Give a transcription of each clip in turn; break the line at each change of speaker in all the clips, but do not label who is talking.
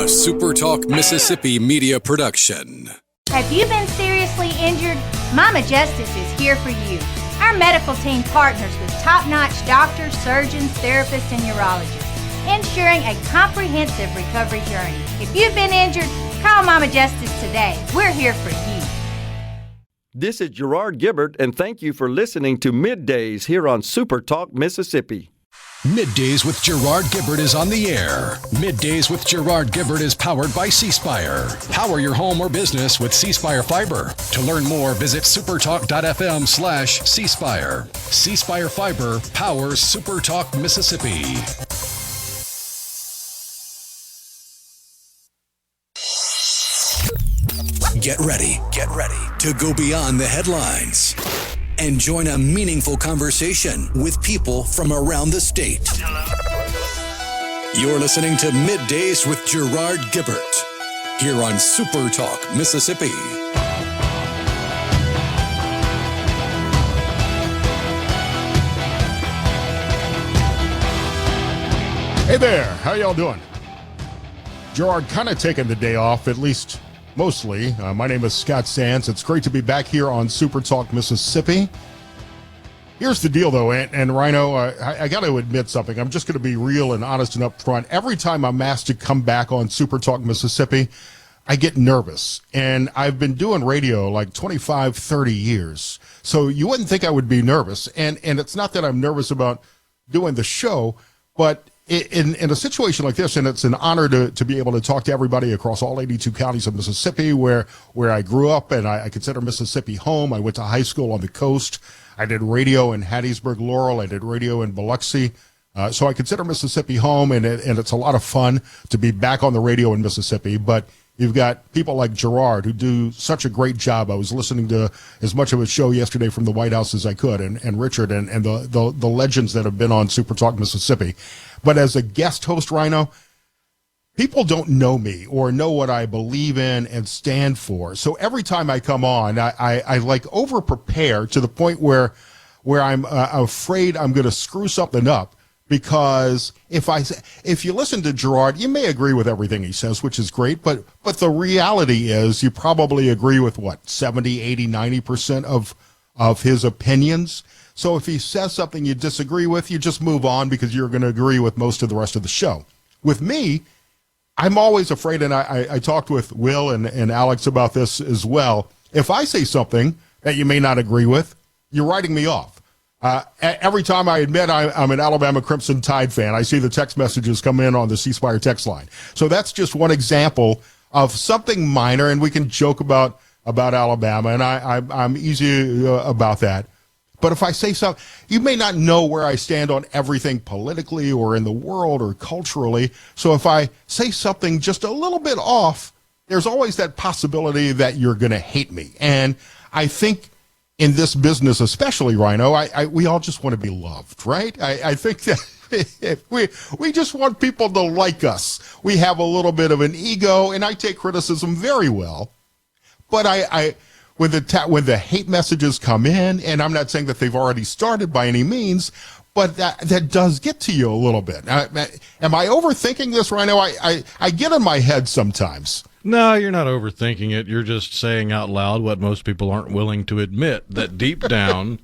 SuperTalk Mississippi media production.
Have you been seriously injured? Mama Justice is here for you. Our medical team partners with top-notch doctors, surgeons, therapists, and urologists, ensuring a comprehensive recovery journey. If you've been injured, call Mama Justice today. We're here for you.
This is Gerard Gibert, and thank you for listening to MidDays here on SuperTalk Mississippi.
MidDays with Gerard Gibert is on the air. MidDays with Gerard Gibert is powered by C-Spire. Power your home or business with C-Spire Fiber. To learn more, visit supertalk.fm/C-Spire. C-Spire Fiber powers SuperTalk Mississippi. Get ready to go beyond the headlines and join a meaningful conversation with people from around the state. You're listening to MidDays with Gerard Gibert here on SuperTalk Mississippi.
Hey there, how y'all doing? Gerard kind of taking the day off, at least mostly. My name is Scott Sands. It's great to be back here on SuperTalk Mississippi. Here's the deal, though, and Rhino, I got to admit something. I'm just going to be real and honest and upfront. Every time I'm asked to come back on SuperTalk Mississippi, I get nervous. And I've been doing radio like 25, 30 years. So you wouldn't think I would be nervous. And it's not that I'm nervous about doing the show, but in a situation like this, and it's an honor to be able to talk to everybody across all 82 counties of Mississippi, where I grew up, and I consider Mississippi home. I went to high school on the coast. I did radio in Hattiesburg, Laurel. I did radio in Biloxi. So I consider Mississippi home, and it's a lot of fun to be back on the radio in Mississippi. But you've got people like Gerard who do such a great job. I was listening to as much of his show yesterday from the White House as I could, and Richard and the legends that have been on SuperTalk Mississippi. But as a guest host, Rhino, people don't know me or know what I believe in and stand for. So every time I come on, I like over prepare to the point where I'm afraid I'm going to screw something up. Because if you listen to Gerard, you may agree with everything he says, which is great, but the reality is you probably agree with 70, 80, 90% of his opinions. So if he says something you disagree with, you just move on because you're going to agree with most of the rest of the show. With me, I'm always afraid, and I talked with Will and Alex about this as well. If I say something that you may not agree with, you're writing me off. Every time I admit I'm an Alabama Crimson Tide fan, I see the text messages come in on the C-Spire text line. So that's just one example of something minor, and we can joke about Alabama, and I'm easy about that. But if I say something, you may not know where I stand on everything politically or in the world or culturally. So if I say something just a little bit off, there's always that possibility that you're going to hate me. And I think in this business, especially, Rhino, we all just want to be loved, right? I think that we just want people to like us. We have a little bit of an ego, and I take criticism very well. But when the hate messages come in, and I'm not saying that they've already started by any means, but that does get to you a little bit. Am I overthinking this, Rhino? I get in my head sometimes.
No, you're not overthinking it. You're just saying out loud what most people aren't willing to admit, that deep down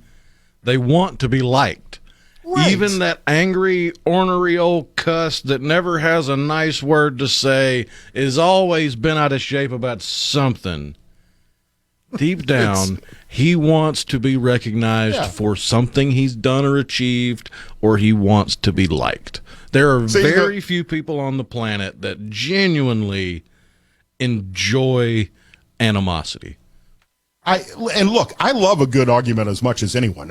they want to be liked. Right. Even that angry, ornery old cuss that never has a nice word to say is always been out of shape about something. Deep down, he wants to be recognized for something he's done or achieved, or he wants to be liked. There are very few people on the planet that genuinely enjoy animosity.
And look, I love a good argument as much as anyone.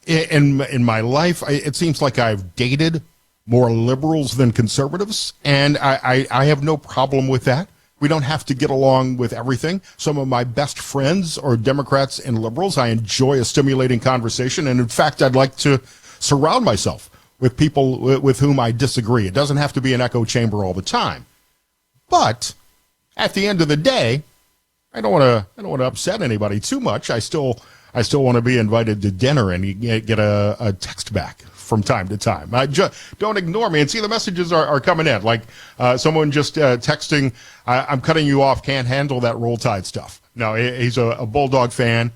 In my life, it seems like I've dated more liberals than conservatives, and I have no problem with that. We don't have to get along with everything. Some of my best friends are Democrats and liberals. I enjoy a stimulating conversation, and in fact, I'd like to surround myself with people with whom I disagree. It doesn't have to be an echo chamber all the time. But at the end of the day, I don't want to upset anybody too much. I still want to be invited to dinner and get a text back from time to time. Don't ignore me. And see, the messages are coming in. Like someone just texting, I'm cutting you off, can't handle that Roll Tide stuff. No, he's a Bulldog fan,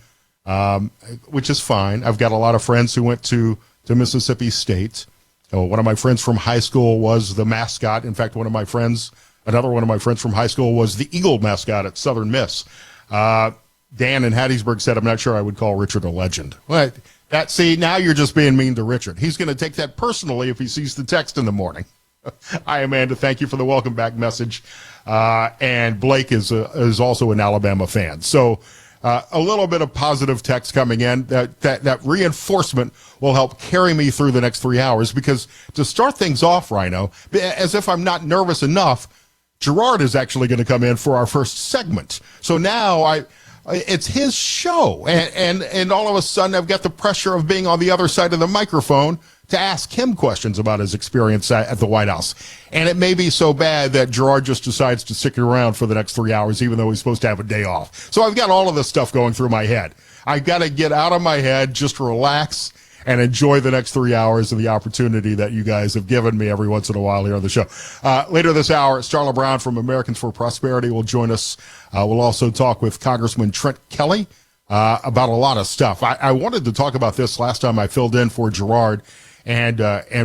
which is fine. I've got a lot of friends who went to Mississippi State. One of my friends from high school was the mascot. In fact, another one of my friends from high school was the Eagle mascot at Southern Miss. Dan in Hattiesburg said, I'm not sure I would call Richard a legend. Well, now you're just being mean to Richard. He's going to take that personally if he sees the text in the morning. Hi, Amanda. Thank you for the welcome back message. And Blake is also an Alabama fan. So a little bit of positive text coming in. That reinforcement will help carry me through the next 3 hours, because to start things off, Rhino, as if I'm not nervous enough, Gerard is actually going to come in for our first segment. So now it's his show, and all of a sudden I've got the pressure of being on the other side of the microphone to ask him questions about his experience at the White House. And it may be so bad that Gerard just decides to stick around for the next 3 hours, even though he's supposed to have a day off. So I've got all of this stuff going through my head. I've got to get out of my head, just relax, and enjoy the next 3 hours and the opportunity that you guys have given me every once in a while here on the show. Later this hour, Starla Brown from Americans for Prosperity will join us. We'll also talk with Congressman Trent Kelly about a lot of stuff. I wanted to talk about this last time I filled in for Gerard, and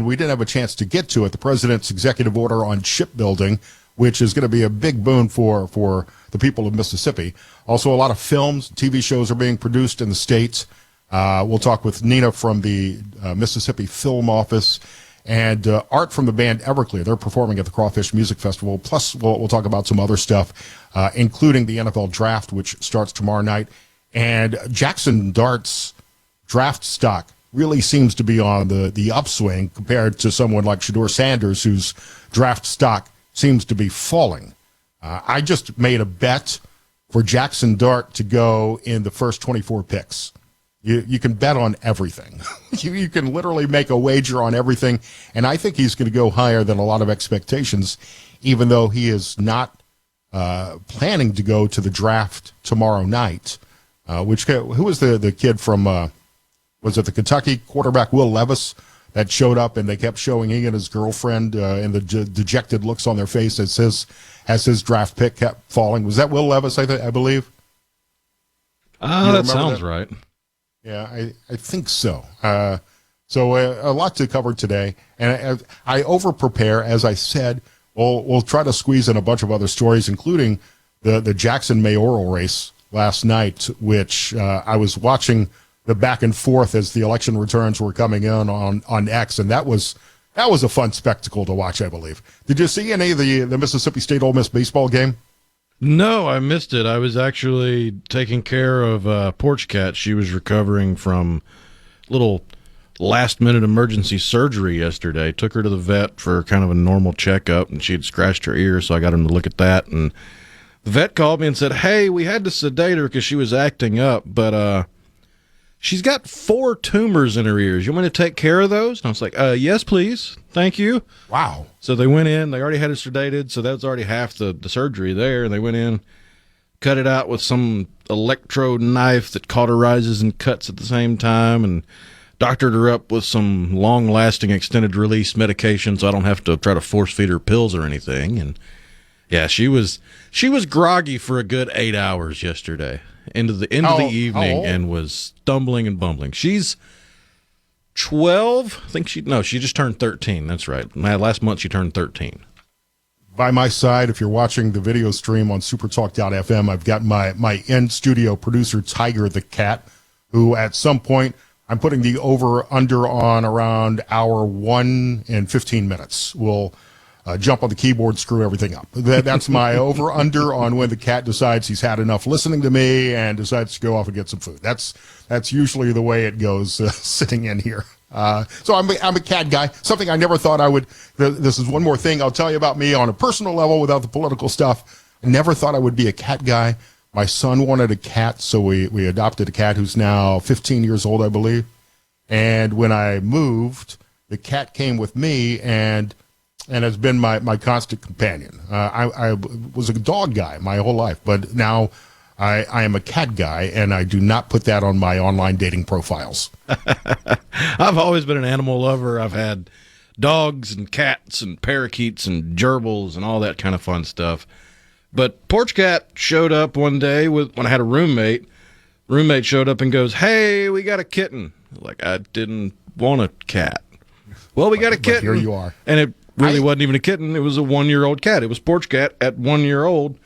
we didn't have a chance to get to it. The president's executive order on shipbuilding, which is going to be a big boon for the people of Mississippi. Also, a lot of films, TV shows are being produced in the states. We'll talk with Nina from the Mississippi Film Office, and Art from the band Everclear. They're performing at the Crawfish Music Festival. Plus, we'll talk about some other stuff, including the NFL Draft, which starts tomorrow night. And Jackson Dart's draft stock really seems to be on the upswing compared to someone like Shedeur Sanders, whose draft stock seems to be falling. I just made a bet for Jackson Dart to go in the first 24 picks. You can bet on everything. You can literally make a wager on everything, and I think he's going to go higher than a lot of expectations, even though he is not planning to go to the draft tomorrow night. Who was the kid from, was it the Kentucky quarterback, Will Levis, that showed up, and they kept showing he and his girlfriend and the dejected looks on their face as his draft pick kept falling. Was that Will Levis, I believe?
That sounds right.
Yeah, I think so. So a lot to cover today, and I over-prepare, as I said. We'll try to squeeze in a bunch of other stories, including the Jackson mayoral race last night, which I was watching the back and forth as the election returns were coming in on X, and that was a fun spectacle to watch, I believe. Did you see any of the Mississippi State Ole Miss baseball game?
No, I missed it. I was actually taking care of Porch Cat. She was recovering from little last-minute emergency surgery yesterday. Took her to the vet for kind of a normal checkup, and she had scratched her ear, so I got him to look at that. And the vet called me and said, hey, we had to sedate her because she was acting up, but she's got 4 tumors in her ears. You want me to take care of those? And I was like, yes, please. Thank you. Wow. So they went in. They already had it sedated, so that was already half the surgery there. And they went in, cut it out with some electrode knife that cauterizes and cuts at the same time, and doctored her up with some long-lasting extended-release medication so I don't have to try to force-feed her pills or anything. And, yeah, she was groggy for a good 8 hours yesterday. Into the evening, and was stumbling and bumbling. She's 12. I think she just turned 13. That's right. Last month she turned 13.
By my side, if you're watching the video stream on supertalk.fm, I've got my in-studio producer, Tiger the cat, who at some point I'm putting the over-under on around hour 1 and 15 minutes. We'll jump on the keyboard, screw everything up. That's my over-under on when the cat decides he's had enough listening to me and decides to go off and get some food. That's usually the way it goes sitting in here. So I'm a cat guy, something I never thought I would. This is one more thing I'll tell you about me on a personal level without the political stuff. I never thought I would be a cat guy. My son wanted a cat, so we adopted a cat who's now 15 years old, I believe. And when I moved, the cat came with me and has been my constant companion. I was a dog guy my whole life, but now I am a cat guy, and I do not put that on my online dating profiles.
I've always been an animal lover. I've had dogs and cats and parakeets and gerbils and all that kind of fun stuff. But Porch Cat showed up one day when I had a roommate. Roommate showed up and goes, "Hey, we got a kitten." Like, I didn't want a cat. Well, we got a kitten.
Here you are.
And it really wasn't even a kitten. It was a 1-year-old cat. It was Porch Cat at 1 year old.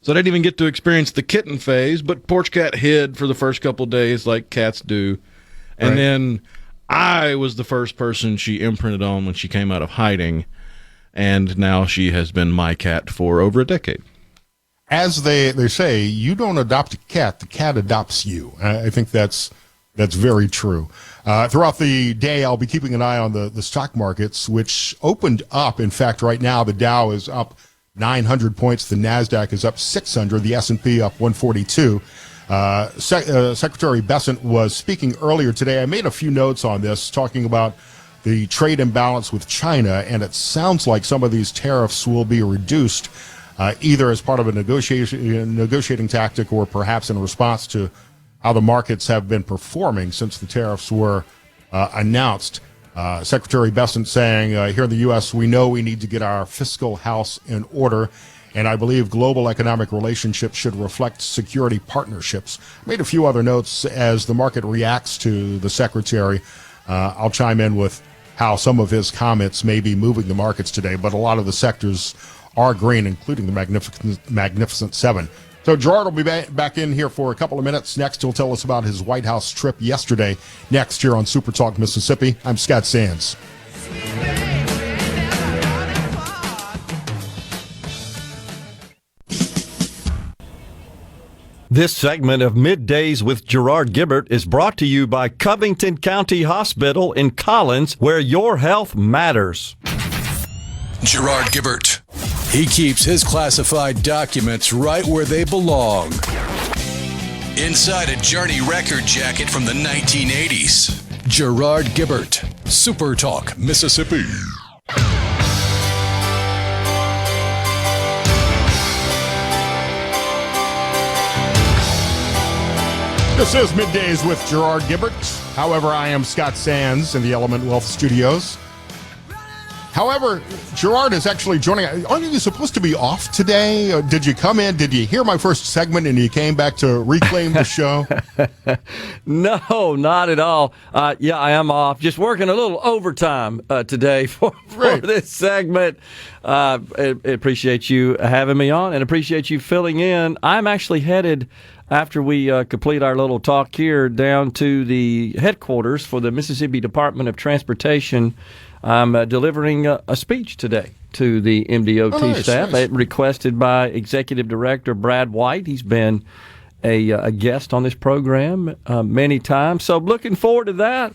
So I didn't even get to experience the kitten phase, but Porch Cat hid for the first couple of days like cats do. And then I was the first person she imprinted on when she came out of hiding. And now she has been my cat for over a decade.
As they say, you don't adopt a cat, the cat adopts you. I think that's very true. Throughout the day, I'll be keeping an eye on the stock markets, which opened up. In fact, right now, the Dow is up 900 points. The NASDAQ is up 600. The S&P up 142. Secretary Bessent was speaking earlier today. I made a few notes on this, talking about the trade imbalance with China, and it sounds like some of these tariffs will be reduced, either as part of a negotiating tactic or perhaps in response to how the markets have been performing since the tariffs were announced. Secretary Bessent saying, here in the U.S., we know we need to get our fiscal house in order, and I believe global economic relationships should reflect security partnerships. I made a few other notes as the market reacts to the secretary. I'll chime in with how some of his comments may be moving the markets today, but a lot of the sectors are green, including the Magnificent Seven. So Gerard will be back in here for a couple of minutes. Next, he'll tell us about his White House trip yesterday. Next, here on Super Talk Mississippi, I'm Scott Sands.
This segment of Middays with Gerard Gibert is brought to you by Covington County Hospital in Collins, where your health matters.
Gerard Gibert. He keeps his classified documents right where they belong. Inside a Journey record jacket from the 1980s. Gerard Gibert, Super Talk, Mississippi.
This is Middays with Gerard Gibert. However, I am Scott Sands in the Element Wealth Studios. However, Gerard is actually joining. Aren't you supposed to be off today? Did you come in? Did you hear my first segment and you came back to reclaim the show?
No, not at all. Yeah, I am off. Just working a little overtime today for this segment. I appreciate you having me on and appreciate you filling in. I'm actually headed, after we complete our little talk here, down to the headquarters for the Mississippi Department of Transportation. I'm delivering a speech today to the MDOT staff, requested by Executive Director Brad White. He's been a guest on this program many times, so looking forward to that.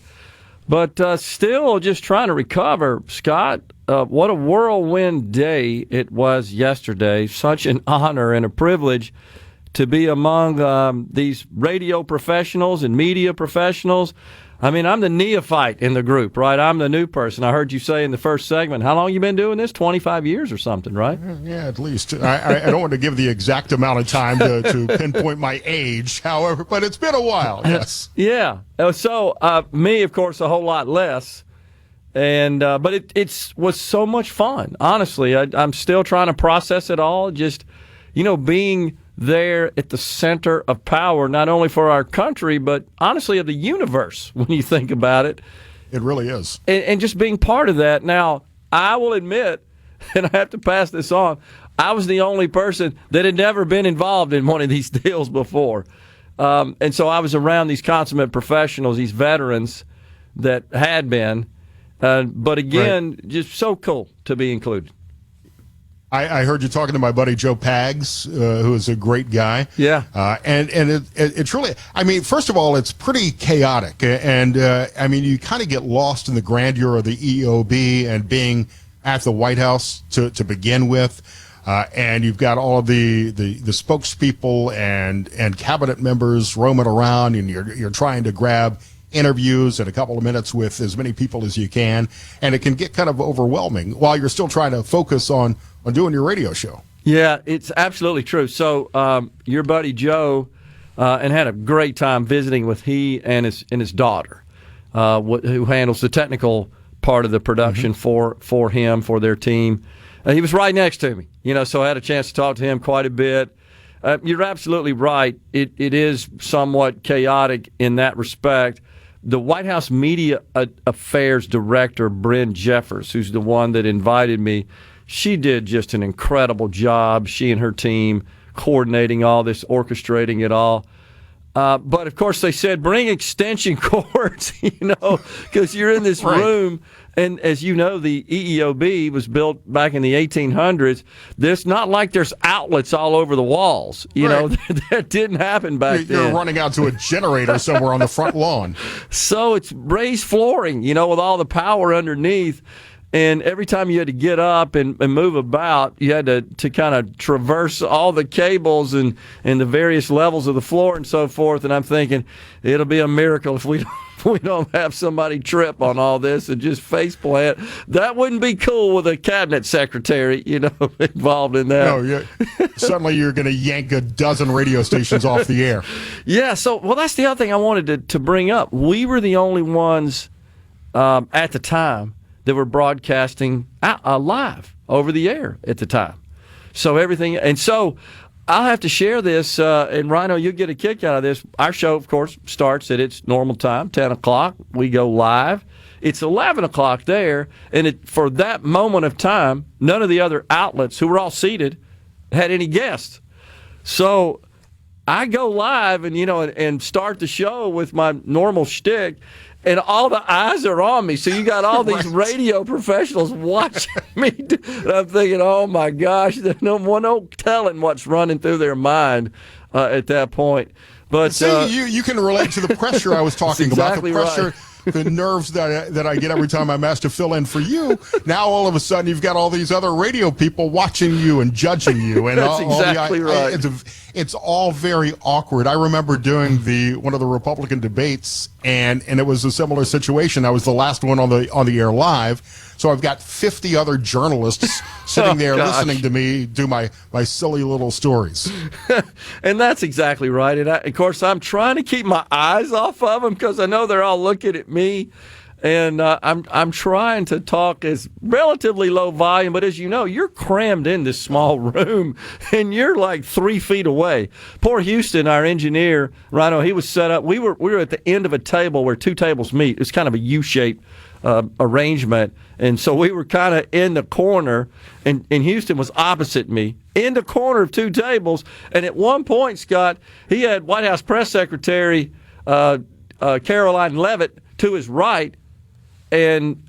But still just trying to recover, Scott. What a whirlwind day it was yesterday. Such an honor and a privilege to be among these radio professionals and media professionals. I mean, I'm the neophyte in the group, right? I'm the new person. I heard you say in the first segment, how long you been doing this? 25 years or something, right?
Yeah, at least. I don't want to give the exact amount of time to pinpoint my age, however, but it's been a while, yes.
Yeah. So, me, of course, a whole lot less. And but it was so much fun, honestly. I'm still trying to process it all, just, being there at the center of power, not only for our country, but honestly of the universe, when you think about it.
It really is.
And just being part of that. Now, I will admit, and I have to pass this on, I was the only person that had never been involved in one of these deals before. And so I was around these consummate professionals, these veterans that had been. But again, just so cool to be included.
I heard you talking to my buddy Joe Pags, who is a great guy.
Yeah.
And it's really, first of all, it's pretty chaotic. And, you kind of get lost in the grandeur of the EOB and being at the White House to begin with. And you've got all of the spokespeople and cabinet members roaming around, and you're trying to grab interviews in a couple of minutes with as many people as you can. And it can get kind of overwhelming while you're still trying to focus on doing your radio show.
Yeah, it's absolutely true. So your buddy Joe and had a great time visiting with he and his daughter, who handles the technical part of the production for him, for their team. He was right next to me, so I had a chance to talk to him quite a bit. You're absolutely right. It is somewhat chaotic in that respect. The White House Media Affairs Director, Bryn Jeffers, who's the one that invited me, she did just an incredible job, she and her team, coordinating all this, orchestrating it all. But, of course, they said bring extension cords, because you're in this room. And as you know, the EEOB was built back in the 1800s. There's not like there's outlets all over the walls. That didn't happen back then.
You're running out to a generator somewhere on the front lawn.
So it's raised flooring, with all the power underneath. And every time you had to get up and move about, you had to kind of traverse all the cables and the various levels of the floor and so forth. And I'm thinking, it'll be a miracle if we don't have somebody trip on all this and just face plant. That wouldn't be cool with a cabinet secretary, involved in that.
No, suddenly you're going to yank a dozen radio stations off the air.
Yeah, that's the other thing I wanted to bring up. We were the only ones at the time that were broadcasting live over the air at the time. So everything, and so I'll have to share this, and Rhino, you'll get a kick out of this. Our show, of course, starts at its normal time, 10 o'clock. We go live. It's 11 o'clock there, and for that moment of time, none of the other outlets, who were all seated, had any guests. So I go live and start the show with my normal shtick, and all the eyes are on me. So you got all these radio professionals watching me. And I'm thinking, oh, my gosh, there's no telling what's running through their mind at that point. But
see, you can relate to the pressure I was talking
exactly
about. The pressure, the nerves that I get every time I'm asked to fill in for you. Now all of a sudden you've got all these other radio people watching you and judging you. And
that's exactly right.
It's all very awkward. I remember doing one of the Republican debates, and it was a similar situation. I was the last one on the air live, so I've got 50 other journalists sitting there listening to me do my silly little stories.
And that's exactly right. And of course, I'm trying to keep my eyes off of them because I know they're all looking at me. And I'm trying to talk as relatively low volume, but as you know, you're crammed in this small room, and you're like 3 feet away. Poor Houston, our engineer, Rhino, he was set up. We were at the end of a table where two tables meet. It's kind of a U-shaped arrangement, and so we were kind of in the corner, and Houston was opposite me, in the corner of two tables. And at one point, Scott, he had White House Press Secretary Caroline Leavitt to his right, and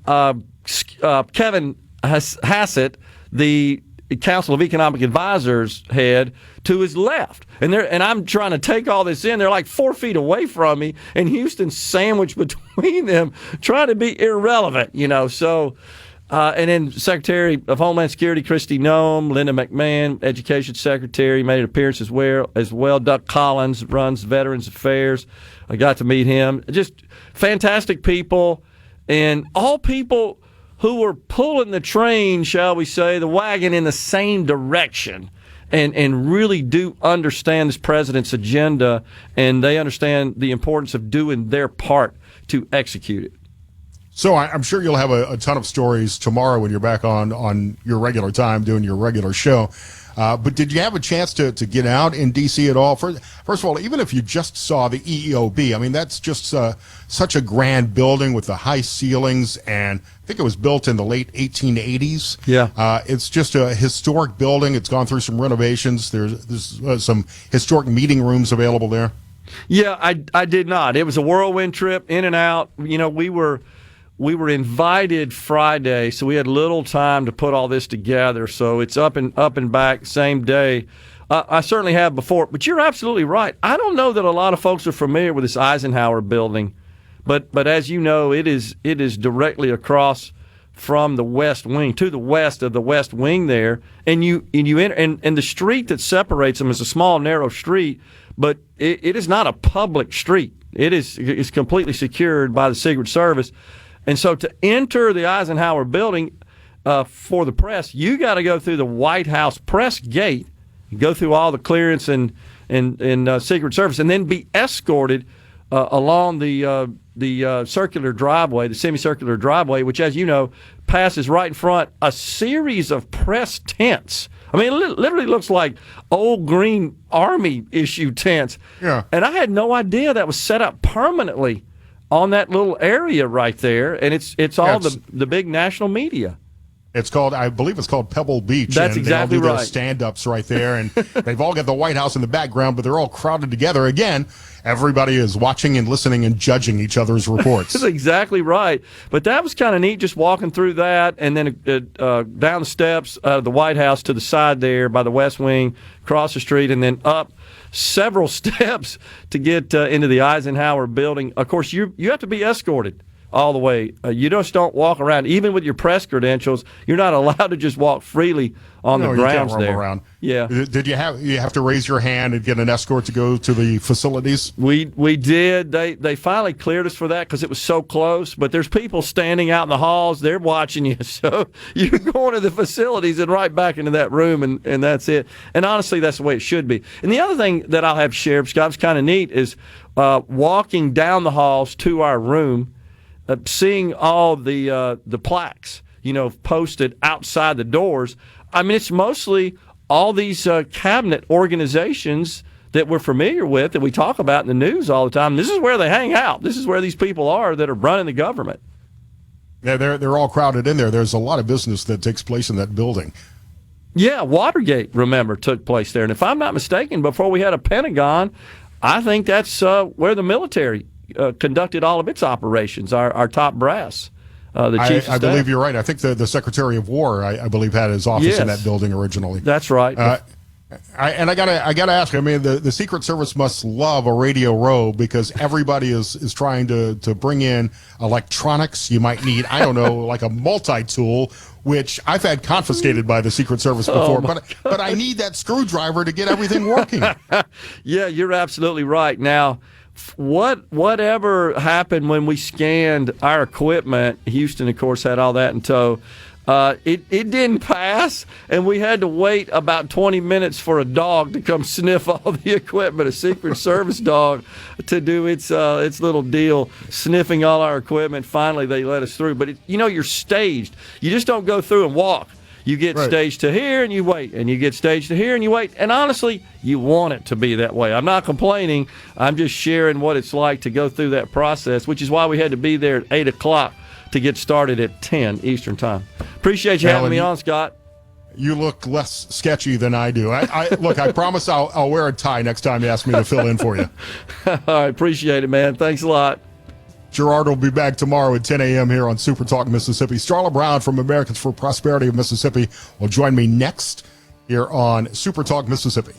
Kevin Hassett, the Council of Economic Advisors head, to his left. And I'm trying to take all this in. They're like 4 feet away from me, and Houston's sandwiched between them, trying to be irrelevant, So, and then Secretary of Homeland Security Kristi Noem, Linda McMahon, Education Secretary, made an appearance as well. Doug Collins runs Veterans Affairs. I got to meet him. Just fantastic people. And all people who were pulling the train, shall we say, the wagon in the same direction, and really do understand this president's agenda, and they understand the importance of doing their part to execute it.
So I'm sure you'll have a ton of stories tomorrow when you're back on your regular time doing your regular show. But did you have a chance to get out in D.C. at all? First of all, even if you just saw the EEOB, I mean, that's just such a grand building with the high ceilings, and I think it was built in the late 1880s.
Yeah.
It's just a historic building. It's gone through some renovations. There's some historic meeting rooms available there.
Yeah, I did not. It was a whirlwind trip, in and out. We were invited Friday, so we had little time to put all this together. So it's up and back same day. I certainly have before, but you're absolutely right. I don't know that a lot of folks are familiar with this Eisenhower building, but as you know, it is directly across from the West Wing, to the west of the West Wing there, and you enter, and the street that separates them is a small, narrow street, but it is not a public street. It's completely secured by the Secret Service. And so to enter the Eisenhower building, for the press, you got to go through the White House press gate, go through all the clearance and Secret Service, and then be escorted along the circular driveway, the semicircular driveway, which, as you know, passes right in front a series of press tents. I mean, it literally looks like old green Army issue tents.
Yeah.
And I had no idea that was set up permanently on that little area right there, and it's all the big national media.
It's called, I believe it's called Pebble Beach.
That's exactly
right. They all do
right.
their stand-ups right there, and they've all got the White House in the background, but they're all crowded together. Again, everybody is watching and listening and judging each other's reports.
That's exactly right. But that was kind of neat, just walking through that, and then down the steps of the White House to the side there by the West Wing, across the street, and then up several steps to get into the Eisenhower building. Of course, you have to be escorted all the way. You just don't walk around. Even with your press credentials, you're not allowed to just walk freely on the grounds
you can't roam
there.
around.
Yeah.
Did you have to raise your hand and get an escort to go to the facilities?
We did. They finally cleared us for that because it was so close. But there's people standing out in the halls. They're watching you. So you're going to the facilities and right back into that room, and that's it. And honestly, that's the way it should be. And the other thing that I'll have shared, Scott, was kind of neat, is walking down the halls to our room, seeing all the plaques, posted outside the doors. I mean, it's mostly all these cabinet organizations that we're familiar with, that we talk about in the news all the time. This is where they hang out. This is where these people are that are running the government.
Yeah, they're all crowded in there. There's a lot of business that takes place in that building.
Yeah, Watergate, remember, took place there. And if I'm not mistaken, before we had a Pentagon, I think that's where the military conducted all of its operations, our top brass, the chief of staff.
I believe you're right. I think the Secretary of War, I believe, had his office in that building originally.
That's right.
I gotta ask. I mean, the Secret Service must love a Radio Row, because everybody is trying to bring in electronics. You might need, I don't know, like a multi-tool, which I've had confiscated by the Secret Service before. But I need that screwdriver to get everything working.
Yeah, you're absolutely right. Now, whatever happened when we scanned our equipment, Houston, of course, had all that in tow. It didn't pass, and we had to wait about 20 minutes for a dog to come sniff all the equipment, a Secret Service dog, to do its little deal, sniffing all our equipment. Finally, they let us through. But, you're staged. You just don't go through and walk. You get staged to here, and you wait, and you get staged to here, and you wait. And honestly, you want it to be that way. I'm not complaining. I'm just sharing what it's like to go through that process, which is why we had to be there at 8 o'clock to get started at 10 Eastern Time. Appreciate you having me on, Scott.
You look less sketchy than I do. Look, I promise I'll wear a tie next time you ask me to fill in for you.
All right, appreciate it, man. Thanks a lot.
Gerard will be back tomorrow at 10 a.m. here on Super Talk Mississippi. Starla Brown from Americans for Prosperity of Mississippi will join me next here on Super Talk Mississippi.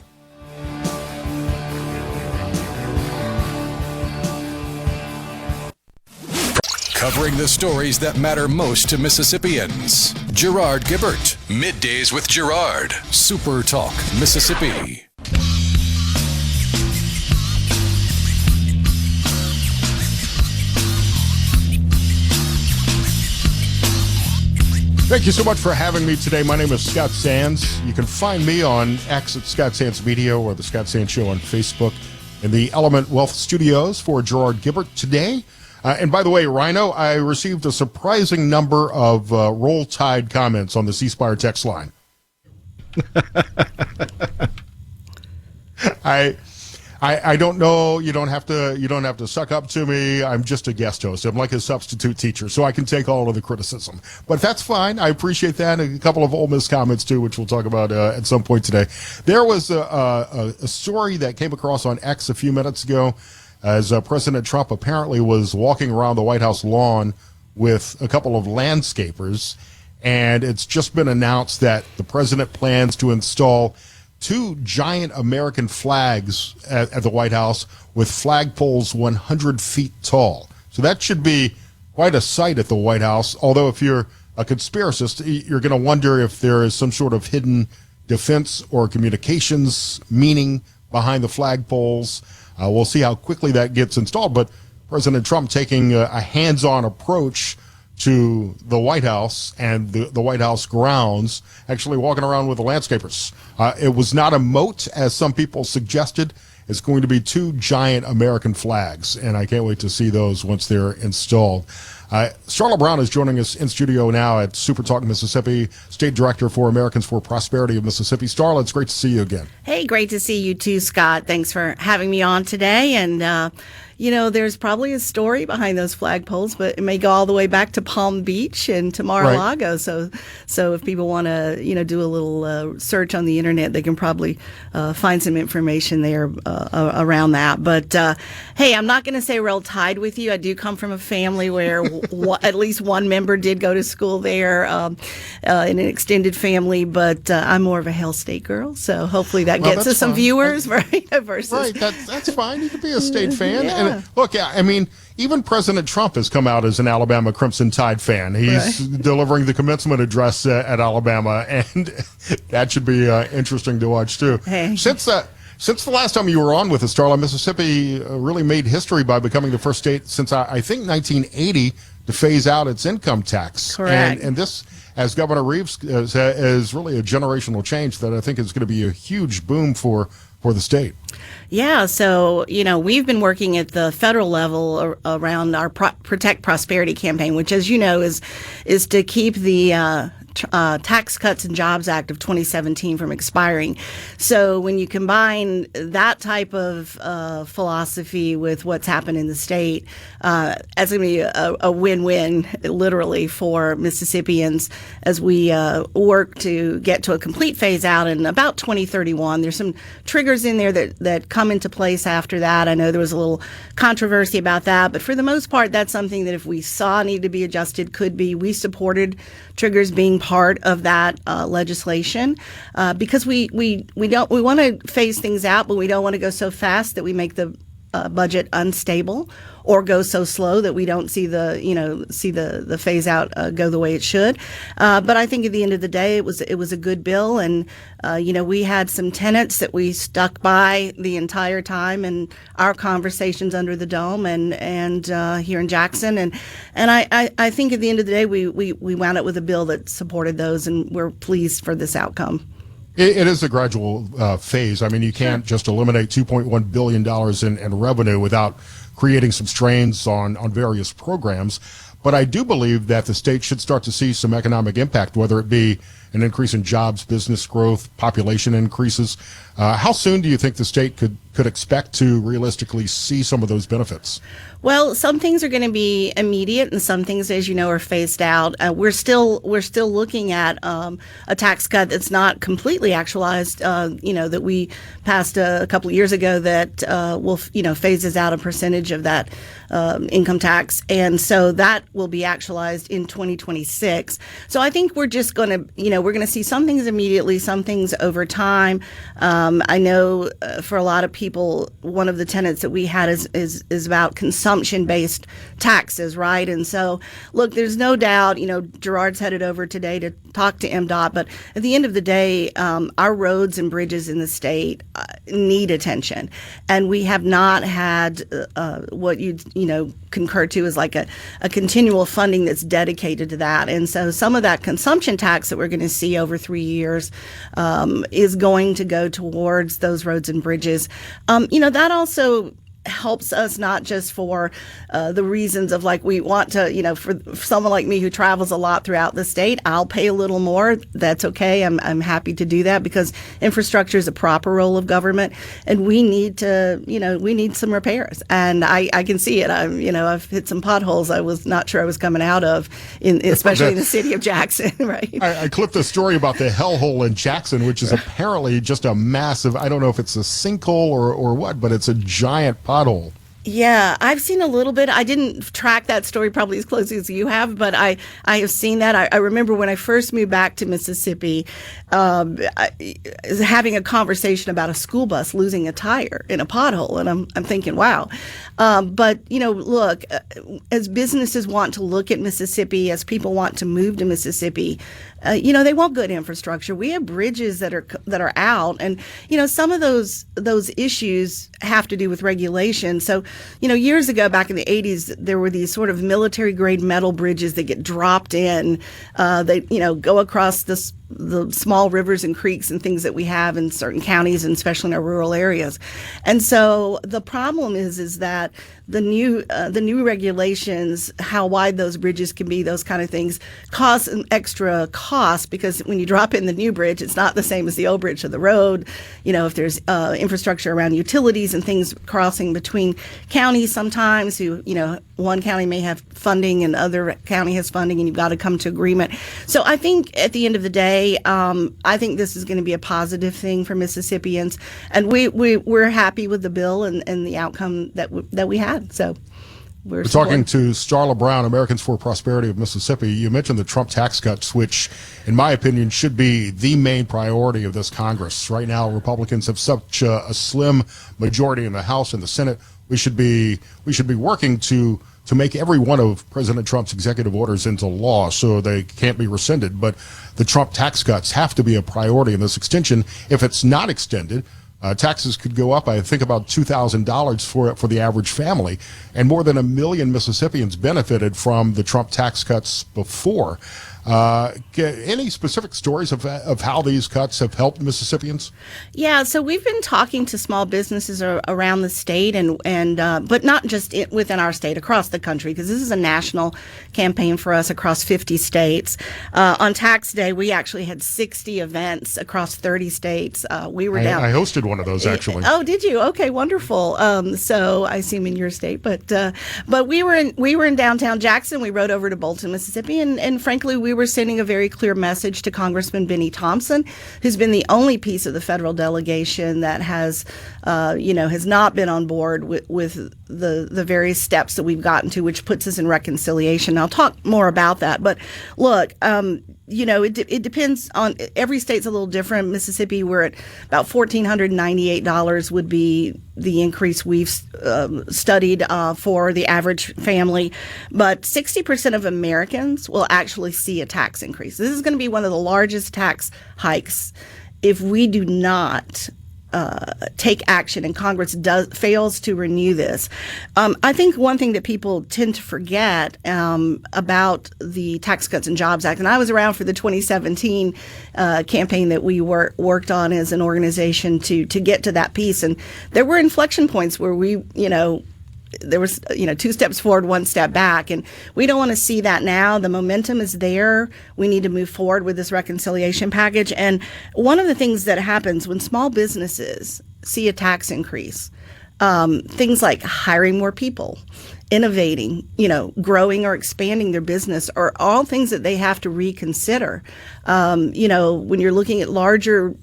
Covering the stories that matter most to Mississippians. Gerard Gibert. Middays with Gerard. Super Talk Mississippi.
Thank you so much for having me today. My name is Scott Sands. You can find me on X at Scott Sands Media or the Scott Sands Show on Facebook in the Element Wealth Studios for Gerard Gibert today. And by the way, Rhino, I received a surprising number of Roll Tide comments on the C Spire text line. I don't know. You don't have to suck up to me. I'm just a guest host. I'm like a substitute teacher, so I can take all of the criticism. But that's fine. I appreciate that. And a couple of Ole Miss comments too, which we'll talk about at some point today. There was a story that came across on X a few minutes ago, as President Trump apparently was walking around the White House lawn with a couple of landscapers, and it's just been announced that the president plans to install 2 giant American flags at the White House with flagpoles 100 feet tall. So that should be quite a sight at the White House, although if you're a conspiracist, you're going to wonder if there is some sort of hidden defense or communications meaning behind the flagpoles. We'll see how quickly that gets installed, but President Trump taking a hands-on approach to the White House and the White House grounds, actually walking around with the landscapers. It was not a moat, as some people suggested. It's going to be 2 giant American flags, and I can't wait to see those once they're installed. Starla Brown is joining us in studio now at SuperTalk Mississippi, State Director for Americans for Prosperity of Mississippi. Starla, it's great to see you again.
Hey, great to see you too, Scott. Thanks for having me on today. And, there's probably a story behind those flagpoles, but it may go all the way back to Palm Beach and to Mar-a-Lago. Right. So if people want to, do a little search on the internet, they can probably find some information there around that. But hey, I'm not going to say real tied with you. I do come from a family where at least one member did go to school there in an extended family, but I'm more of a Hell State girl. So hopefully that gets us some viewers, right?
Right, that's fine. You can be a State fan.
Yeah.
And look, I mean, even President Trump has come out as an Alabama Crimson Tide fan. He's delivering the commencement address at Alabama, and that should be interesting to watch too.
Hey.
Since the last time you were on with us, Starla, Mississippi really made history by becoming the first state since I think 1980 to phase out its income tax.
Correct.
And this, as Governor Reeves is really a generational change that I think is going to be a huge boom for the state.
Yeah, so, we've been working at the federal level around our Protect Prosperity campaign, which, as you know, is to keep the Tax Cuts and Jobs Act of 2017 from expiring. So when you combine that type of philosophy with what's happened in the state, that's going to be a win-win, literally, for Mississippians as we work to get to a complete phase out in about 2031. There's some triggers in there that come into place after that. I know there was a little controversy about that, but for the most part, that's something that if we saw needed to be adjusted, could be. We supported triggers being part of that legislation because we want to phase things out, but we don't want to go so fast that we make the budget unstable, or go so slow that we don't see the phase out go the way it should. But I think at the end of the day, it was a good bill, and we had some tenets that we stuck by the entire time in our conversations under the dome and here in Jackson, and I think at the end of the day we wound up with a bill that supported those, and we're pleased for this outcome.
It is a gradual phase. I mean, you can't just eliminate $2.1 billion in revenue without creating some strains on various programs. But I do believe that the state should start to see some economic impact, whether it be an increase in jobs, business growth, population increases. How soon do you think the state could expect to realistically see some of those benefits?
Well, some things are going to be immediate, and some things, as you know, are phased out. We're still looking at a tax cut that's not completely actualized. That we passed a couple of years ago that will phases out a percentage of that income tax, and so that will be actualized in 2026. So I think we're just going to we're going to see some things immediately, some things over time. I know for a lot of people, one of the tenets that we had is about consumption-based taxes, right? And so, look, there's no doubt, Gerard's headed over today to talk to MDOT, but at the end of the day, our roads and bridges in the state need attention. And we have not had what you'd, concur to is like a continual funding that's dedicated to that. And so some of that consumption tax that we're going to see over 3 years is going to go towards those roads and bridges. That also helps us not just for the reasons of like we want to, for someone like me who travels a lot throughout the state, I'll pay a little more. That's okay. I'm happy to do that because infrastructure is a proper role of government, and we need to, we need some repairs. And I can see it. I've hit some potholes I was not sure I was coming out of, especially in the city of Jackson, right?
I clipped a story about the hellhole in Jackson, which is apparently just a massive, I don't know if it's a sinkhole or what, but it's a giant pothole.
Yeah, I've seen a little bit. I didn't track that story probably as closely as you have, but I have seen that. I remember when I first moved back to Mississippi, having a conversation about a school bus losing a tire in a pothole, and I'm thinking, wow. But look, as businesses want to look at Mississippi, as people want to move to Mississippi, they want good infrastructure. We have bridges that are out, and some of those issues have to do with regulation. So years ago, back in the 80s, there were these sort of military grade metal bridges that get dropped in. They, go across the small rivers and creeks and things that we have in certain counties, and especially in our rural areas. And so the problem is that the new regulations, how wide those bridges can be, those kind of things, cause an extra cost, because when you drop in the new bridge, it's not the same as the old bridge to the road. If there's infrastructure around utilities and things crossing between counties sometimes, one county may have funding and other county has funding, and you've got to come to agreement. So I think at the end of the day, I think this is going to be a positive thing for Mississippians, and we're happy with the bill and the outcome that we had. So we're
talking to Starla Brown, Americans for Prosperity of Mississippi. You mentioned the Trump tax cuts, which, in my opinion, should be the main priority of this Congress. Right now, Republicans have such a slim majority in the House and the Senate. We should be working to make every one of President Trump's executive orders into law so they can't be rescinded. But the Trump tax cuts have to be a priority in this extension. If it's not extended, taxes could go up, I think, about $2,000 for the average family. And more than 1 million Mississippians benefited from the Trump tax cuts before. Any specific stories of how these cuts have helped Mississippians?
Yeah, so we've been talking to small businesses around the state, and but not just within our state, across the country, because this is a national campaign for us across 50 states. On tax day, we actually had 60 events across 30 states. We were down.
I hosted one of those, actually.
Oh, did you? Okay, wonderful. So I assume in your state, but we were in downtown Jackson. We rode over to Bolton, Mississippi, and frankly, we were sending a very clear message to Congressman Benny Thompson, who's been the only piece of the federal delegation that has not been on board with the various steps that we've gotten to, which puts us in reconciliation. I'll talk more about that. But look, it depends on every state's a little different. Mississippi, we're at about $1,498 would be the increase we've studied for the average family. But 60% of Americans will actually see a tax increase. This is going to be one of the largest tax hikes if we do not take action and Congress fails to renew this. I think one thing that people tend to forget about the Tax Cuts and Jobs Act, and I was around for the 2017 campaign that we worked on as an organization to get to that piece, and there were inflection points where we, there was, 2 steps forward, 1 step back. And we don't want to see that now. The momentum is there. We need to move forward with this reconciliation package. And one of the things that happens when small businesses see a tax increase, things like hiring more people, innovating, growing or expanding their business are all things that they have to reconsider. When you're looking at larger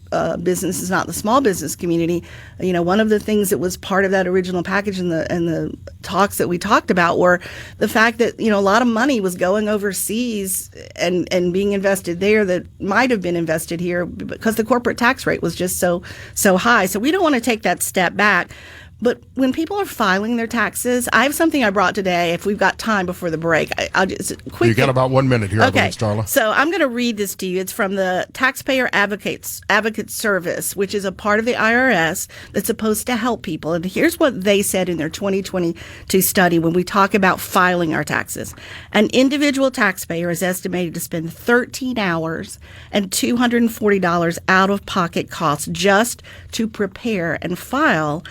businesses, not the small business community, one of the things that was part of that original package and the talks that we talked about were the fact that, a lot of money was going overseas and being invested there that might have been invested here because the corporate tax rate was just so high. So we don't want to take that step back. But when people are filing their taxes, I have something I brought today. If we've got time before the break, I'll just quickly.
You got about 1 minute here,
okay.
I believe, Starla.
So I'm going to read this to you. It's from the Taxpayer Advocate Service, which is a part of the IRS that's supposed to help people. And here's what they said in their 2022 study when we talk about filing our taxes. An individual taxpayer is estimated to spend 13 hours and $240 out-of-pocket costs just to prepare and file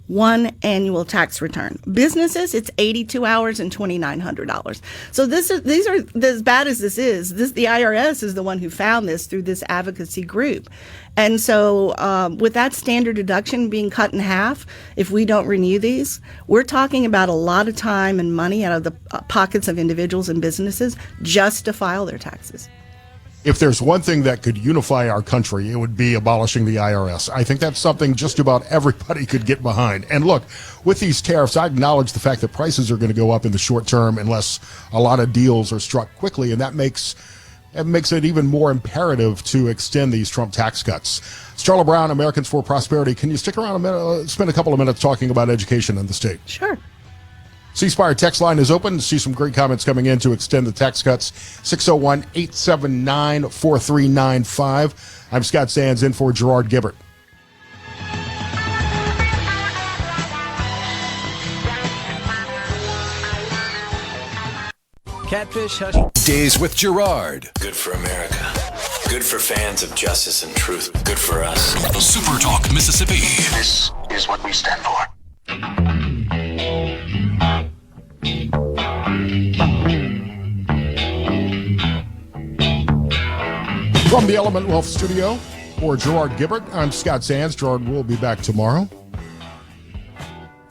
one annual tax return. Businesses, it's 82 hours and $2,900. So these are as bad as this is. The IRS is the one who found this through this advocacy group. And so with that standard deduction being cut in half, if we don't renew these, we're talking about a lot of time and money out of the pockets of individuals and businesses just to file their taxes.
If there's one thing that could unify our country, it would be abolishing the IRS. I think that's something just about everybody could get behind. And look, with these tariffs, I acknowledge the fact that prices are going to go up in the short term unless a lot of deals are struck quickly, and that makes it even more imperative to extend these Trump tax cuts. Starla Brown, Americans for Prosperity, can you stick around a minute, spend a couple of minutes talking about education in the state?
Sure.
C Spire text line is open. See some great comments coming in to extend the tax cuts. 601-879-4395. I'm Scott Sands in for Gerard Gibert.
Catfish, hush.
Days with Gerard.
Good for America. Good for fans of justice and truth. Good for us.
SuperTalk Mississippi.
This is what we stand for.
From the Element Wealth Studio, for Gerard Gibert, I'm Scott Sands. Gerard will be back tomorrow.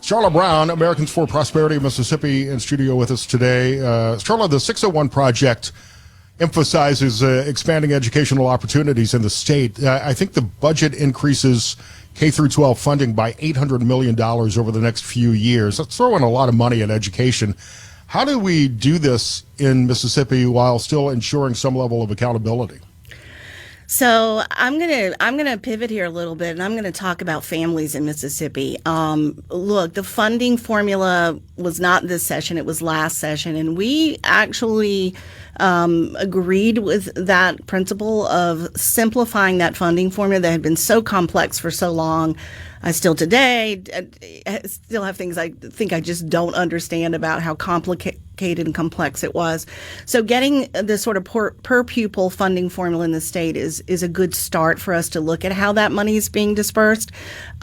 Charla Brown, Americans for Prosperity of Mississippi, in studio with us today. Charla, the 601 Project emphasizes expanding educational opportunities in the state. I think the budget increases K through 12 funding by $800 million over the next few years. That's throwing a lot of money in education. How do we do this in Mississippi while still ensuring some level of accountability?
So I'm gonna pivot here a little bit, and I'm gonna talk about families in Mississippi. Look, the funding formula was not this session; it was last session, and we actually agreed with that principle of simplifying that funding formula that had been so complex for so long. I still today still have things I think I just don't understand about how complicated and complex it was. So getting the sort of per pupil funding formula in the state is a good start for us to look at how that money is being dispersed,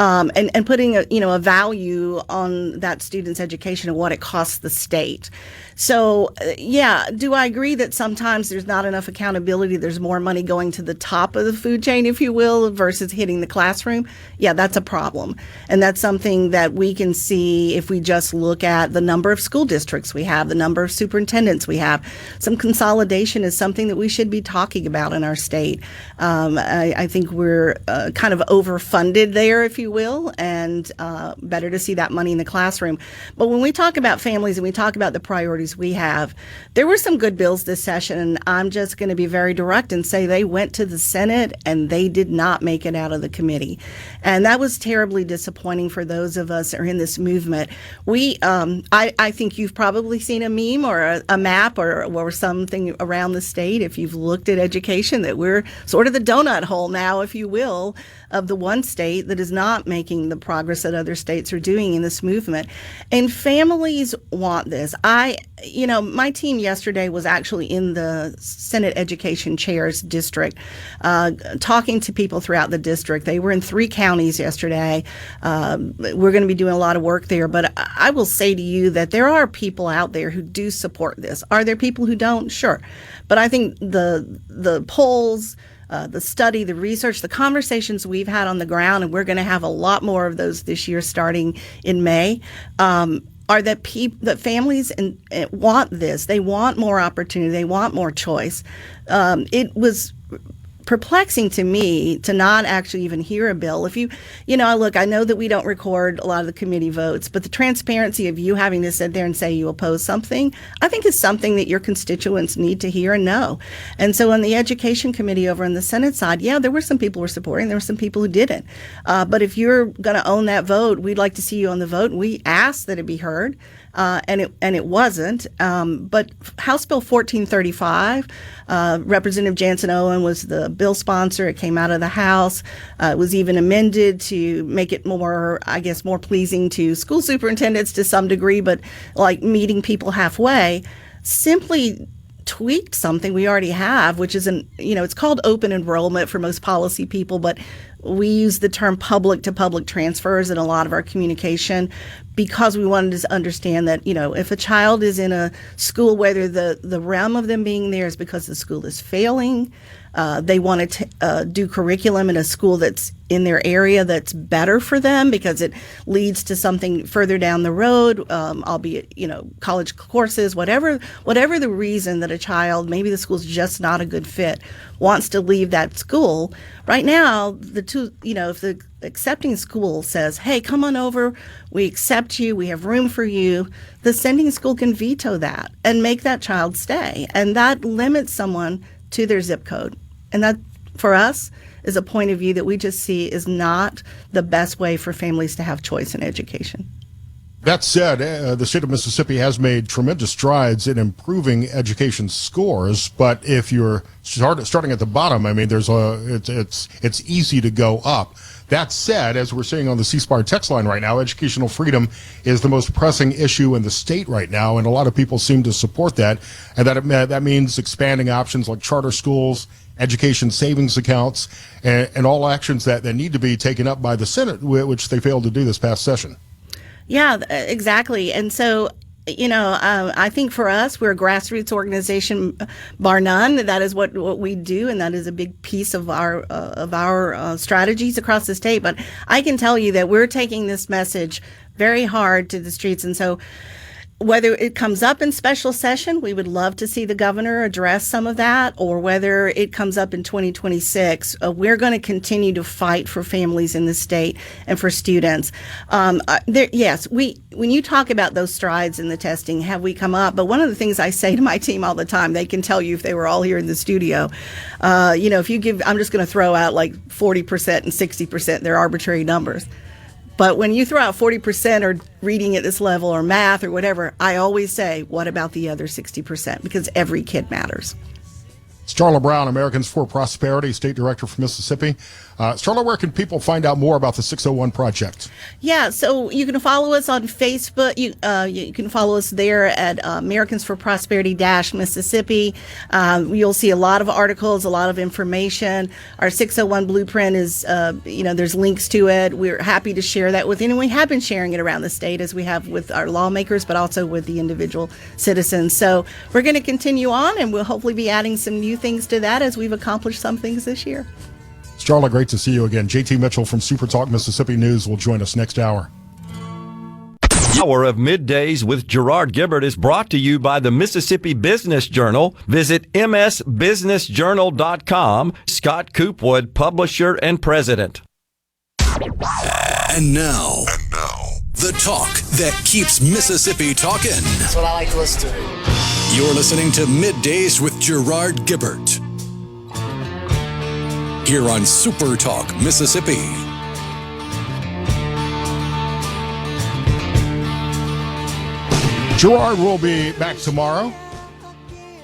and putting a value on that student's education and what it costs the state. So, do I agree that sometimes there's not enough accountability? There's more money going to the top of the food chain, if you will, versus hitting the classroom? Yeah, that's a problem. And that's something that we can see if we just look at the number of school districts we have, the number of superintendents we have. Some consolidation is something that we should be talking about in our state. I think we're kind of overfunded there, if you will, and better to see that money in the classroom. But when we talk about families and we talk about the priorities we have, there were some good bills this session, and I'm just going to be very direct and say they went to the Senate and they did not make it out of the committee. And that was terribly disappointing for those of us that are in this movement. I think you've probably seen a meme or a map or something around the state, if you've looked at education, that we're sort of the donut hole now, if you will, of the one state that is not making the progress that other states are doing in this movement. And families want this. My team yesterday was actually in the Senate Education Chair's district, talking to people throughout the district. They were in 3 counties yesterday. We're going to be doing a lot of work there, but I will say to you that there are people out there who do support this. Are there people who don't? Sure. But I think the polls, the study, the research, the conversations we've had on the ground, and we're going to have a lot more of those this year starting in May, are that families want this. They want more opportunity. They want more choice. It was perplexing to me to not actually even hear a bill. If look, I know that we don't record a lot of the committee votes, but the transparency of you having to sit there and say you oppose something, I think is something that your constituents need to hear and know. And so on the Education Committee over on the Senate side, there were some people who were supporting, there were some people who didn't. But if you're going to own that vote, we'd like to see you on the vote. And we asked that it be heard. And it wasn't. But House Bill 1435, Representative Jansen Owen was the bill sponsor. It came out of the House. It was even amended to make it more pleasing to school superintendents to some degree, but like meeting people halfway. Simply tweaked something we already have, which is it's called open enrollment for most policy people, but we use the term public to public transfers in a lot of our communication because we wanted to understand that, if a child is in a school, whether the realm of them being there is because the school is failing, they want to do curriculum in a school that's in their area that's better for them because it leads to something further down the road, albeit, college courses, whatever the reason that a child, maybe the school's just not a good fit, wants to leave that school. Right now, if the accepting school says, hey, come on over, we accept you, we have room for you, the sending school can veto that and make that child stay. And that limits someone to their zip code. And that, for us, is a point of view that we just see is not the best way for families to have choice in education.
That said, the state of Mississippi has made tremendous strides in improving education scores. But if you're starting at the bottom, I mean, it's easy to go up. That said, as we're seeing on the C Spire text line right now, educational freedom is the most pressing issue in the state right now, and a lot of people seem to support that. And that means expanding options like charter schools, education savings accounts, and all actions that need to be taken up by the Senate, which they failed to do this past session.
Yeah, exactly. And so, I think for us, we're a grassroots organization, bar none. That is what we do, and that is a big piece of our strategies across the state. But I can tell you that we're taking this message very hard to the streets, and so whether it comes up in special session, we would love to see the governor address some of that, or whether it comes up in 2026, we're going to continue to fight for families in the state and for students. Yes, when you talk about those strides in the testing, have we come up? But one of the things I say to my team all the time, they can tell you if they were all here in the studio, if you give, I'm just going to throw out like 40% and 60%, they're arbitrary numbers. But when you throw out 40% or reading at this level or math or whatever, I always say, what about the other 60%? Because every kid matters.
Starla Brown, Americans for Prosperity, State Director for Mississippi. Starla, where can people find out more about the 601 Project?
Yeah, so you can follow us on Facebook. You can follow us there at Americans for Prosperity Mississippi. You'll see a lot of articles, a lot of information. Our 601 blueprint is, there's links to it. We're happy to share that with you. And we have been sharing it around the state, as we have with our lawmakers, but also with the individual citizens. So we're going to continue on, and we'll hopefully be adding some new things to that as we've accomplished some things this year.
Starla, great to see you again. JT Mitchell from SuperTalk Mississippi News will join us next hour.
Hour of Middays with Gerard Gibert is brought to you by the Mississippi Business Journal. Visit msbusinessjournal.com. Scott Coopwood, publisher and president.
And now, the talk that keeps Mississippi talking.
That's what I like to listen to.
You're listening to Middays with Gerard Gibert here on Super Talk Mississippi.
Gerard will be back tomorrow.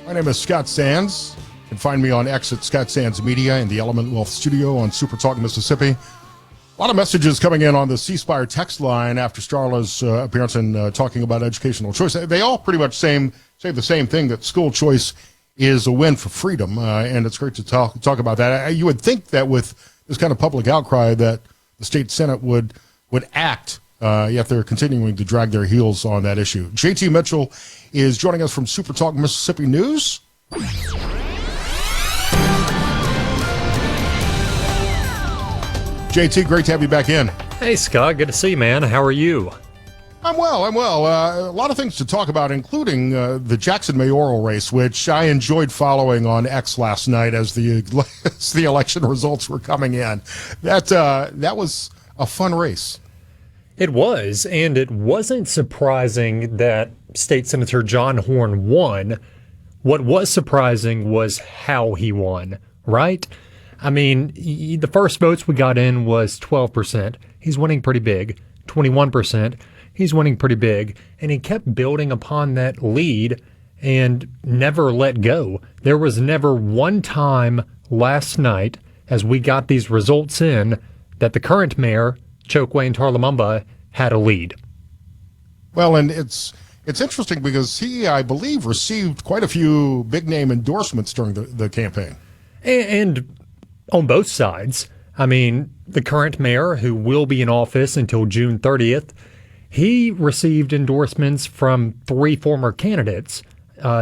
My name is Scott Sands. You can find me on X at Scott Sands Media in the Element Wealth Studio on Super Talk Mississippi. A lot of messages coming in on the C Spire text line after Starla's appearance and talking about educational choice. They all pretty much say the same thing, that school choice is a win for freedom, and it's great to talk about that. You would think that with this kind of public outcry that the state Senate would act, yet they're continuing to drag their heels on that issue. JT Mitchell is joining us from Super Talk Mississippi News. JT, great to have you back in.
Hey, Scott. Good to see you, man. How are you?
I'm well. A lot of things to talk about, including the Jackson mayoral race, which I enjoyed following on X last night as the election results were coming in. That was a fun race.
It was, and it wasn't surprising that State Senator John Horn won. What was surprising was how he won, right? I mean, the first votes we got in was 12%. He's winning pretty big. 21%. He's winning pretty big, and he kept building upon that lead and never let go. There was never one time last night, as we got these results in, that the current mayor, Chokwe Ntarlamamba, had a lead.
Well, and it's interesting because he, I believe, received quite a few big-name endorsements during the campaign.
And on both sides. I mean, the current mayor, who will be in office until June 30th, he received endorsements from three former candidates,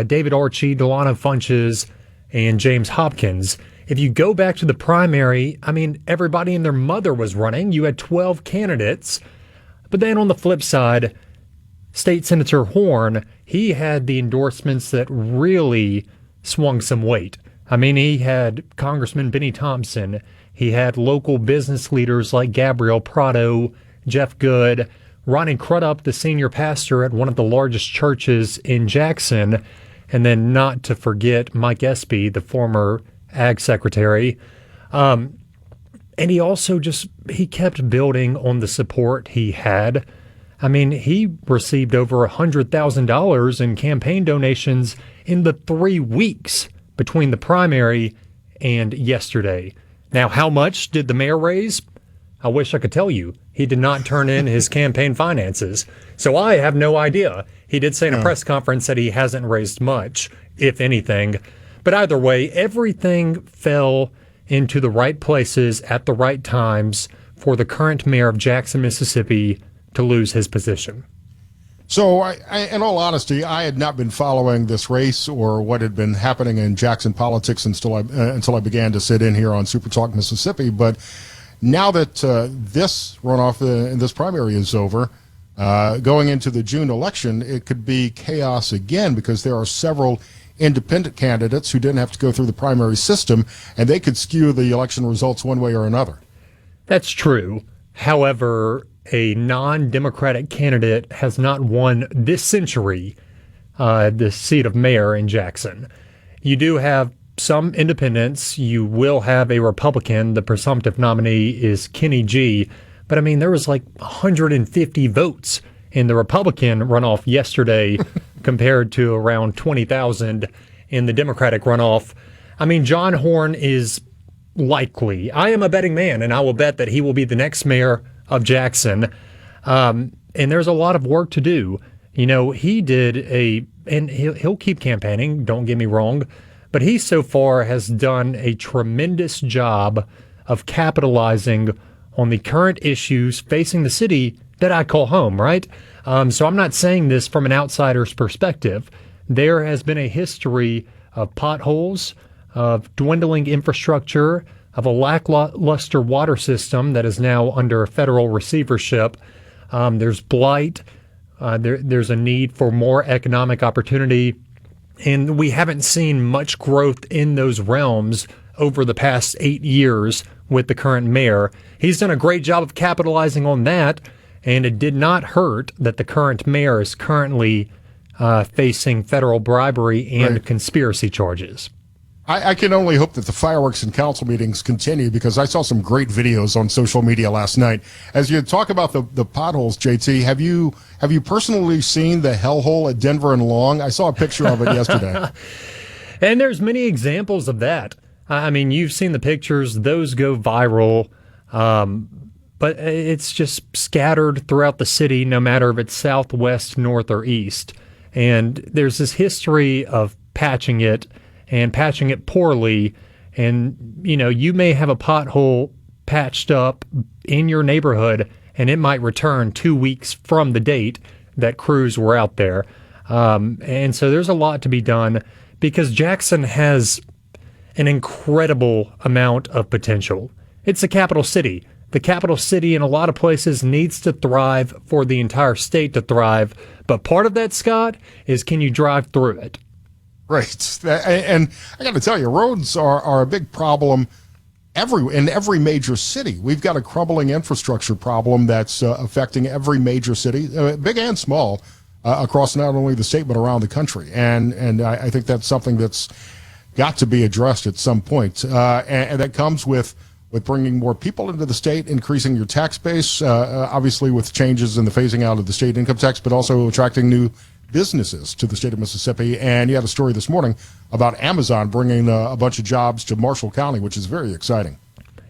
David Archie, Delano Funches, and James Hopkins. If you go back to the primary, I mean, everybody and their mother was running. You had 12 candidates. But then on the flip side, State Senator Horn, he had the endorsements that really swung some weight. I mean, he had Congressman Benny Thompson. He had local business leaders like Gabrielle Prado, Jeff Good, Ronnie Crudup, the senior pastor at one of the largest churches in Jackson, and then not to forget Mike Espy, the former ag secretary. And he also he kept building on the support he had. I mean, he received over $100,000 in campaign donations in the 3 weeks between the primary and yesterday. Now, how much did the mayor raise? I wish I could tell you. He did not turn in his campaign finances, so I have no idea. He did say in a press conference that he hasn't raised much, if anything. But either way, everything fell into the right places at the right times for the current mayor of Jackson, Mississippi, to lose his position.
So, in all honesty, I had not been following this race or what had been happening in Jackson politics until I began to sit in here on SuperTalk Mississippi. But now that this runoff in this primary is over, going into the June election, it could be chaos again because there are several independent candidates who didn't have to go through the primary system, and they could skew the election results one way or another.
That's true. However, a non-Democratic candidate has not won this century the seat of mayor in Jackson. You do have some independents. You will have a Republican. The presumptive nominee is Kenny G. But, I mean, there was like 150 votes in the Republican runoff yesterday compared to around 20,000 in the Democratic runoff. I mean, John Horn is likely. I am a betting man, and I will bet that he will be the next mayor of Jackson. And there's a lot of work to do. You know, he did and he'll keep campaigning, don't get me wrong, but he so far has done a tremendous job of capitalizing on the current issues facing the city that I call home, right? So I'm not saying this from an outsider's perspective. There has been a history of potholes, of dwindling infrastructure, of a lackluster water system that is now under federal receivership. There's blight. There's a need for more economic opportunity. And we haven't seen much growth in those realms over the past 8 years with the current mayor. He's done a great job of capitalizing on that, and it did not hurt that the current mayor is currently facing federal bribery and conspiracy charges.
I can only hope that the fireworks and council meetings continue, because I saw some great videos on social media last night. As you talk about the potholes, JT, have you personally seen the hellhole at Denver and Long? I saw a picture of it yesterday.
And there's many examples of that. I mean, you've seen the pictures. Those go viral. But it's just scattered throughout the city, no matter if it's southwest, north, or east. And there's this history of patching it and patching it poorly. And, you know, you may have a pothole patched up in your neighborhood, and it might return 2 weeks from the date that crews were out there. And so there's a lot to be done, because Jackson has an incredible amount of potential. It's the capital city. The capital city in a lot of places needs to thrive for the entire state to thrive. But part of that, Scott, is can you drive through it?
Right. And I got to tell you, roads are a big problem in every major city. We've got a crumbling infrastructure problem that's affecting every major city, big and small, across not only the state but around the country. And I think that's something that's got to be addressed at some point. And that comes with bringing more people into the state, increasing your tax base, obviously with changes in the phasing out of the state income tax, but also attracting new businesses to the state of Mississippi. And you had a story this morning about Amazon bringing a bunch of jobs to Marshall County, which is very exciting.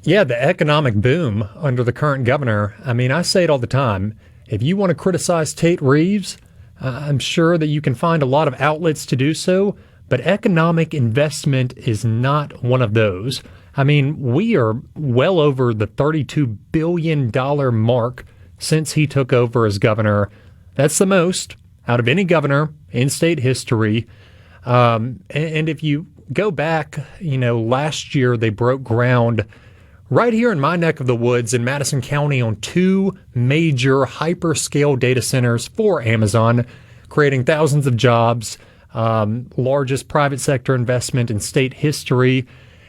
Yeah, the economic boom under the current governor. I mean, I say it all the time. If you want to criticize Tate Reeves, I'm sure that you can find a lot of outlets to do so, but economic investment is not one of those. I mean, we are well over the $32 billion mark since he took over as governor. That's the most out of any governor in state history. And if you go back, you know, last year they broke ground right here in my neck of the woods in Madison County on 2 major hyperscale data centers for Amazon, creating thousands of jobs, largest private sector investment in state history.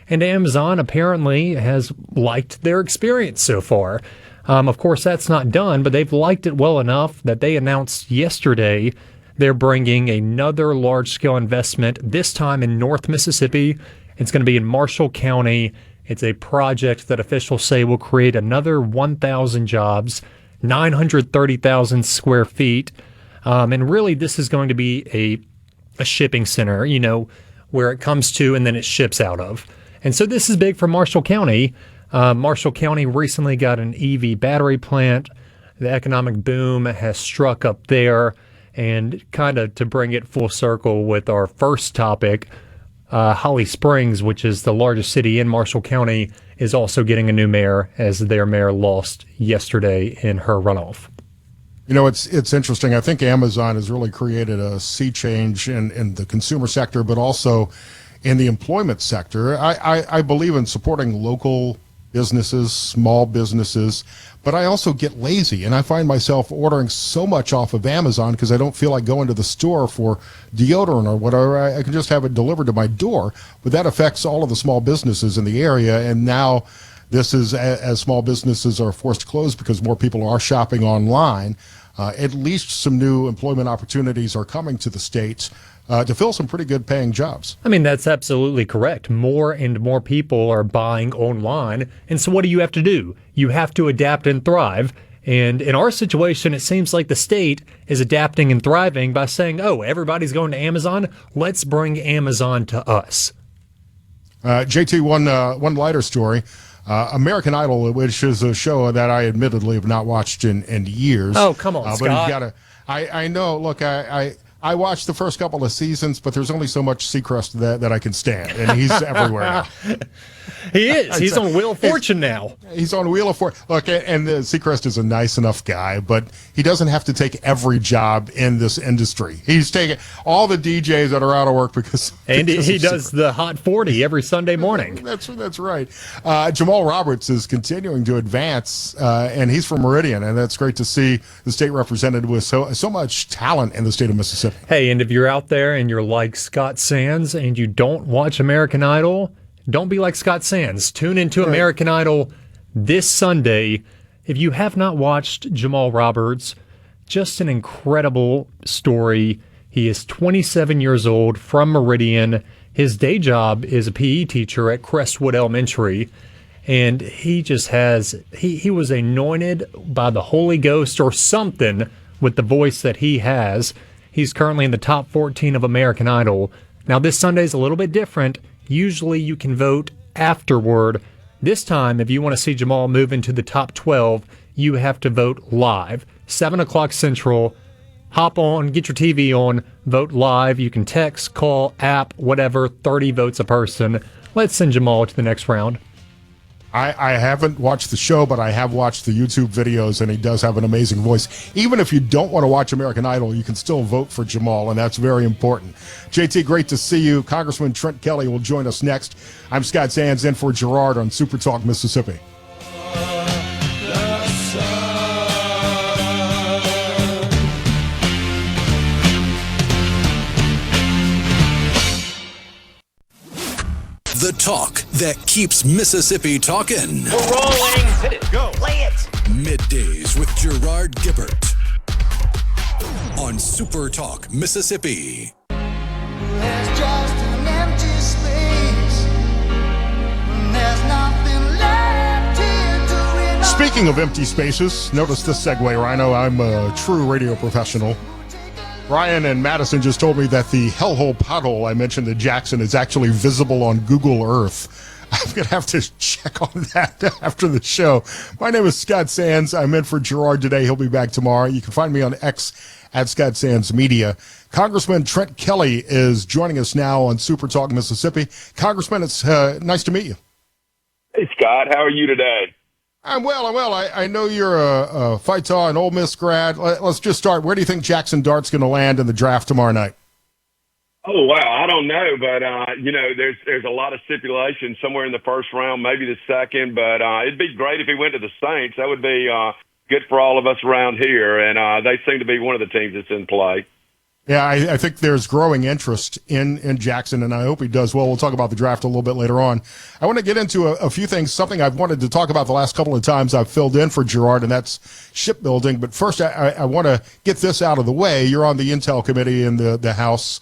And Amazon apparently has liked their experience so far. Of course, that's not done, but they've liked it well enough that they announced yesterday they're bringing another large-scale investment, this time in North Mississippi. It's going to be in Marshall County. It's a project that officials say will create another 1,000 jobs, 930,000 square feet. And really, this is going to be a shipping center, where it comes to and then it ships out of. And so this is big for Marshall County. Marshall County recently got an EV battery plant. The economic boom has struck up there. And kind of to bring it full circle with our first topic, Holly Springs, which is the largest city in Marshall County, is also getting a new mayor as their mayor lost yesterday in her runoff.
It's interesting. I think Amazon has really created a sea change in the consumer sector, but also in the employment sector. I believe in supporting local businesses, small businesses, but I also get lazy, and I find myself ordering so much off of Amazon because I don't feel like going to the store for deodorant or whatever. I can just have it delivered to my door, but that affects all of the small businesses in the area, and now this is as small businesses are forced to close because more people are shopping online. At least some new employment opportunities are coming to the state to fill some pretty good paying jobs.
I mean, that's absolutely correct. More and more people are buying online. And so what do you have to do? You have to adapt and thrive. And in our situation, it seems like the state is adapting and thriving by saying, oh, everybody's going to Amazon. Let's bring Amazon to us.
JT, one lighter story. American Idol, which is a show that I admittedly have not watched in years.
Oh, come on, Scott.
But I know, look, I watched the first couple of seasons, but there's only so much Seacrest that I can stand, and he's everywhere now.
He is. He's on Wheel of Fortune now.
He's on Wheel of Fortune. Look, and Seacrest is a nice enough guy, but he doesn't have to take every job in this industry. He's taking all the DJs that are out of work because
he does the Hot 40 every Sunday morning.
That's right. Jamal Roberts is continuing to advance, and he's from Meridian, and that's great to see the state represented with so much talent in the state of Mississippi.
Hey, and if you're out there and you're like Scott Sands and you don't watch American Idol, don't be like Scott Sands. Tune into American Idol this Sunday. If you have not watched Jamal Roberts, just an incredible story. He is 27 years old, from Meridian. His day job is a PE teacher at Crestwood Elementary. And he just he was anointed by the Holy Ghost or something with the voice that he has. He's currently in the top 14 of American Idol. Now, this Sunday is a little bit different. Usually you can vote afterward. This time, if you want to see Jamal move into the top 12, you have to vote live. 7 o'clock Central. Hop on, get your TV on, vote live. You can text, call, app, whatever, 30 votes a person. Let's send Jamal to the next round.
I haven't watched the show, but I have watched the YouTube videos, and he does have an amazing voice. Even if you don't want to watch American Idol, you can still vote for Jamal, and that's very important. JT, great to see you. Congressman Trent Kelly will join us next. I'm Scott Sands, in for Gerard on SuperTalk Mississippi.
The talk that keeps Mississippi talking.
We're rolling. Hit it. Go. Play it.
Middays with Gerard Gibert on SuperTalk Mississippi.
There's just an empty space. There's nothing left here to
Speaking of empty spaces, notice this segue, Rhino. I'm a true radio professional. Ryan and Madison just told me that the hellhole pothole I mentioned in Jackson is actually visible on Google Earth. I'm going to have to check on that after the show. My name is Scott Sands. I'm in for Gerard today. He'll be back tomorrow. You can find me on X at Scott Sands Media. Congressman Trent Kelly is joining us now on Super Talk Mississippi. Congressman, it's nice to meet you.
Hey, Scott. How are you today?
I'm well. I know you're a Fightaw and Ole Miss grad. Let's just start. Where do you think Jackson Dart's going to land in the draft tomorrow night?
Oh, wow. I don't know, but, there's a lot of stipulations somewhere in the first round, maybe the second, but it'd be great if he went to the Saints. That would be good for all of us around here, and they seem to be one of the teams that's in play.
Yeah, I think there's growing interest in Jackson, and I hope he does well. We'll talk about the draft a little bit later on. I want to get into a few things, something I've wanted to talk about the last couple of times I've filled in for Gerard, and that's shipbuilding. But first, I want to get this out of the way. You're on the Intel Committee in the House.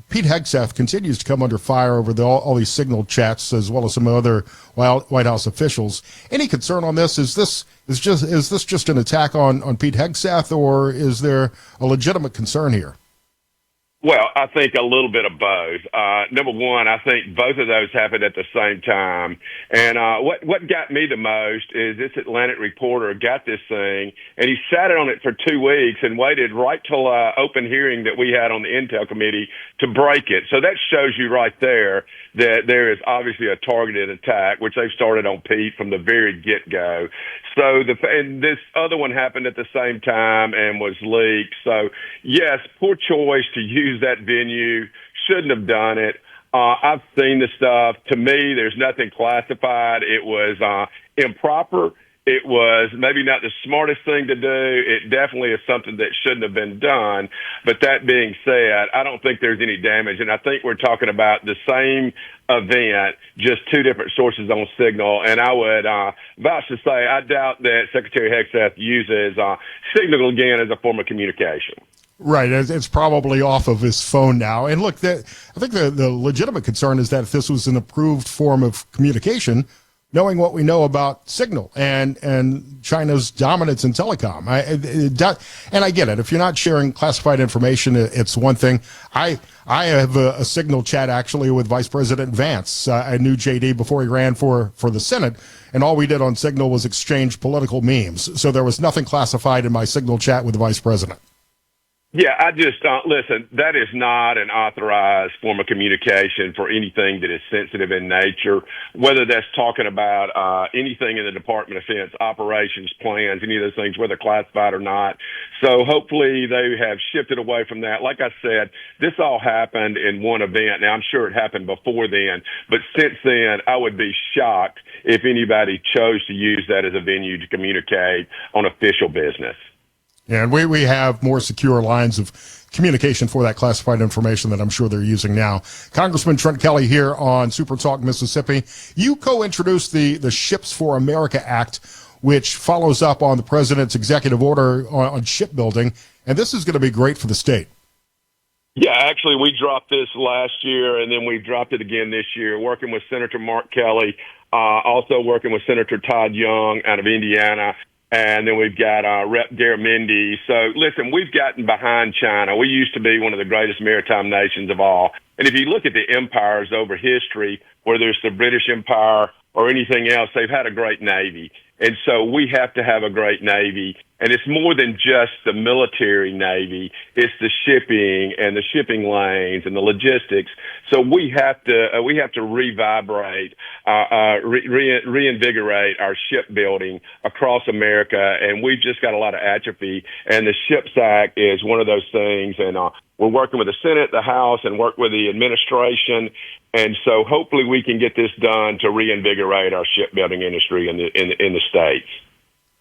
Pete Hegseth continues to come under fire over all these signal chats, as well as some other White House officials. Any concern on this? Is this just an attack on Pete Hegseth, or is there a legitimate concern here?
Well, I think a little bit of both. Number one, I think both of those happened at the same time. And what got me the most is this Atlantic reporter got this thing, and he sat on it for 2 weeks and waited right till open hearing that we had on the Intel Committee to break it. So that shows you right there that there is obviously a targeted attack, which they've started on Pete from the very get-go. So and this other one happened at the same time and was leaked. So, yes, poor choice to use that venue. Shouldn't have done it. I've seen the stuff. To me, there's nothing classified. It was improper. It was maybe not the smartest thing to do. It definitely is something that shouldn't have been done. But that being said, I don't think there's any damage. And I think we're talking about the same event, just two different sources on signal. And I would vouch to say I doubt that Secretary Hegseth uses signal again as a form of communication.
Right. It's probably off of his phone now. And look, I think the legitimate concern is that if this was an approved form of communication, knowing what we know about Signal and China's dominance in telecom. And I get it. If you're not sharing classified information, it's one thing. I have a Signal chat actually with Vice President Vance. I knew JD before he ran for the Senate, and all we did on Signal was exchange political memes. So there was nothing classified in my Signal chat with the Vice President.
Yeah, I just, listen, that is not an authorized form of communication for anything that is sensitive in nature, whether that's talking about anything in the Department of Defense, operations, plans, any of those things, whether classified or not. So hopefully they have shifted away from that. Like I said, this all happened in one event. Now, I'm sure it happened before then, but since then, I would be shocked if anybody chose to use that as a venue to communicate on official business.
And we have more secure lines of communication for that classified information that I'm sure they're using now. Congressman Trent Kelly here on Super Talk Mississippi. You co-introduced the Ships for America Act, which follows up on the president's executive order on shipbuilding, and this is going to be great for the state.
Yeah, actually, we dropped this last year, and then we dropped it again this year, working with Senator Mark Kelly, also working with Senator Todd Young out of Indiana. And then we've got Rep. Garamendi. So, listen, we've gotten behind China. We used to be one of the greatest maritime nations of all. And if you look at the empires over history, whether it's the British Empire or anything else, they've had a great Navy. And so we have to have a great Navy. And it's more than just the military Navy. It's the shipping and the shipping lanes and the logistics. So we have to reinvigorate our shipbuilding across America. And we've just got a lot of atrophy. And the SHIPS Act is one of those things. And we're working with the Senate, the House, and work with the administration. And so hopefully we can get this done to reinvigorate our shipbuilding industry in the States.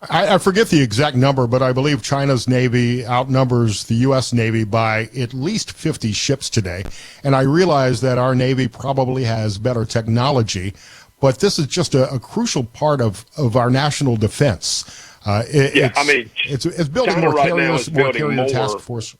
I forget the exact number, but I believe China's Navy outnumbers the U.S. Navy by at least 50 ships today. And I realize that our Navy probably has better technology, but this is just a crucial part of our national defense. It's building
China
more
right
carriers, more carrier task force.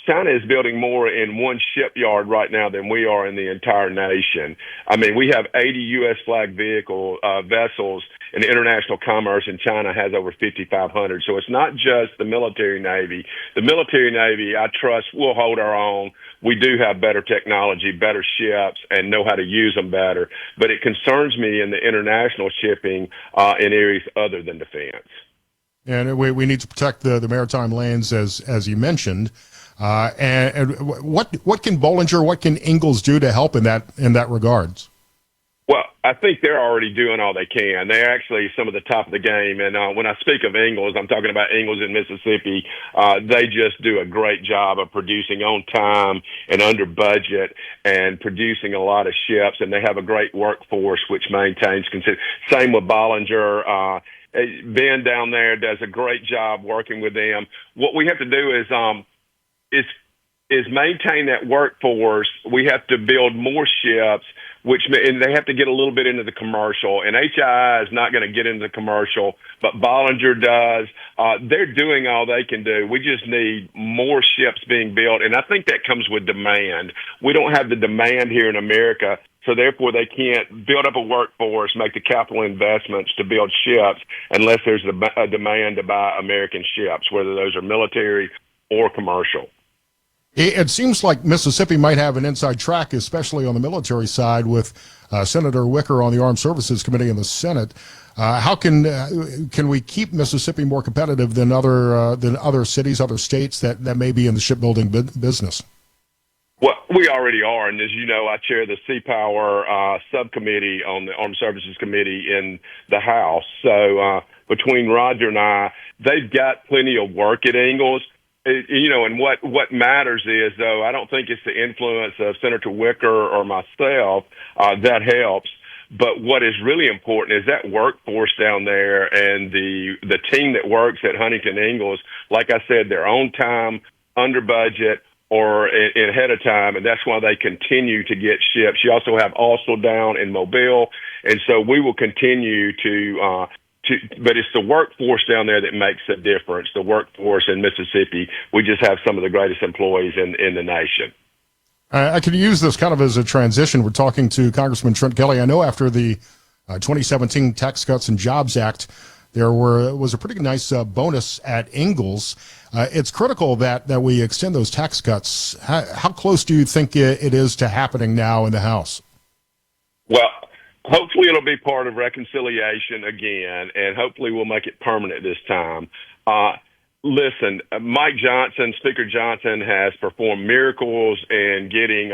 China is building more in one shipyard right now than we are in the entire nation. I mean, we have 80 U.S. flag vessels in international commerce, and China has over 5,500. So it's not just the military Navy. The military Navy, I trust, will hold our own. We do have better technology, better ships, and know how to use them better. But it concerns me in the international shipping in areas other than defense.
And we need to protect the maritime lanes, as you mentioned. And what can Bollinger, what can Ingalls do to help in that regards?
Well, I think they're already doing all they can. They're actually some of the top of the game. And when I speak of Ingalls, I'm talking about Ingalls in Mississippi. They just do a great job of producing on time and under budget and producing a lot of ships. And they have a great workforce, which maintains same with Bollinger. Ben down there does a great job working with them. What we have to do is is maintain that workforce. We have to build more ships, and they have to get a little bit into the commercial. And HII is not going to get into the commercial, but Bollinger does. They're doing all they can do. We just need more ships being built, and I think that comes with demand. We don't have the demand here in America, so therefore they can't build up a workforce, make the capital investments to build ships unless there's a demand to buy American ships, whether those are military or commercial.
It seems like Mississippi might have an inside track, especially on the military side, with Senator Wicker on the Armed Services Committee in the Senate. How can we keep Mississippi more competitive than other cities, other states that may be in the shipbuilding business?
Well, we already are, and as you know, I chair the Sea Power subcommittee on the Armed Services Committee in the House. So between Roger and I, they've got plenty of work at Ingalls. And what matters is, though, I don't think it's the influence of Senator Wicker or myself that helps. But what is really important is that workforce down there and the team that works at Huntington Ingalls. Like I said, they're on time, under budget, or ahead of time, and that's why they continue to get ships. You also have down in Mobile, and so we will continue to but it's the workforce down there that makes a difference. The workforce in Mississippi, we just have some of the greatest employees in the nation.
I could use this kind of as a transition. We're talking to Congressman Trent Kelly. I know after the 2017 Tax Cuts and Jobs Act, there was a pretty nice bonus at Ingalls. It's critical that we extend those tax cuts. How close do you think it is to happening now in the House?
Well, hopefully it'll be part of reconciliation again, and hopefully we'll make it permanent this time. Listen, Mike Johnson, Speaker Johnson, has performed miracles in getting,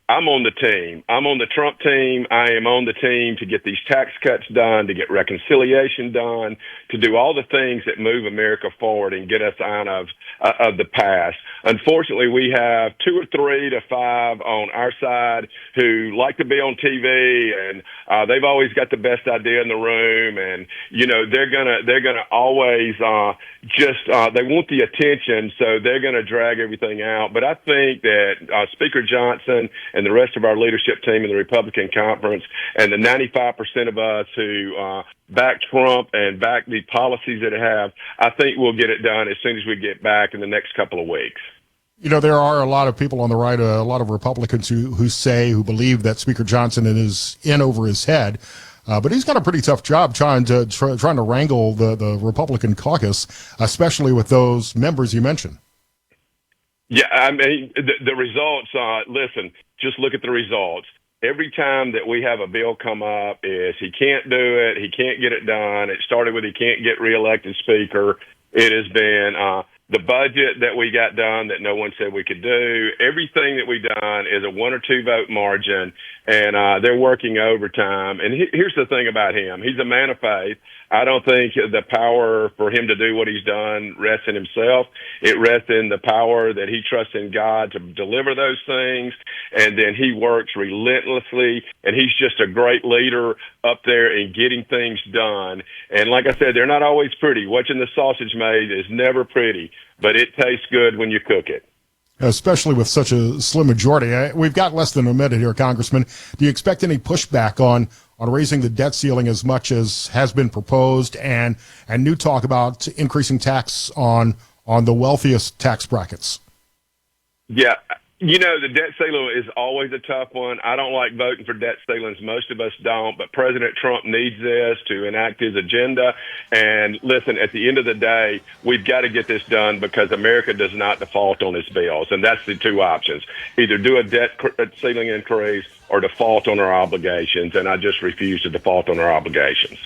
I'm on the team. I'm on the Trump team. I am on the team to get these tax cuts done, to get reconciliation done, to do all the things that move America forward and get us out of the past. Unfortunately, we have 2 or 3 to 5 on our side who like to be on TV, and they've always got the best idea in the room, and they're gonna always they want the attention, so they're gonna drag everything out. But I think that Speaker Johnson and the rest of our leadership team in the Republican conference and the 95% of us who back Trump and back the policies that it have, I think we'll get it done as soon as we get back in the next couple of weeks.
There are a lot of people on the right, a lot of Republicans who believe that Speaker Johnson is in over his head. But he's got a pretty tough job trying to wrangle the Republican caucus, especially with those members you mentioned.
Yeah, I mean, the results, listen, just look at the results. Every time that we have a bill come up is he can't do it, he can't get it done. It started with he can't get reelected speaker. It has been the budget that we got done that no one said we could do. Everything that we've done is a 1 or 2 vote margin, and they're working overtime. And here's the thing about him. He's a man of faith. I don't think the power for him to do what he's done rests in himself. It rests in the power that he trusts in God to deliver those things. And then he works relentlessly, and he's just a great leader up there in getting things done. And like I said, they're not always pretty. Watching the sausage made is never pretty, but it tastes good when you cook it.
Especially with such a slim majority. We've got less than a minute here, Congressman. Do you expect any pushback on raising the debt ceiling as much as has been proposed, and new talk about increasing tax on the wealthiest tax brackets?
Yeah. The debt ceiling is always a tough one. I don't like voting for debt ceilings. Most of us don't, but President Trump needs this to enact his agenda. And listen, at the end of the day, we've got to get this done because America does not default on its bills. And that's the 2 options. Either do a debt ceiling increase or default on our obligations. And I just refuse to default on our obligations.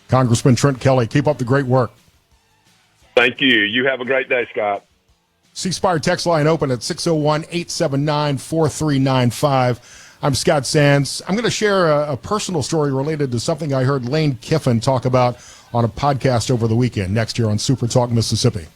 Congressman Trent Kelly, keep up the great work.
Thank you. You have a great day, Scott.
C Spire text line open at 601-879-4395. I'm Scott Sands. I'm going to share a personal story related to something I heard Lane Kiffin talk about on a podcast over the weekend, next year on Super Talk Mississippi.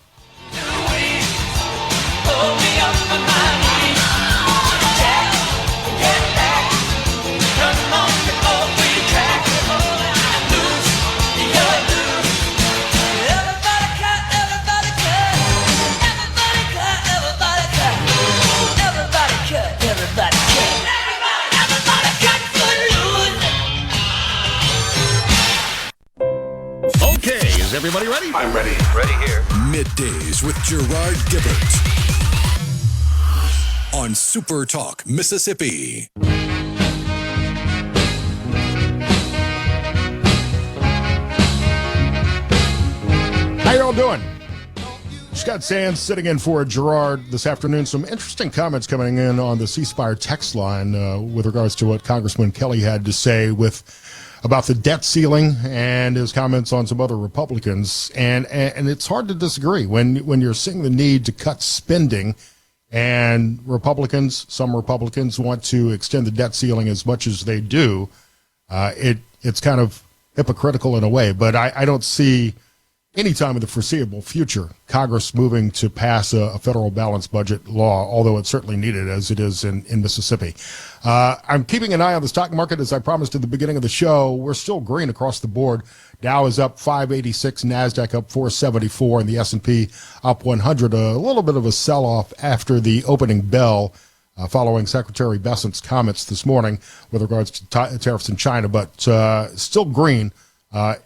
Okay, is everybody ready?
I'm ready. Ready here.
Middays with Gerard Gibert on SuperTalk, Mississippi.
How y'all doing? Scott Sands sitting in for Gerard this afternoon. Some interesting comments coming in on the C Spire text line with regards to what Congressman Kelly had to say about the debt ceiling and his comments on some other Republicans. And it's hard to disagree when you're seeing the need to cut spending, and some Republicans want to extend the debt ceiling as much as they do. It's kind of hypocritical in a way, but I don't see any time in the foreseeable future Congress moving to pass a federal balanced budget law, although it's certainly needed as it is in Mississippi. I'm keeping an eye on the stock market, as I promised at the beginning of the show. We're still green across the board. Dow is up 586, NASDAQ up 474, and the S&P up 100. A little bit of a sell-off after the opening bell following Secretary Bessent's comments this morning with regards to tariffs in China, but still green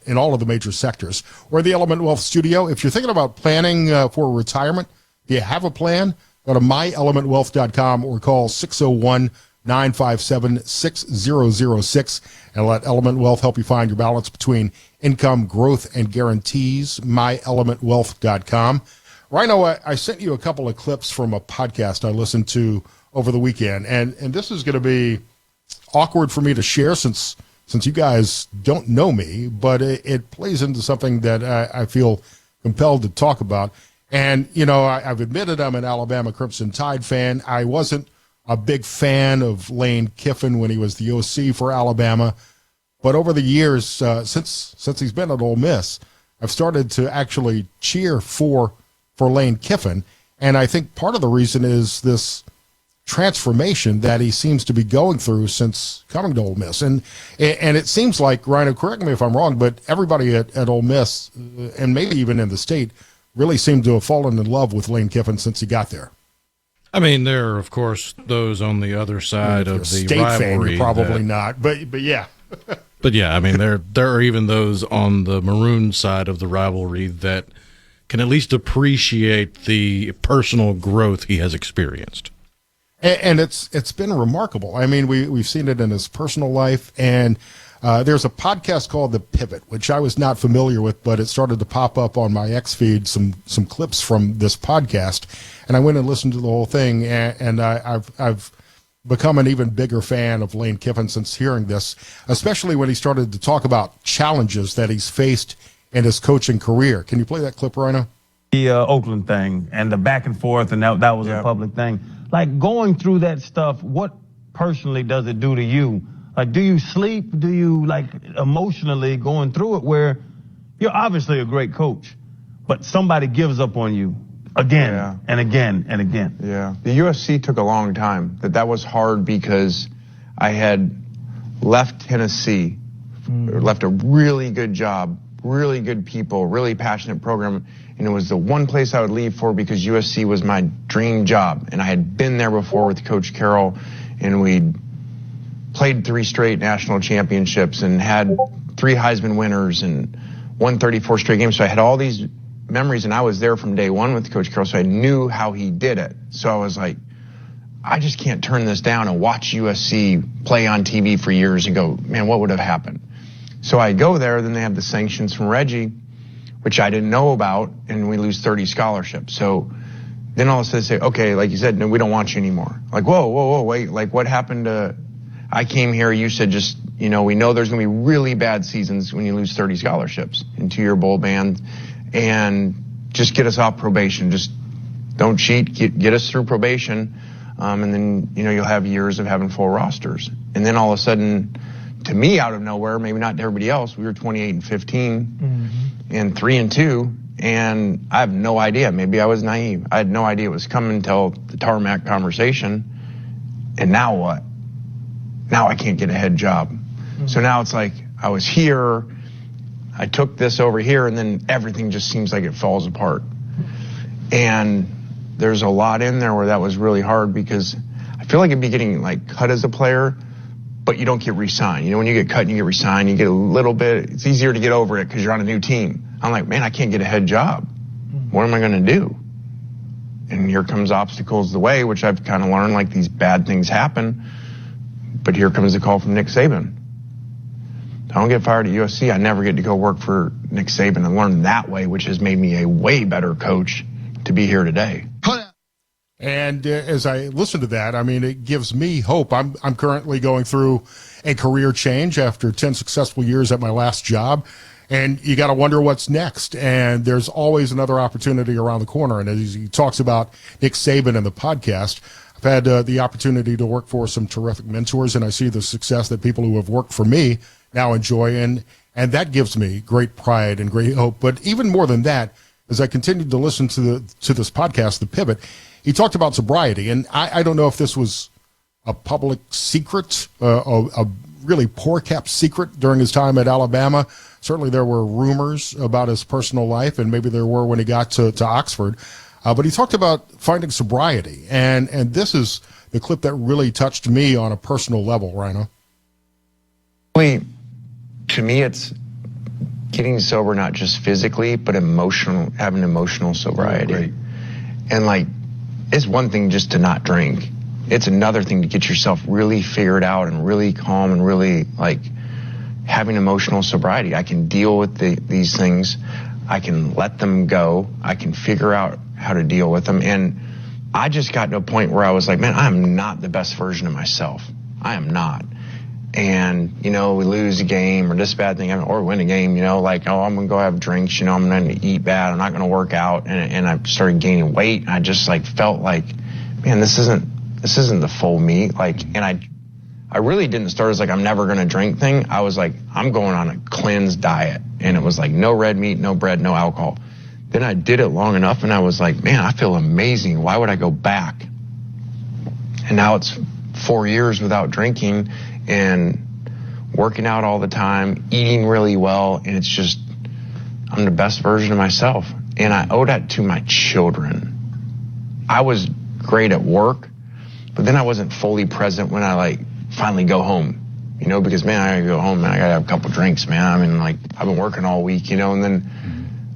in all of the major sectors. We're in the Element Wealth studio. If you're thinking about planning for retirement, do you have a plan? Go to myelementwealth.com or call 601-957-6006 and let Element Wealth help you find your balance between income, growth, and guarantees. myelementwealth.com. Rhino, I sent you a couple of clips from a podcast I listened to over the weekend, and this is going to be awkward for me to share since you guys don't know me, but it plays into something that I feel compelled to talk about. And, I've admitted I'm an Alabama Crimson Tide fan. I wasn't a big fan of Lane Kiffin when he was the OC for Alabama. But over the years, since he's been at Ole Miss, I've started to actually cheer for Lane Kiffin. And I think part of the reason is this transformation that he seems to be going through since coming to Ole Miss. And it seems like, Rhino, correct me if I'm wrong, but everybody at Ole Miss, and maybe even in the state, really seemed to have fallen in love with Lane Kiffin since he got there.
I mean, there are, of course, those on the other side of the
state
rivalry.
Fan, probably not, but yeah.
But yeah, I mean, there are even those on the maroon side of the rivalry that can at least appreciate the personal growth he has experienced.
And it's been remarkable. I mean, we've seen it in his personal life, and there's a podcast called The Pivot, which I was not familiar with, but it started to pop up on my X feed, some clips from this podcast, and I went and listened to the whole thing, and I've become an even bigger fan of Lane Kiffin since hearing this, especially when he started to talk about challenges that he's faced in his coaching career. Can you play that clip, Rhino?
The Oakland thing and the back and forth, and that was a public thing. Like, going through that stuff, what personally does it do to you? Like, do you sleep? Do you, emotionally going through it, where you're obviously a great coach, but somebody gives up on you again and again and again?
Yeah. The USC took a long time. That was hard because I had left Tennessee, left a really good job, really good people, really passionate program, and it was the one place I would leave for because USC was my dream job. And I had been there before with Coach Carroll, and we'd played 3 straight national championships and had 3 Heisman winners and won 34 straight games. So I had all these memories, and I was there from day one with Coach Carroll, so I knew how he did it. So I was like, I just can't turn this down and watch USC play on TV for years and go, man, what would have happened? So I go there, then they have the sanctions from Reggie, which I didn't know about, and we lose 30 scholarships. So then all of a sudden say, okay, like you said, no, we don't want you anymore. Like, whoa, wait, like what happened to, I came here, you said just, we know there's going to be really bad seasons when you lose 30 scholarships in 2-year bowl ban, and just get us off probation. Just don't cheat, get us through probation, and then, you'll have years of having full rosters. And then all of a sudden, to me, out of nowhere, maybe not to everybody else, we were 28-15 and 3-2, and I have no idea. Maybe I was naive. I had no idea it was coming until the tarmac conversation. And now what? Now I can't get a head job. So now it's like I was here, I took this over here, and then everything just seems like it falls apart. And there's a lot in there where that was really hard because I feel like I'd be getting cut as a player, but you don't get re-signed. You know, when you get cut and you get re-signed, you get a little bit, it's easier to get over it because you're on a new team. I'm like, man, I can't get a head job. What am I going to do? And here comes obstacles the way, which I've kind of learned, like these bad things happen. But here comes the call from Nick Saban. I don't get fired at USC. I never get to go work for Nick Saban and learn that way, which has made me a way better coach to be here today.
And as I listen to that, I mean, it gives me hope. I'm currently going through a career change after 10 successful years at my last job. And you got to wonder what's next. And there's always another opportunity around the corner. And as he talks about Nick Saban in the podcast, I've had the opportunity to work for some terrific mentors, and I see the success that people who have worked for me now enjoy. And that gives me great pride and great hope. But even more than that, as I continued to listen to this podcast, The Pivot, he talked about sobriety. And I don't know if this was a public secret, a really poor kept secret during his time at Alabama. Certainly there were rumors about his personal life, and maybe there were when he got to Oxford. But he talked about finding sobriety. And this is the clip that really touched me on a personal level, Rhino.
To me, it's getting sober, not just physically, but having emotional sobriety. Right. And like, it's one thing just to not drink. It's another thing to get yourself really figured out and really calm and really like having emotional sobriety. I can deal with these things. I can let them go. I can figure out how to deal with them. And I just got to a point where I was like, man, I'm not the best version of myself. I am not. And, you know, we lose a game or this bad thing, or win a game, you know, like, oh, I'm going to go have drinks, you know, I'm going to eat bad, I'm not going to work out. And I started gaining weight. And I just like felt like, man, this isn't the full me. Like, and I really didn't start as like, I'm never going to drink thing. I was like, I'm going on a cleansed diet. And it was like no red meat, no bread, no alcohol. Then I did it long enough and I was like, man, I feel amazing. Why would I go back? And now it's 4 years without drinking and working out all the time, eating really well. And it's just, I'm the best version of myself. And I owe that to my children. I was great at work, but then I wasn't fully present when I like finally go home, you know, because man, I gotta go home and I gotta have a couple drinks, man. I mean, like I've been working all week, you know, and then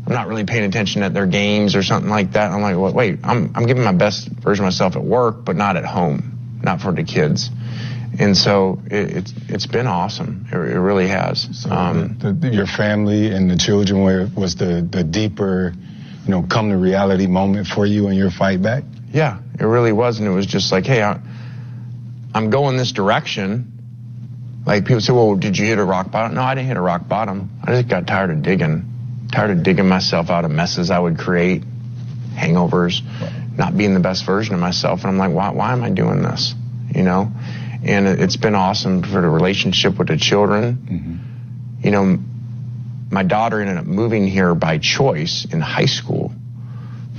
I'm not really paying attention at their games or something like that. I'm like, well, wait, I'm giving my best version of myself at work, but not at home, not for the kids. And so it's been awesome. It really has.
So your family and the children was the deeper, you know, come to reality moment for you in your fight back?
Yeah, it really was. And it was just like, hey, I'm going this direction. Like people say, well, did you hit a rock bottom? No, I didn't hit a rock bottom. I just got tired of digging myself out of messes I would create, hangovers, not being the best version of myself. And I'm like, why am I doing this? You know? And it's been awesome for the relationship with the children. Mm-hmm. You know, my daughter ended up moving here by choice in high school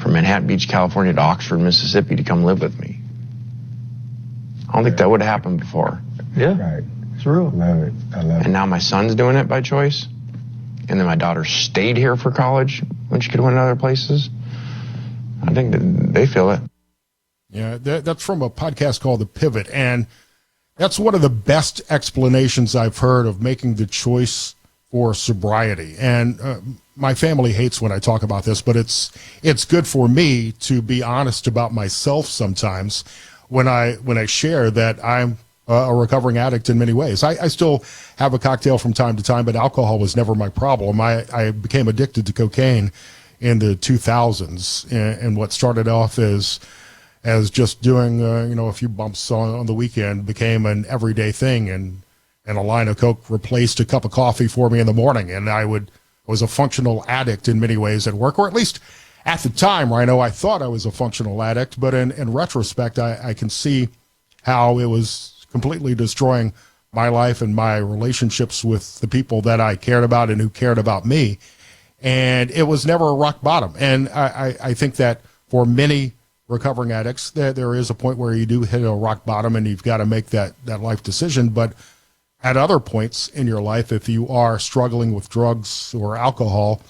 from Manhattan Beach, California to Oxford, Mississippi to come live with me. I don't think that would have happened before.
Yeah. Right. It's real. Love it. I love it.
And now my son's doing it by choice. And then my daughter stayed here for college when she could win in other places. I think that they feel it.
Yeah, that's from a podcast called The Pivot. And that's one of the best explanations I've heard of making the choice for sobriety. And my family hates when I talk about this, but it's good for me to be honest about myself sometimes when I share that I'm a recovering addict in many ways. I still have a cocktail from time to time, but alcohol was never my problem. I became addicted to cocaine in the 2000s, and what started off as just doing a few bumps on the weekend became an everyday thing, and a line of Coke replaced a cup of coffee for me in the morning, and I was a functional addict in many ways at work, or at least at the time, Rhino, I thought I was a functional addict, but in retrospect, I can see how it was completely destroying my life and my relationships with the people that I cared about and who cared about me, and it was never a rock bottom. And I think that for many recovering addicts, there is a point where you do hit a rock bottom and you've got to make that life decision. But at other points in your life, if you are struggling with drugs or alcohol,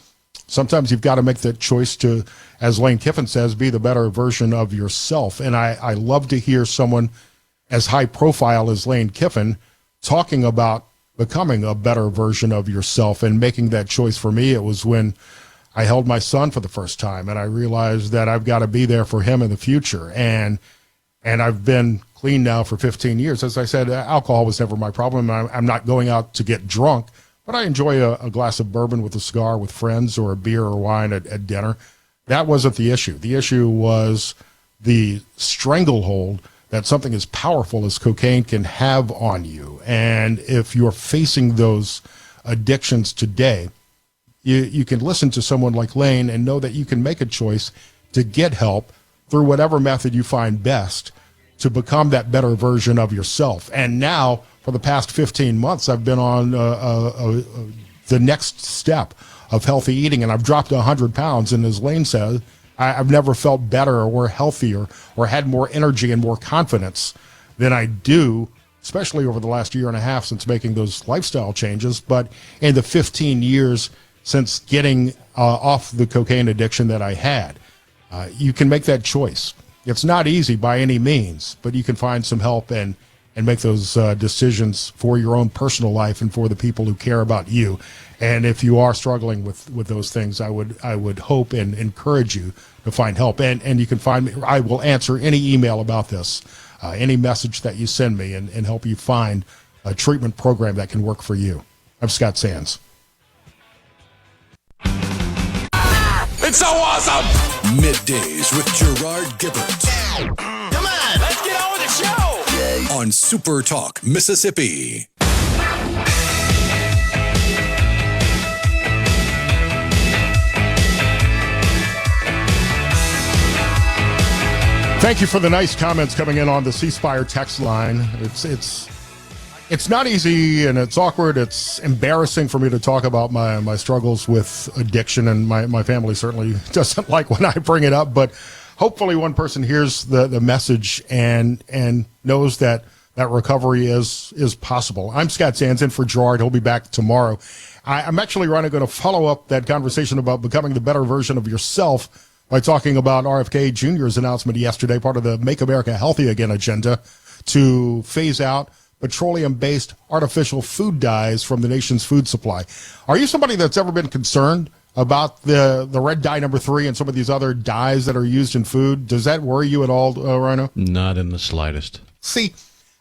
sometimes you've got to make that choice to, as Lane Kiffin says, be the better version of yourself. And I love to hear someone as high profile as Lane Kiffin talking about becoming a better version of yourself and making that choice for me, it was when I held my son for the first time, and I realized that I've got to be there for him in the future. And I've been clean now for 15 years. As I said, alcohol was never my problem. I'm not going out to get drunk, but I enjoy a glass of bourbon with a cigar with friends, or a beer or wine at dinner. That wasn't the issue. The issue was the stranglehold that something as powerful as cocaine can have on you. And if you're facing those addictions today, you can listen to someone like Lane and know that you can make a choice to get help through whatever method you find best to become that better version of yourself. And now, for the past 15 months, I've been on the next step of healthy eating, and I've dropped 100 pounds. And as Lane said, I've never felt better or healthier or had more energy and more confidence than I do, especially over the last year and a half since making those lifestyle changes. But in the 15 years since getting off the cocaine addiction that I had, you can make that choice. It's not easy by any means, but you can find some help and make those decisions for your own personal life and for the people who care about you. And if you are struggling with those things, I would hope and encourage you to find help. And you can find me. I will answer any email about this, any message that you send me, and help you find a treatment program that can work for you. I'm Scott Sands.
It's so awesome! Middays with Gerard Gibert.
Come on, let's get on with the show!
On SuperTalk, Mississippi.
Thank you for the nice comments coming in on the C Spire text line. It's not easy, and it's awkward. It's embarrassing for me to talk about my struggles with addiction, and my family certainly doesn't like when I bring it up. But hopefully one person hears the message and knows that recovery is possible. I'm Scott Sands in for Gerard. He'll be back tomorrow. I'm actually going to follow up that conversation about becoming the better version of yourself by talking about RFK Jr.'s announcement yesterday, part of the Make America Healthy Again agenda, to phase out petroleum-based artificial food dyes from the nation's food supply. Are you somebody that's ever been concerned about the red dye number 3 and some of these other dyes that are used in food? Does that worry you at all, Rhino?
Not in the slightest.
See,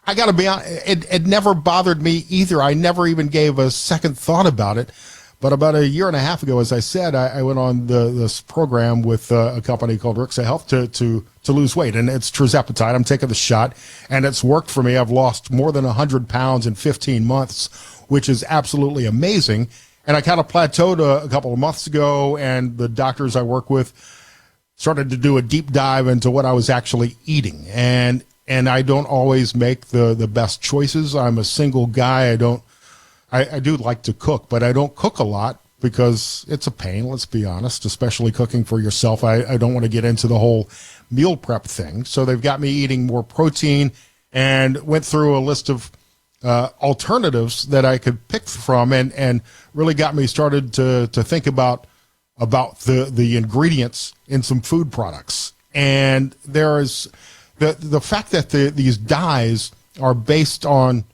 I got to be honest, it never bothered me either. I never even gave a second thought about it. But about a year and a half ago, as I said, I went on this program with a company called Rixa Health to lose weight, and it's tirzepatide. I'm taking the shot, and it's worked for me. I've lost more than 100 pounds in 15 months, which is absolutely amazing. And I kind of plateaued a couple of months ago, and the doctors I work with started to do a deep dive into what I was actually eating. And I don't always make the best choices. I'm a single guy. I do like to cook, but I don't cook a lot because it's a pain, let's be honest, especially cooking for yourself. I don't want to get into the whole meal prep thing. So they've got me eating more protein, and went through a list of alternatives that I could pick from, and really got me started to think about the ingredients in some food products. And there is the fact that these dyes are based on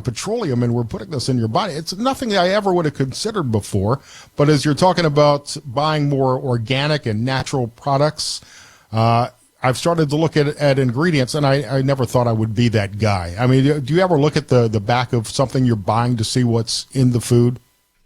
petroleum, and we're putting this in your body. It's nothing that I ever would have considered before. But as you're talking about buying more organic and natural products, I've started to look at ingredients, and I never thought I would be that guy. I mean, do you ever look at the back of something you're buying to see what's in the food?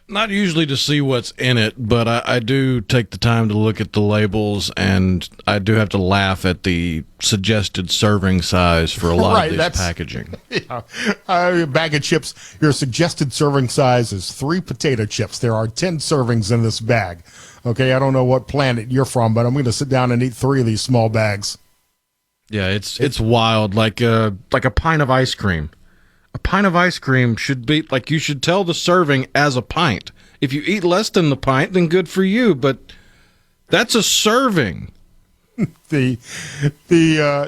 Not usually to see what's in it, but I do take the time to look at the labels, and I do have to laugh at the suggested serving size for a lot of this packaging.
Yeah. A bag of chips, your suggested serving size is 3 potato chips. There are 10 servings in this bag. Okay, I don't know what planet you're from, but I'm going to sit down and eat 3 of these small bags.
Yeah, it's wild, like a pint of ice cream. A pint of ice cream should be, like, you should tell the serving as a pint. If you eat less than the pint, then good for you, but that's a serving.
The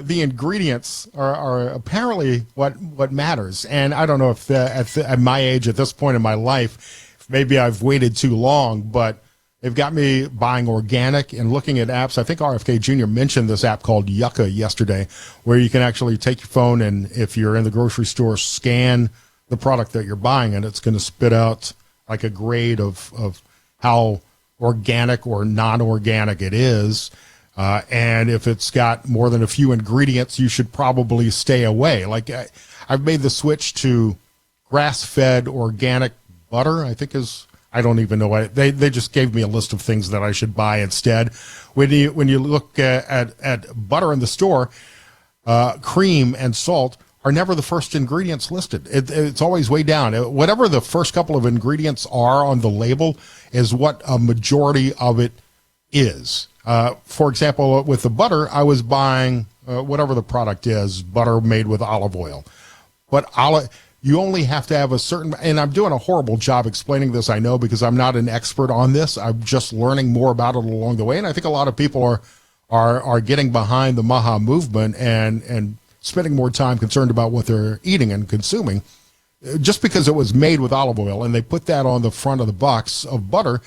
ingredients are apparently what matters. And I don't know if at my age, at this point in my life, maybe I've waited too long, but they've got me buying organic and looking at apps. I think RFK Jr. mentioned this app called Yucca yesterday, where you can actually take your phone and, if you're in the grocery store, scan the product that you're buying, and it's going to spit out like a grade of how organic or non-organic it is. And if it's got more than a few ingredients, you should probably stay away. Like I've made the switch to grass-fed organic butter, I think I don't even know what they just gave me a list of things that I should buy instead. When you look at butter in the store, cream and salt are never the first ingredients listed. It's always way down. Whatever the first couple of ingredients are on the label is what a majority of it is. For example, with the butter, I was buying whatever the product is, butter made with olive oil. But you only have to have a certain, and I'm doing a horrible job explaining this, I know, because I'm not an expert on this. I'm just learning more about it along the way. And I think a lot of people are getting behind the Maha movement and spending more time concerned about what they're eating and consuming. Just because it was made with olive oil and they put that on the front of the box of butter,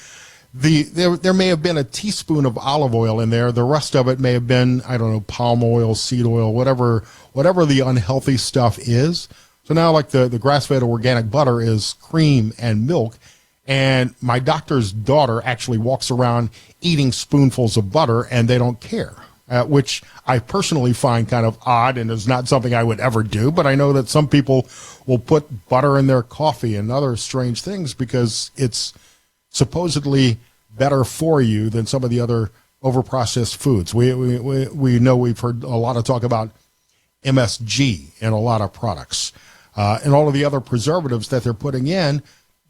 there may have been a teaspoon of olive oil in there. The rest of it may have been, I don't know, palm oil, seed oil, whatever the unhealthy stuff is. So now, like the grass-fed organic butter is cream and milk, and my doctor's daughter actually walks around eating spoonfuls of butter, and they don't care, which I personally find kind of odd and is not something I would ever do. But I know that some people will put butter in their coffee and other strange things because it's supposedly better for you than some of the other overprocessed foods. We know we've heard a lot of talk about MSG in a lot of products. And all of the other preservatives that they're putting in,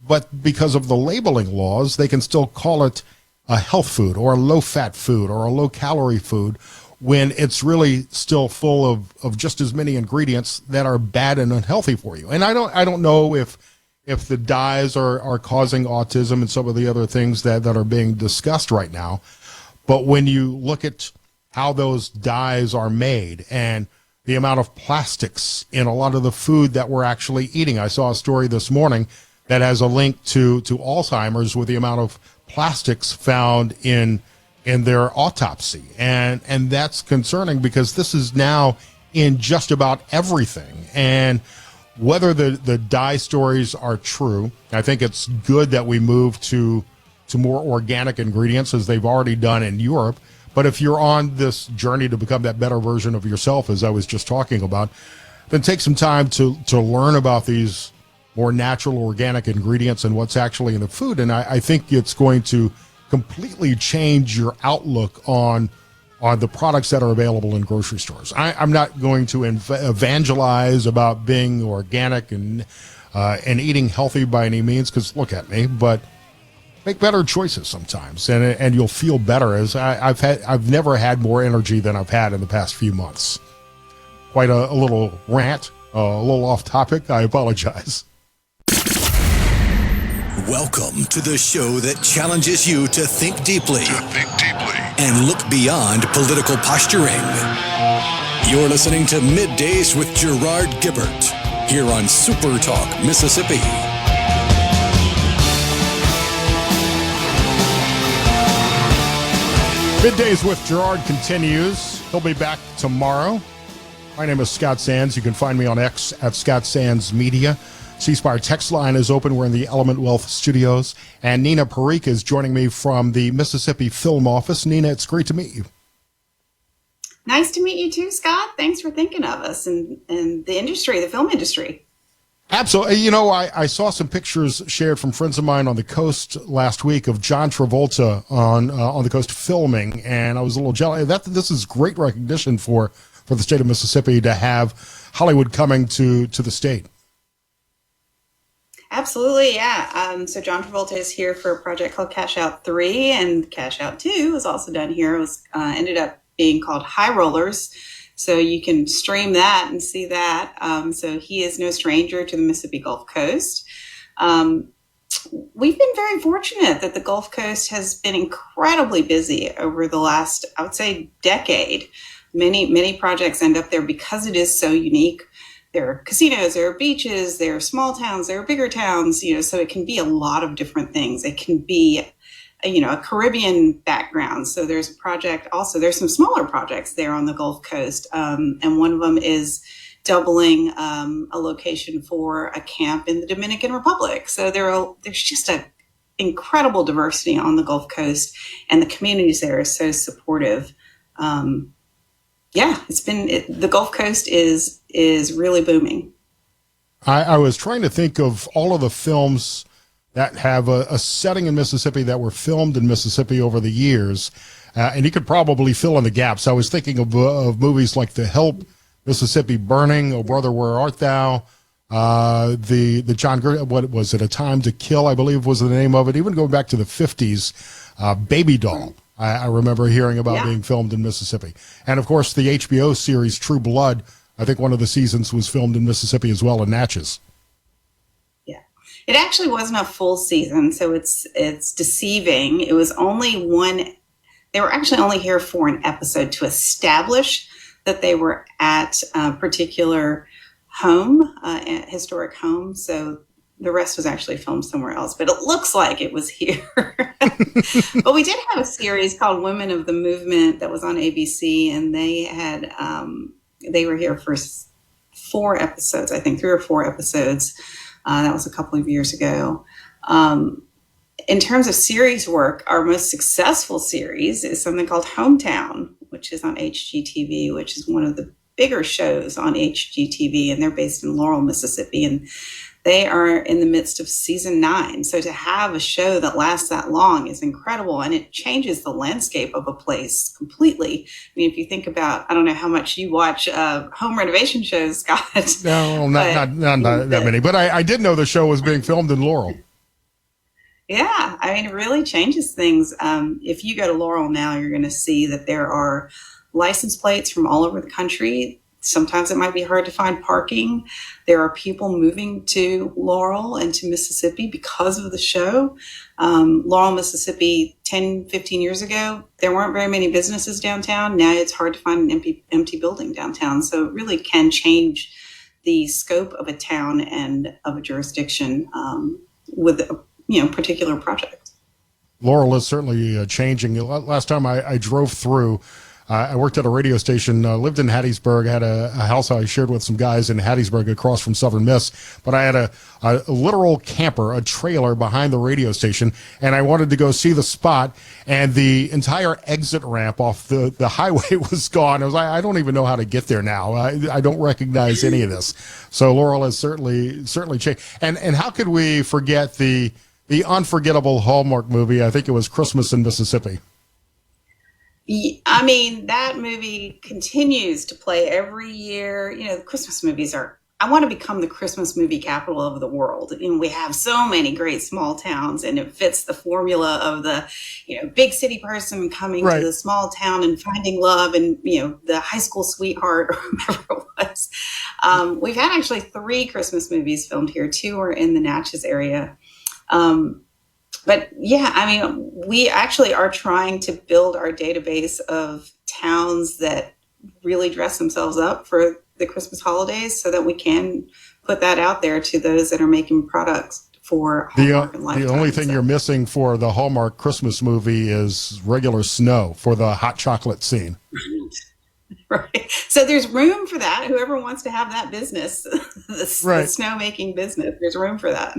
but because of the labeling laws, they can still call it a health food or a low-fat food or a low-calorie food when it's really still full of just as many ingredients that are bad and unhealthy for you. And I don't know if the dyes are causing autism and some of the other things that are being discussed right now, but when you look at how those dyes are made and the amount of plastics in a lot of the food that we're actually eating. I saw a story this morning that has a link to Alzheimer's with the amount of plastics found in their autopsy. And that's concerning because this is now in just about everything. And whether the dye stories are true, I think it's good that we move to more organic ingredients as they've already done in Europe. But if you're on this journey to become that better version of yourself, as I was just talking about, then take some time to learn about these more natural organic ingredients and what's actually in the food. And I think it's going to completely change your outlook on the products that are available in grocery stores. I'm not going to evangelize about being organic and eating healthy by any means, because look at me, but make better choices sometimes, and you'll feel better. As I've never had more energy than I've had in the past few months. Quite a little rant, a little off topic. I apologize.
Welcome to the show that challenges you to think deeply, and look beyond political posturing. You're listening to Middays with Gerard Gibert here on SuperTalk, Mississippi.
Middays with Gerard continues. He'll be back tomorrow. My name is Scott Sands. You can find me on X at Scott Sands Media. C Spire text line is open. We're in the Element Wealth studios. And Nina Parikh is joining me from the Mississippi Film Office. Nina, it's great to meet you.
Nice to meet you too, Scott. Thanks for thinking of us and the industry, the film industry.
Absolutely. You know, I saw some pictures shared from friends of mine on the coast last week of John Travolta on the coast filming, and I was a little jealous. This is great recognition for the state of Mississippi to have Hollywood coming to the state.
Absolutely, yeah. So John Travolta is here for a project called Cash Out 3, and Cash Out 2 was also done here. It was ended up being called High Rollers. So you can stream that and see that. So he is no stranger to the Mississippi Gulf Coast. We've been very fortunate that the Gulf Coast has been incredibly busy over the last, I would say, decade. Many projects end up there because it is so unique. There are casinos, there are beaches, there are small towns, there are bigger towns, so it can be a lot of different things. It can be a Caribbean background. So there's a project also, there's some smaller projects there on the Gulf Coast. And one of them is doubling a location for a camp in the Dominican Republic. So there's just a incredible diversity on the Gulf Coast, and the communities there are so supportive. The Gulf Coast is really booming.
I was trying to think of all of the films that have a setting in Mississippi that were filmed in Mississippi over the years, and you could probably fill in the gaps. I was thinking of movies like The Help, Mississippi Burning, Oh Brother, Where Art Thou? The John Gray, what was it? A Time to Kill, I believe was the name of it. Even going back to the 50s, Baby Doll. I remember hearing about being filmed in Mississippi. And of course, the HBO series True Blood, I think one of the seasons was filmed in Mississippi as well, in Natchez.
Yeah. It actually wasn't a full season, so it's deceiving. It was only one. They were actually only here for an episode to establish that they were at a particular home, a historic home. So the rest was actually filmed somewhere else, but it looks like it was here. But we did have a series called Women of the Movement that was on ABC, and they had they were here for 4 episodes, I think 3 or 4 episodes. That was a couple of years ago. In terms of series work, our most successful series is something called Hometown, which is on HGTV, which is one of the bigger shows on HGTV, and they're based in Laurel, Mississippi, and they are in the midst of season 9. So to have a show that lasts that long is incredible, and it changes the landscape of a place completely. I mean, if you think about, I don't know how much you watch home renovation shows, Scott.
No, not that many, but I did know the show was being filmed in Laurel.
Yeah, I mean, it really changes things. If you go to Laurel now, you're going to see that there are license plates from all over the country. Sometimes it might be hard to find parking. There are people moving to Laurel and to Mississippi because of the show. Laurel, Mississippi, 10, 15 years ago, there weren't very many businesses downtown. Now it's hard to find an empty building downtown. So it really can change the scope of a town and of a jurisdiction with a particular project.
Laurel is certainly changing. Last time I drove through, I worked at a radio station, lived in Hattiesburg, had a house I shared with some guys in Hattiesburg across from Southern Miss, but I had a literal camper, a trailer behind the radio station, and I wanted to go see the spot, and the entire exit ramp off the highway was gone. I was like, I don't even know how to get there now. I don't recognize any of this. So Laurel has certainly changed. And how could we forget the unforgettable Hallmark movie? I think it was Christmas in Mississippi.
I mean, that movie continues to play every year. You know, the Christmas movies I want to become the Christmas movie capital of the world. And we have so many great small towns, and it fits the formula of the, big city person coming to the small town and finding love and, the high school sweetheart or whoever it was. We've had actually 3 Christmas movies filmed here. 2 are in the Natchez area. But yeah, I mean, we actually are trying to build our database of towns that really dress themselves up for the Christmas holidays so that we can put that out there to those that are making products for Hallmark and Lifetime.
The only thing you're missing for the Hallmark Christmas movie is regular snow for the hot chocolate scene.
Right. So there's room for that. Whoever wants to have that business, the snowmaking business, there's room for that.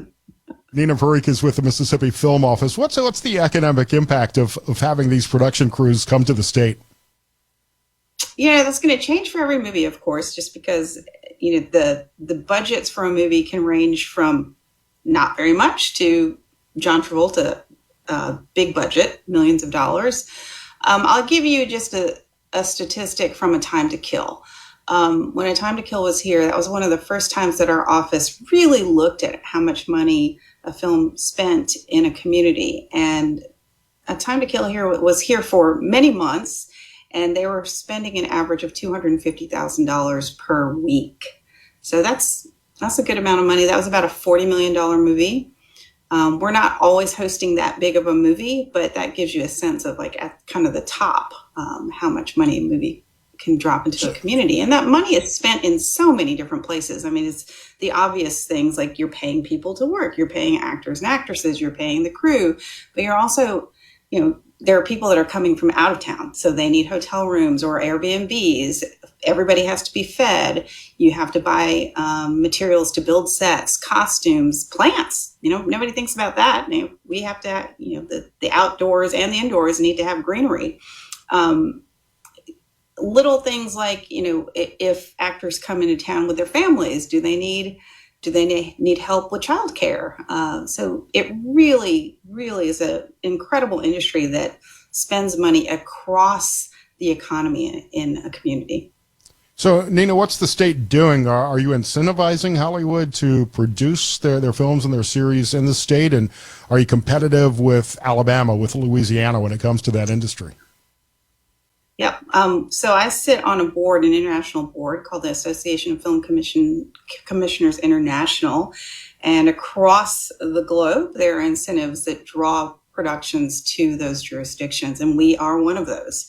Nina Parikh is with the Mississippi Film Office. What's the economic impact of having these production crews come to the state?
That's going to change for every movie, of course, just because, the budgets for a movie can range from not very much to John Travolta, big budget, millions of dollars. I'll give you just a statistic from A Time to Kill. When A Time to Kill was here, that was one of the first times that our office really looked at how much money a film spent in a community. And A Time to Kill here was here for many months, and they were spending an average of $250,000 per week. So that's a good amount of money. That was about a $40 million movie. We're not always hosting that big of a movie, but that gives you a sense of at kind of the top, how much money a movie can drop into a community. And that money is spent in so many different places. I mean, it's the obvious things like you're paying people to work, you're paying actors and actresses, you're paying the crew, but you're also, there are people that are coming from out of town. So they need hotel rooms or Airbnbs. everybody has to be fed. You have to buy materials to build sets, costumes, plants. Nobody thinks about that. We have to, the outdoors and the indoors need to have greenery. Little things like, if actors come into town with their families, do they need help with childcare? So it really, really is an incredible industry that spends money across the economy in a community.
So, Nina, what's the state doing? Are you incentivizing Hollywood to produce their films and their series in the state? And are you competitive with Alabama, with Louisiana when it comes to that industry?
Yep. So I sit on a board, an international board called the Association of Film Commissioners International. And across the globe, there are incentives that draw productions to those jurisdictions. And we are one of those.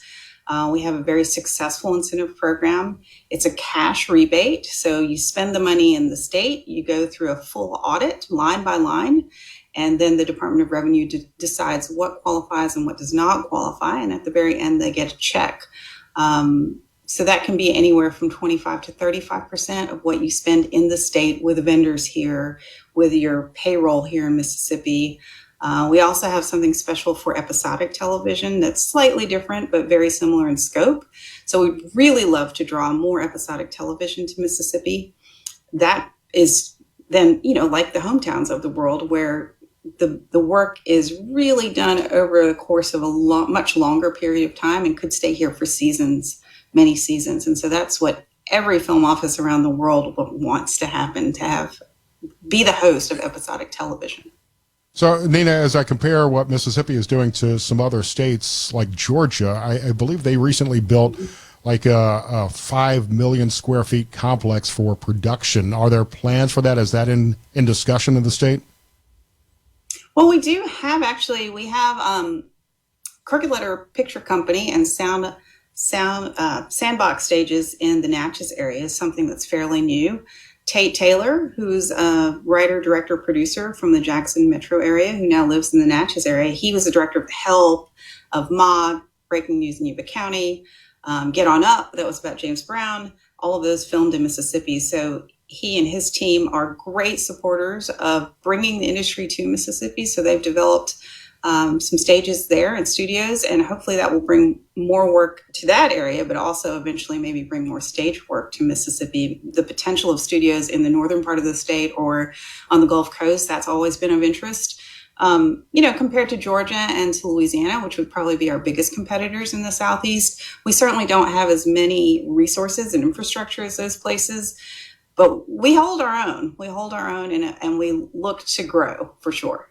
We have a very successful incentive program. It's a cash rebate. So you spend the money in the state, you go through a full audit line by line, and then the Department of Revenue decides what qualifies and what does not qualify. And at the very end, they get a check. So that can be anywhere from 25 to 35% of what you spend in the state with vendors here, with your payroll here in Mississippi. We also have something special for episodic television that's slightly different, but very similar in scope. So we'd really love to draw more episodic television to Mississippi. That is then, like the hometowns of the world, where the work is really done over the course of a much longer period of time and could stay here for seasons, many seasons. And so that's what every film office around the world wants to happen, to be the host of episodic television.
So, Nina, as I compare what Mississippi is doing to some other states like Georgia, I believe they recently built like a 5 million square feet complex for production. Are there plans for that? Is that in discussion in the state?
Well, we do have, actually, we have Crooked Letter Picture Company and Sandbox Stages in the Natchez area is something that's fairly new. Tate Taylor, who's a writer, director, producer from the Jackson metro area, who now lives in the Natchez area. He was the director of The Help, of Maude, Breaking News in Yuba County, Get On Up, that was about James Brown, all of those filmed in Mississippi. So he and his team are great supporters of bringing the industry to Mississippi. So they've developed some stages there and studios, and hopefully that will bring more work to that area, but also eventually maybe bring more stage work to Mississippi. The potential of studios in the northern part of the state or on the Gulf Coast, that's always been of interest. Compared to Georgia and to Louisiana, which would probably be our biggest competitors in the Southeast, we certainly don't have as many resources and infrastructure as those places, but we hold our own. We hold our own and we look to grow for sure.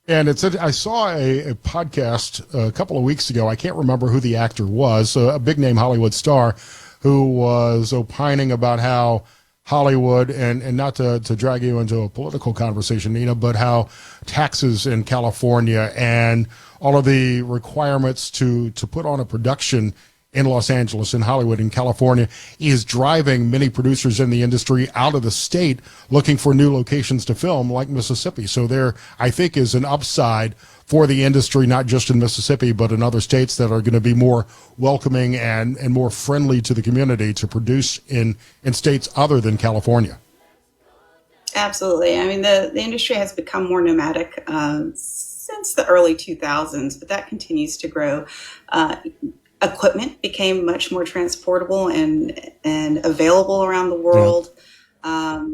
And I saw a podcast a couple of weeks ago. I can't remember who the actor was, a big name Hollywood star, who was opining about how Hollywood, and not to drag you into a political conversation, Nina, but how taxes in California and all of the requirements to put on a production in Los Angeles, in Hollywood, in California, is driving many producers in the industry out of the state looking for new locations to film, like Mississippi. So there, I think, is an upside for the industry, not just in Mississippi, but in other states that are going to be more welcoming and more friendly to the community to produce in states other than California.
Absolutely. I mean, the industry has become more nomadic since the early 2000s, but that continues to grow. Equipment became much more transportable and available around the world. Yeah.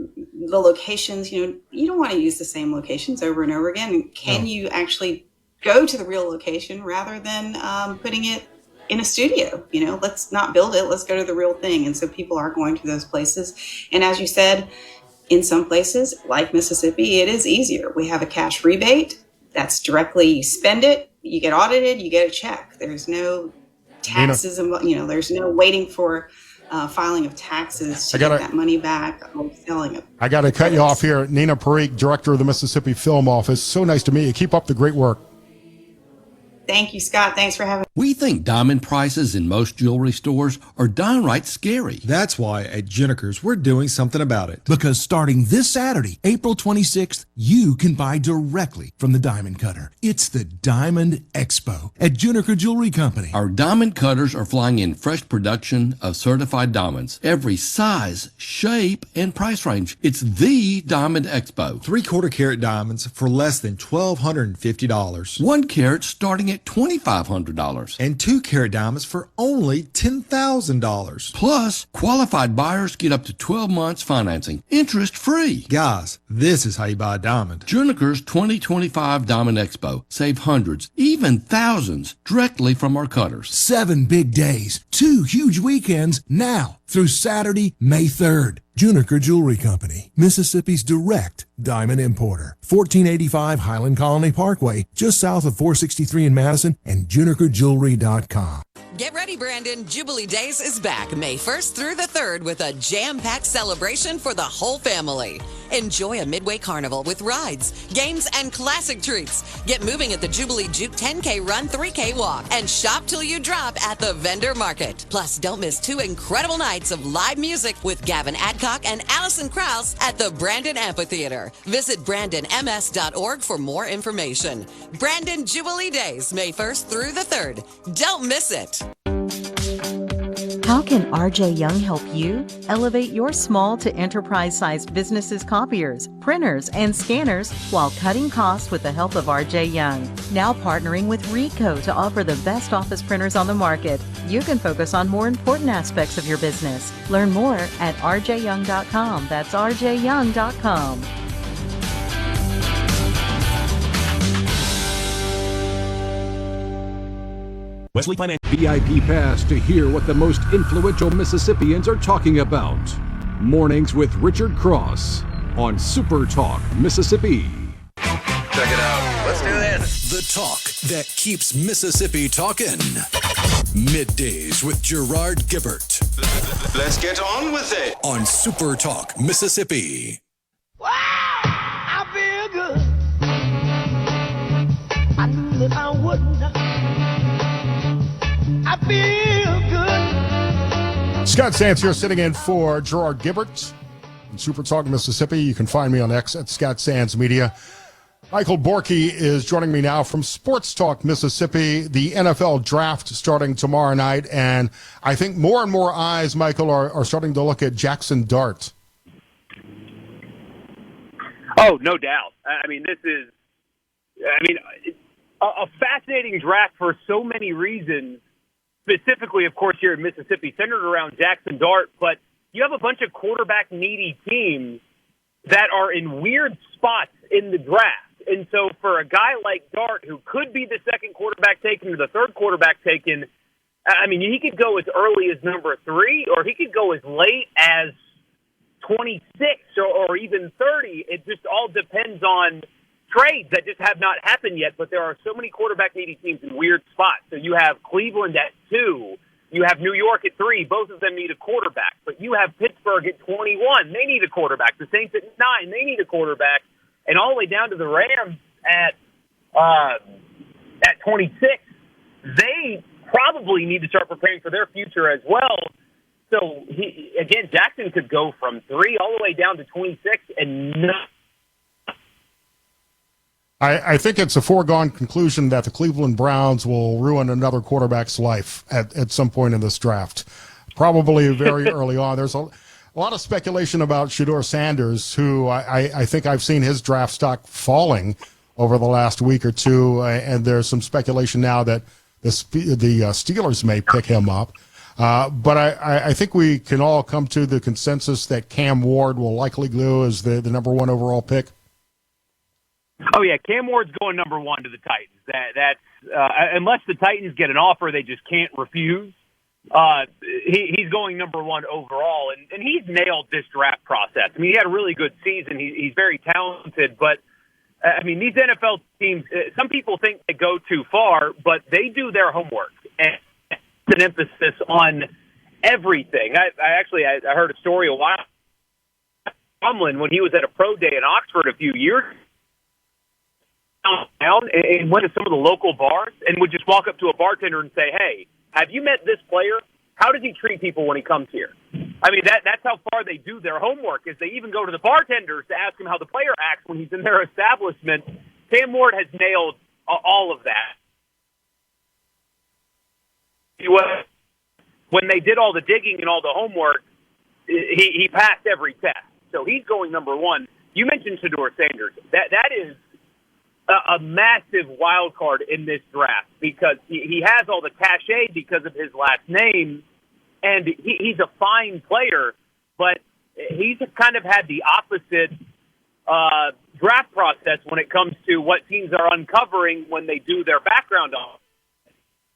The locations, you don't want to use the same locations over and over again. Can you actually go to the real location rather than putting it in a studio? Let's not build it. Let's go to the real thing. And so people are going to those places. And as you said, in some places, like Mississippi, it is easier. We have a cash rebate. That's directly, you spend it, you get audited, you get a check. There's no taxes, Nina, there's no waiting for filing of taxes to get that money back or selling it.
I got to cut you off here. Nina Parikh, director of the Mississippi Film Office. So nice to meet you. Keep up the great work.
Thank you, Scott. Thanks for having me.
We think diamond prices in most jewelry stores are downright scary.
That's why at Juniker's we're doing something about it.
Because starting this Saturday, April 26th, you can buy directly from the Diamond Cutter. It's the Diamond Expo at Juniker Jewelry Company.
Our diamond cutters are flying in fresh production of certified diamonds. Every size, shape, and price range. It's the Diamond Expo.
3/4 carat diamonds for less than $1,250.
1 carat starting at $2,500.
And 2 carat diamonds for only $10,000.
Plus, qualified buyers get up to 12 months financing, interest free.
Guys, this is how you buy a diamond.
Juniker's 2025 Diamond Expo. Save hundreds, even thousands, directly from our cutters.
7 big days, 2 huge weekends, now through Saturday, May 3rd. Juniker Jewelry Company, Mississippi's direct diamond importer. 1485 Highland Colony Parkway, just south of 463 in Madison, and junikerjewelry.com.
Get ready, Brandon. Jubilee Days is back May 1st through the 3rd with a jam-packed celebration for the whole family. Enjoy a midway carnival with rides, games, and classic treats. Get moving at the Jubilee Juke 10K Run 3K Walk and shop till you drop at the vendor market. Plus, don't miss 2 incredible nights of live music with Gavin Adcock and Allison Krause at the Brandon Amphitheater. Visit brandonms.org for more information. Brandon Jubilee Days, May 1st through the 3rd. Don't miss it.
How can RJ Young help you elevate your small to enterprise-sized businesses' copiers, printers, and scanners while cutting costs with the help of RJ Young? Now partnering with Ricoh to offer the best office printers on the market, you can focus on more important aspects of your business. Learn more at rjyoung.com. That's rjyoung.com.
Wesley Finance VIP Pass to hear what the most influential Mississippians are talking about. Mornings with Richard Cross on Super Talk, Mississippi.
Check it out. Let's do this. The talk that keeps Mississippi talking. Middays with Gerard Gibert.
Let's get on with it.
On Super Talk, Mississippi.
Wow, I feel good. I knew that I wouldn't. I feel good.
Scott Sands here sitting in for Gerard Gibert in Super Talk, Mississippi. You can find me on X at Scott Sands Media. Michael Borky is joining me now from Sports Talk, Mississippi. The NFL draft starting tomorrow night, and I think more and more eyes, Michael, are starting to look at Jackson Dart.
Oh, no doubt. I mean, this is, a fascinating draft for so many reasons. Specifically, of course, here in Mississippi, centered around Jackson Dart, but you have a bunch of quarterback-needy teams that are in weird spots in the draft. And so for a guy like Dart, who could be the second quarterback taken or the third quarterback taken, I mean, he could go as early as number 3, or he could go as late as 26 or even 30. It just all depends on trades that just have not happened yet, but there are so many quarterback-needy teams in weird spots. So you have Cleveland at 2. You have New York at 3. Both of them need a quarterback. But you have Pittsburgh at 21. They need a quarterback. The Saints at 9. They need a quarterback. And all the way down to the Rams at 26. They probably need to start preparing for their future as well. So, Jackson could go from 3 all the way down to 26 and no.
I think it's a foregone conclusion that the Cleveland Browns will ruin another quarterback's life at some point in this draft. Probably very early on. There's a lot of speculation about Shedeur Sanders, who I think I've seen his draft stock falling over the last week or two, and there's some speculation now that the Steelers may pick him up. But I think we can all come to the consensus that Cam Ward will likely go as the number 1 overall pick.
Oh, yeah, Cam Ward's going number 1 to the Titans. That's unless the Titans get an offer they just can't refuse, he's going number 1 overall. And he's nailed this draft process. I mean, he had a really good season. He's very talented. But, these NFL teams, some people think they go too far, but they do their homework. And it's an emphasis on everything. I heard a story a while Tomlin when he was at a pro day in Oxford a few years down and went to some of the local bars and would just walk up to a bartender and say, "Hey, have you met this player? How does he treat people when he comes here?" I mean, that's how far they do their homework, is they even go to the bartenders to ask him how the player acts when he's in their establishment. Sam Ward has nailed all of that. When they did all the digging and all the homework, he passed every test. So he's going number one. You mentioned Shedeur Sanders. That is a massive wild card in this draft because he has all the cachet because of his last name, and he's a fine player, but he's kind of had the opposite draft process when it comes to what teams are uncovering when they do their background on.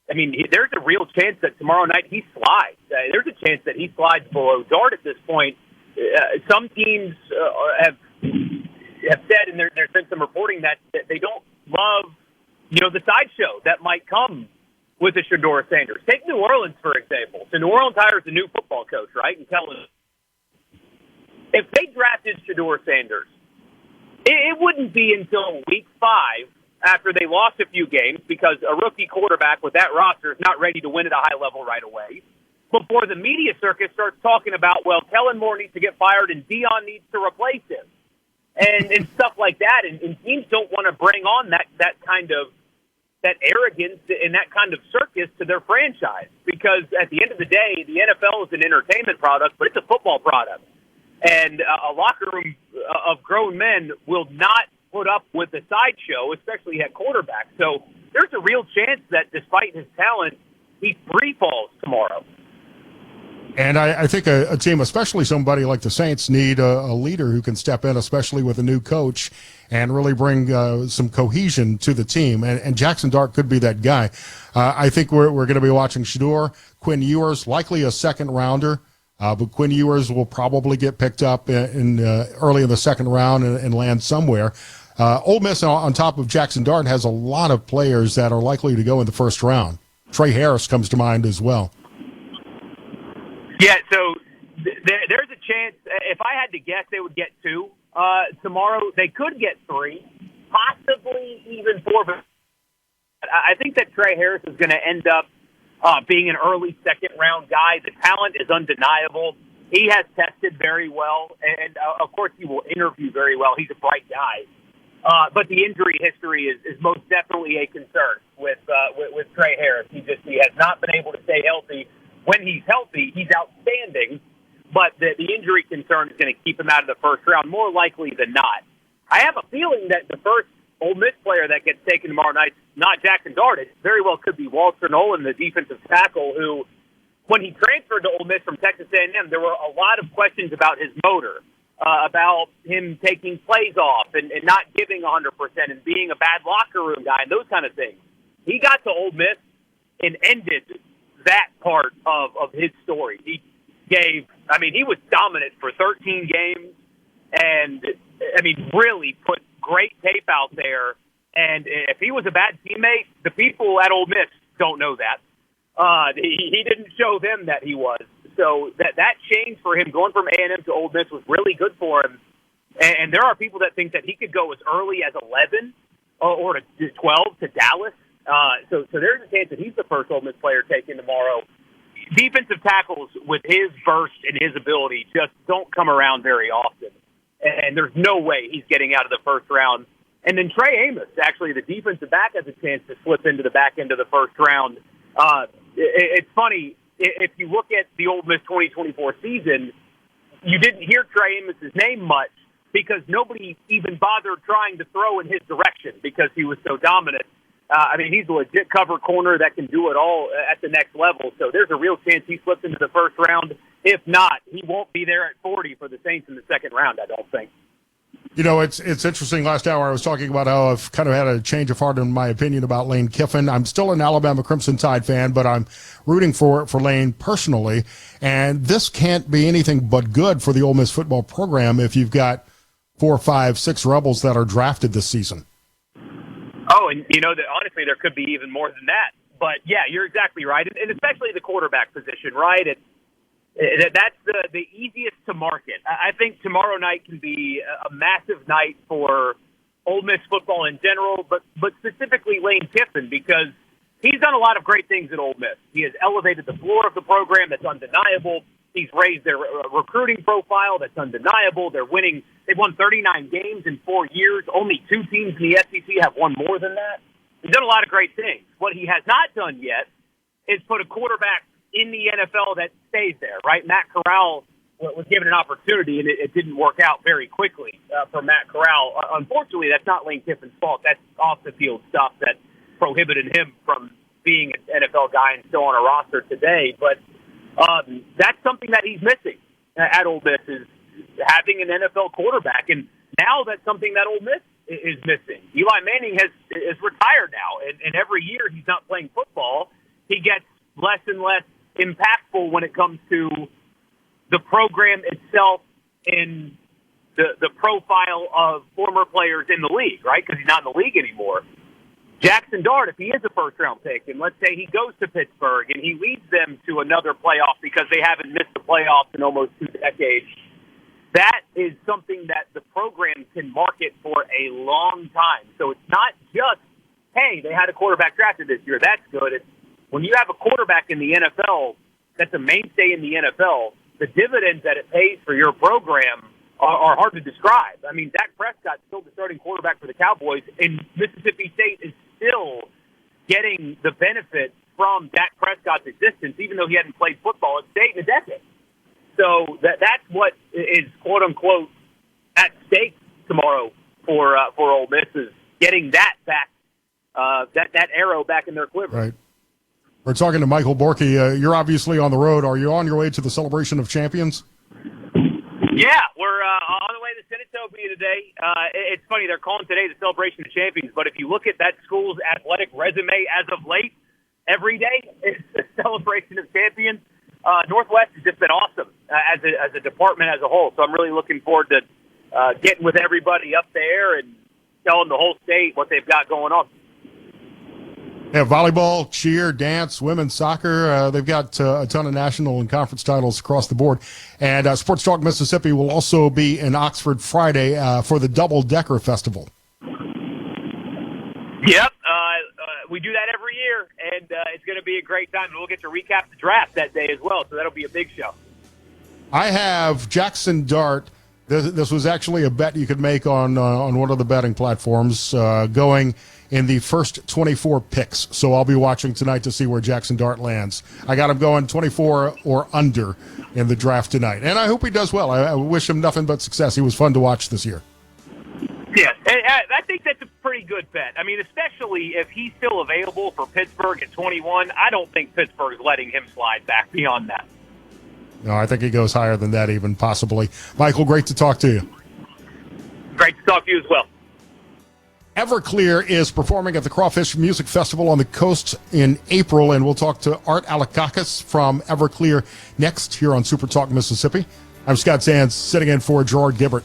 I mean, there's a real chance that tomorrow night he slides. There's a chance that he slides below Dart at this point. Some teams have said, and there's been some reporting that they don't love, the sideshow that might come with a Shedeur Sanders. Take New Orleans, for example. So New Orleans hires a new football coach, right? And tell us, if they drafted Shedeur Sanders, it wouldn't be until week 5 after they lost a few games because a rookie quarterback with that roster is not ready to win at a high level right away, before the media circus starts talking about, well, Kellen Moore needs to get fired and Dion needs to replace him and stuff like that. And teams don't want to bring on that kind of that arrogance and that kind of circus to their franchise because at the end of the day, the NFL is an entertainment product, but it's a football product. And a locker room of grown men will not put up with the sideshow, especially at quarterback. So there's a real chance that despite his talent, he free falls tomorrow.
And I think a team, especially somebody like the Saints, need a leader who can step in, especially with a new coach, and really bring some cohesion to the team. And Jackson Dart could be that guy. I think we're going to be watching Shedeur. Quinn Ewers, likely a second rounder. But Quinn Ewers will probably get picked up in early in the second round and land somewhere. Ole Miss, on top of Jackson Dart, has a lot of players that are likely to go in the first round. Trey Harris comes to mind as well.
Yeah, so there's a chance. If I had to guess, they would get 2 tomorrow. They could get 3, possibly even 4. But I think that Trey Harris is going to end up being an early second-round guy. The talent is undeniable. He has tested very well, and of course he will interview very well. He's a bright guy. But the injury history is most definitely a concern with Trey Harris. He has not been able to stay healthy. When he's healthy, he's outstanding, but the injury concern is going to keep him out of the first round more likely than not. I have a feeling that the first Ole Miss player that gets taken tomorrow night is not Jackson Dart. It very well could be Walter Nolan, the defensive tackle, who, when he transferred to Ole Miss from Texas A&M, there were a lot of questions about his motor, about him taking plays off and not giving 100% and being a bad locker room guy and those kind of things. He got to Ole Miss and ended that part of his story. He was dominant for 13 games and, really put great tape out there. And if he was a bad teammate, the people at Ole Miss don't know that. He didn't show them that he was. So that change for him going from A&M to Ole Miss was really good for him. And there are people that think that he could go as early as 11 or to 12 to Dallas. So there's a chance that he's the first Ole Miss player taken tomorrow. Defensive tackles with his burst and his ability just don't come around very often. And there's no way he's getting out of the first round. And then Trey Amos, actually, the defensive back, has a chance to slip into the back end of the first round. It's funny, if you look at the Ole Miss 2024 season, you didn't hear Trey Amos' name much because nobody even bothered trying to throw in his direction because he was so dominant. He's a legit cover corner that can do it all at the next level. So there's a real chance he slips into the first round. If not, he won't be there at 40 for the Saints in the second round, I don't think.
It's interesting. Last hour I was talking about how I've kind of had a change of heart in my opinion about Lane Kiffin. I'm still an Alabama Crimson Tide fan, but I'm rooting for Lane personally. And this can't be anything but good for the Ole Miss football program if you've got 4, 5, 6 Rebels that are drafted this season.
Oh, and that honestly there could be even more than that. But yeah, you're exactly right, and especially the quarterback position, right? That's the easiest to market. I think tomorrow night can be a massive night for Ole Miss football in general, but specifically Lane Kiffin, because he's done a lot of great things at Ole Miss. He has elevated the floor of the program. That's undeniable. He's raised their recruiting profile. That's undeniable. They're winning. They've won 39 games in 4 years. Only 2 teams in the SEC have won more than that. He's done a lot of great things. What he has not done yet is put a quarterback in the NFL that stays there, right? Matt Corral was given an opportunity, and it didn't work out very quickly for Matt Corral. Unfortunately, that's not Lane Kiffin's fault. That's off-the-field stuff that prohibited him from being an NFL guy and still on a roster today. But that's something that he's missing at Ole Miss, is having an NFL quarterback. And now that's something that Ole Miss is missing. Eli Manning is retired now, and every year he's not playing football, he gets less and less impactful when it comes to the program itself and the profile of former players in the league, right? Because he's not in the league anymore. Jackson Dart, if he is a first-round pick, and let's say he goes to Pittsburgh and he leads them to another playoff because they haven't missed the playoffs in almost 2 decades, that is something that the program can market for a long time. So it's not just, hey, they had a quarterback drafted this year. That's good. It's when you have a quarterback in the NFL that's a mainstay in the NFL, the dividends that it pays for your program are hard to describe. I mean, Dak Prescott's still the starting quarterback for the Cowboys, and Mississippi State is still getting the benefit from Dak Prescott's existence, even though he hadn't played football at State in a decade. So that's what is, quote unquote, at stake tomorrow for Ole Miss, is getting that back, that arrow back in their quiver.
Right. We're talking to Michael Borky. You're obviously on the road. Are you on your way to the Celebration of Champions?
Yeah, we're on the way to Senatobia today. It's funny, they're calling today the Celebration of Champions, but if you look at that school's athletic resume as of late, every day it's the Celebration of Champions. Northwest has just been awesome as a department as a whole, so I'm really looking forward to getting with everybody up there and telling the whole state what they've got going on.
Yeah, volleyball, cheer, dance, women's soccer. They've got a ton of national and conference titles across the board. And Sports Talk Mississippi will also be in Oxford Friday for the Double Decker Festival.
Yep, we do that every year, and it's going to be a great time. We'll get to recap the draft that day as well, so that'll be a big show.
I have Jackson Dart. This was actually a bet you could make on one of the betting platforms, going in the first 24 picks. So I'll be watching tonight to see where Jackson Dart lands. I got him going 24 or under in the draft tonight. And I hope he does well. I wish him nothing but success. He was fun to watch this year.
Yes, and I think that's a pretty good bet. I mean, especially if he's still available for Pittsburgh at 21, I don't think Pittsburgh's letting him slide back beyond that.
No, I think he goes higher than that even, possibly. Michael, great to talk to you.
Great to talk to you as well.
Everclear is performing at the Crawfish Music Festival on the coast in April, and we'll talk to Art Alakakis from Everclear next here on Super Talk Mississippi. I'm Scott Sands, sitting in for Gerard Gibert.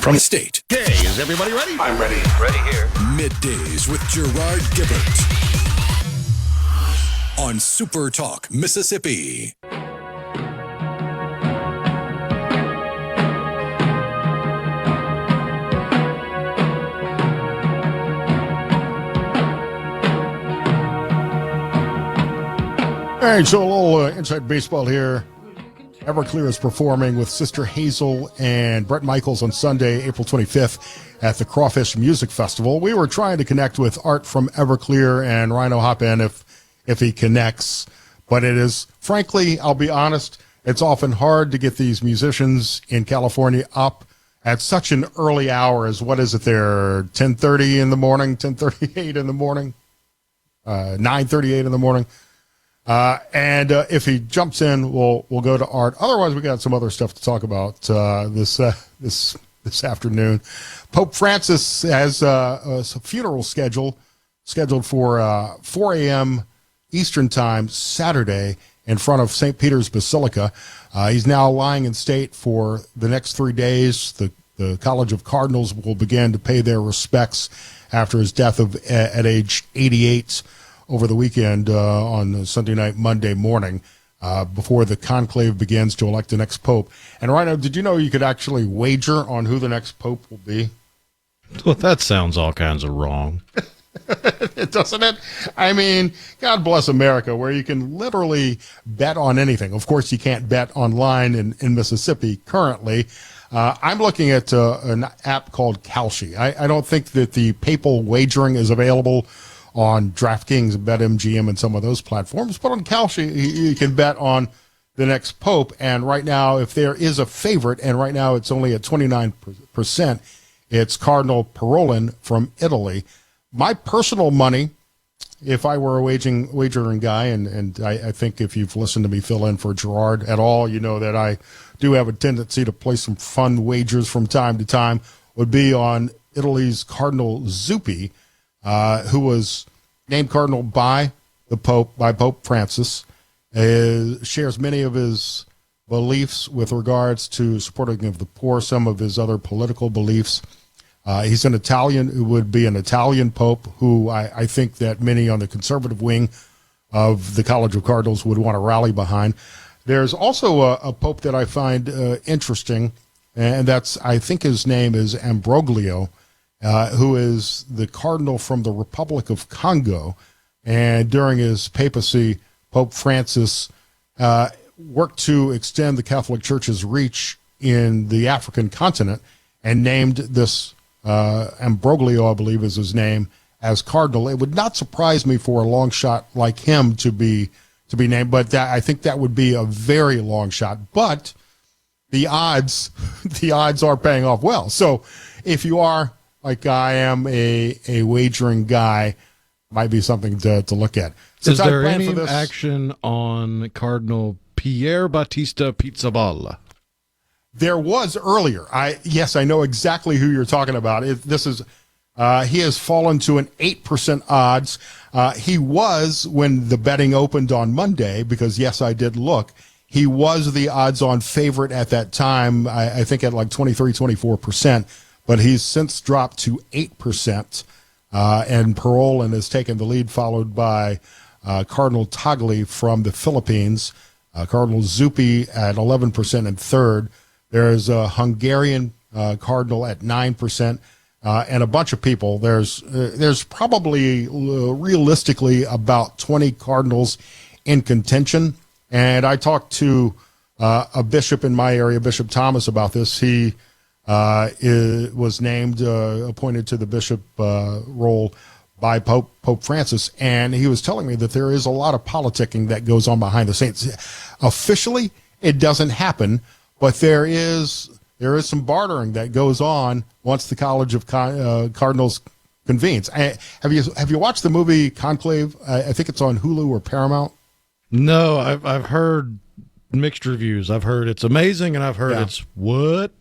From the state.
Hey, is everybody ready?
I'm ready. Ready here.
Middays with Gerard Gibert on Super Talk Mississippi.
All right, so a little inside baseball here. Everclear is performing with Sister Hazel and Brett Michaels on Sunday, April 25th at the Crawfish Music Festival. We were trying to connect with Art from Everclear and Rhino hop in if he connects. But it is, frankly, I'll be honest, it's often hard to get these musicians in California up at such an early hour as, what is it there, 10:30 in the morning, 10:38 in the morning, 9:38 in the morning. And if he jumps in, we'll go to Art. Otherwise, we got some other stuff to talk about this afternoon. Pope Francis has a funeral scheduled for 4 a.m. Eastern Time Saturday in front of St. Peter's Basilica. He's now lying in state for the next 3 days. The College of Cardinals will begin to pay their respects after his death at age 88 over the weekend on Sunday night, Monday morning. before the conclave begins to elect the next pope. And Rhino, did you know you could actually wager on who the next pope will be?
Well, that sounds all kinds of wrong.
Doesn't it? I mean, God bless America, where you can literally bet on anything. Of course, you can't bet online in Mississippi currently. I'm looking at an app called Kalshi. I don't think that the papal wagering is available on DraftKings, BetMGM, and some of those platforms. But on Kalshi, you can bet on the next pope. And right now, if there is a favorite, and right now it's only at 29%, it's Cardinal Parolin from Italy. My personal money, if I were a wagering guy, and I think if you've listened to me fill in for Gerard at all, you know that I do have a tendency to play some fun wagers from time to time, would be on Italy's Cardinal Zuppi, who was named cardinal by Pope Francis, shares many of his beliefs with regards to supporting of the poor, some of his other political beliefs. He's an Italian who would be an Italian pope who I think that many on the conservative wing of the College of Cardinals would want to rally behind. There's also a pope that I find interesting, and I think his name is Ambroglio, who is the cardinal from the Republic of Congo. And during his papacy, Pope Francis worked to extend the Catholic Church's reach in the African continent and named this Ambroglio, I believe is his name, as cardinal. It would not surprise me for a long shot like him to be named, but I think that would be a very long shot. But the odds are paying off well. So if you are, like I am, a wagering guy, might be something to look at.
Is there any action on Cardinal Pier Battista Pizzaballa?
There was earlier. Yes, I know exactly who you're talking about. He has fallen to an 8% odds. He was, when the betting opened on Monday, because yes, I did look, he was the odds-on favorite at that time, I think at like 23, 24%, but he's since dropped to 8%, and Parolin has taken the lead, followed by Cardinal Tagli from the Philippines, Cardinal Zuppi at 11% in third. There's a Hungarian cardinal at 9%, and a bunch of people. There's probably realistically about 20 cardinals in contention. And I talked to a bishop in my area, Bishop Thomas, about this. He was named, appointed to the bishop role by Pope Francis, and he was telling me that there is a lot of politicking that goes on behind the scenes. Officially, it doesn't happen, but there is some bartering that goes on once the College of Cardinals convenes. Have you watched the movie Conclave? I think it's on Hulu or Paramount.
No, I've heard mixed reviews. I've heard it's amazing, and I've heard it's what?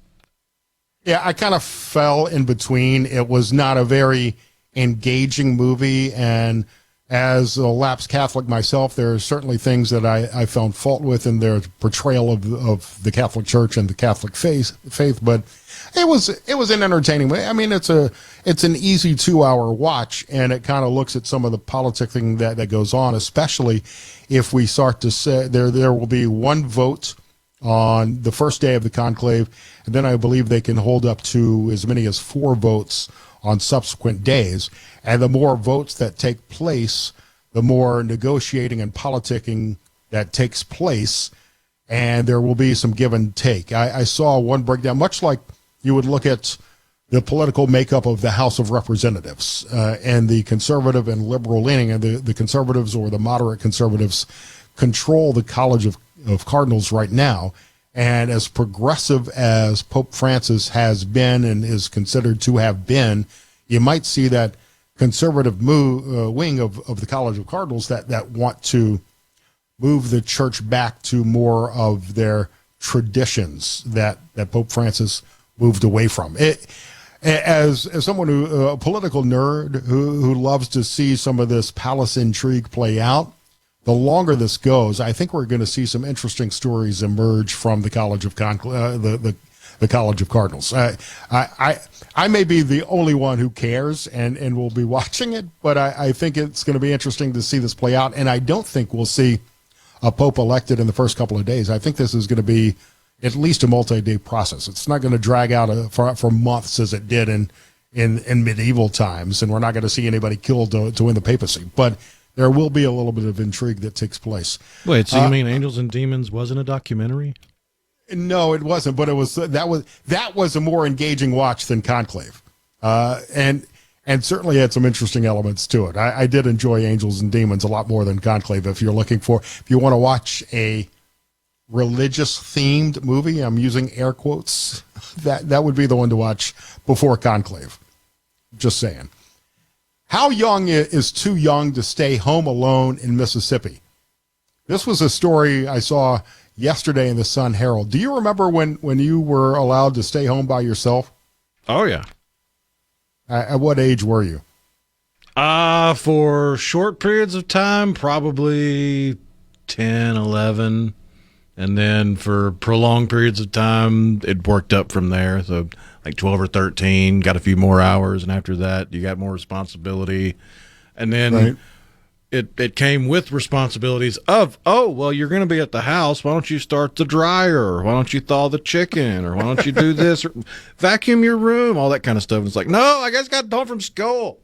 Yeah, I kind of fell in between. It was not a very engaging movie, and as a lapsed Catholic myself, there are certainly things that I found fault with in their portrayal of the Catholic Church and the Catholic faith. But it was an entertaining way. I mean, it's an easy 2-hour watch, and it kind of looks at some of the politicking that goes on, especially if we start to say there will be one vote on the first day of the conclave, and then I believe they can hold up to as many as 4 votes on subsequent days. And the more votes that take place, the more negotiating and politicking that takes place, and there will be some give and take. I saw one breakdown, much like you would look at the political makeup of the House of Representatives and the conservative and liberal leaning, and the conservatives or the moderate conservatives control the College of Cardinals right now. And as progressive as Pope Francis has been and is considered to have been, you might see that conservative wing of the College of Cardinals that want to move the church back to more of their traditions that Pope Francis moved away from. As someone a political nerd who loves to see some of this palace intrigue play out, the longer this goes, I think we're going to see some interesting stories emerge from the College of the College of Cardinals. I may be the only one who cares and will be watching it, but I think it's going to be interesting to see this play out. And I don't think we'll see a pope elected in the first couple of days. I think this is going to be at least a multi-day process. It's not going to drag out for months as it did in medieval times, and we're not going to see anybody killed to win the papacy. But there will be a little bit of intrigue that takes place.
Wait, so you mean Angels and Demons wasn't a documentary?
No, it wasn't, but that was a more engaging watch than Conclave, and certainly had some interesting elements to it. I did enjoy Angels and Demons a lot more than Conclave. If you want to watch a religious themed movie, I'm using air quotes, that would be the one to watch before Conclave. Just saying. How young is too young to stay home alone in Mississippi? This was a story I saw yesterday in the Sun Herald. Do you remember when you were allowed to stay home by yourself?
Oh, yeah.
At what age were you?
For short periods of time, probably 10, 11. And then for prolonged periods of time, it worked up from there. So like 12 or 13, got a few more hours. And after that, you got more responsibility. And then it came with responsibilities of, oh, well, you're going to be at the house. Why don't you start the dryer? Why don't you thaw the chicken? Or why don't you do this? Or vacuum your room? All that kind of stuff. And it's like, no, I guess got home from school.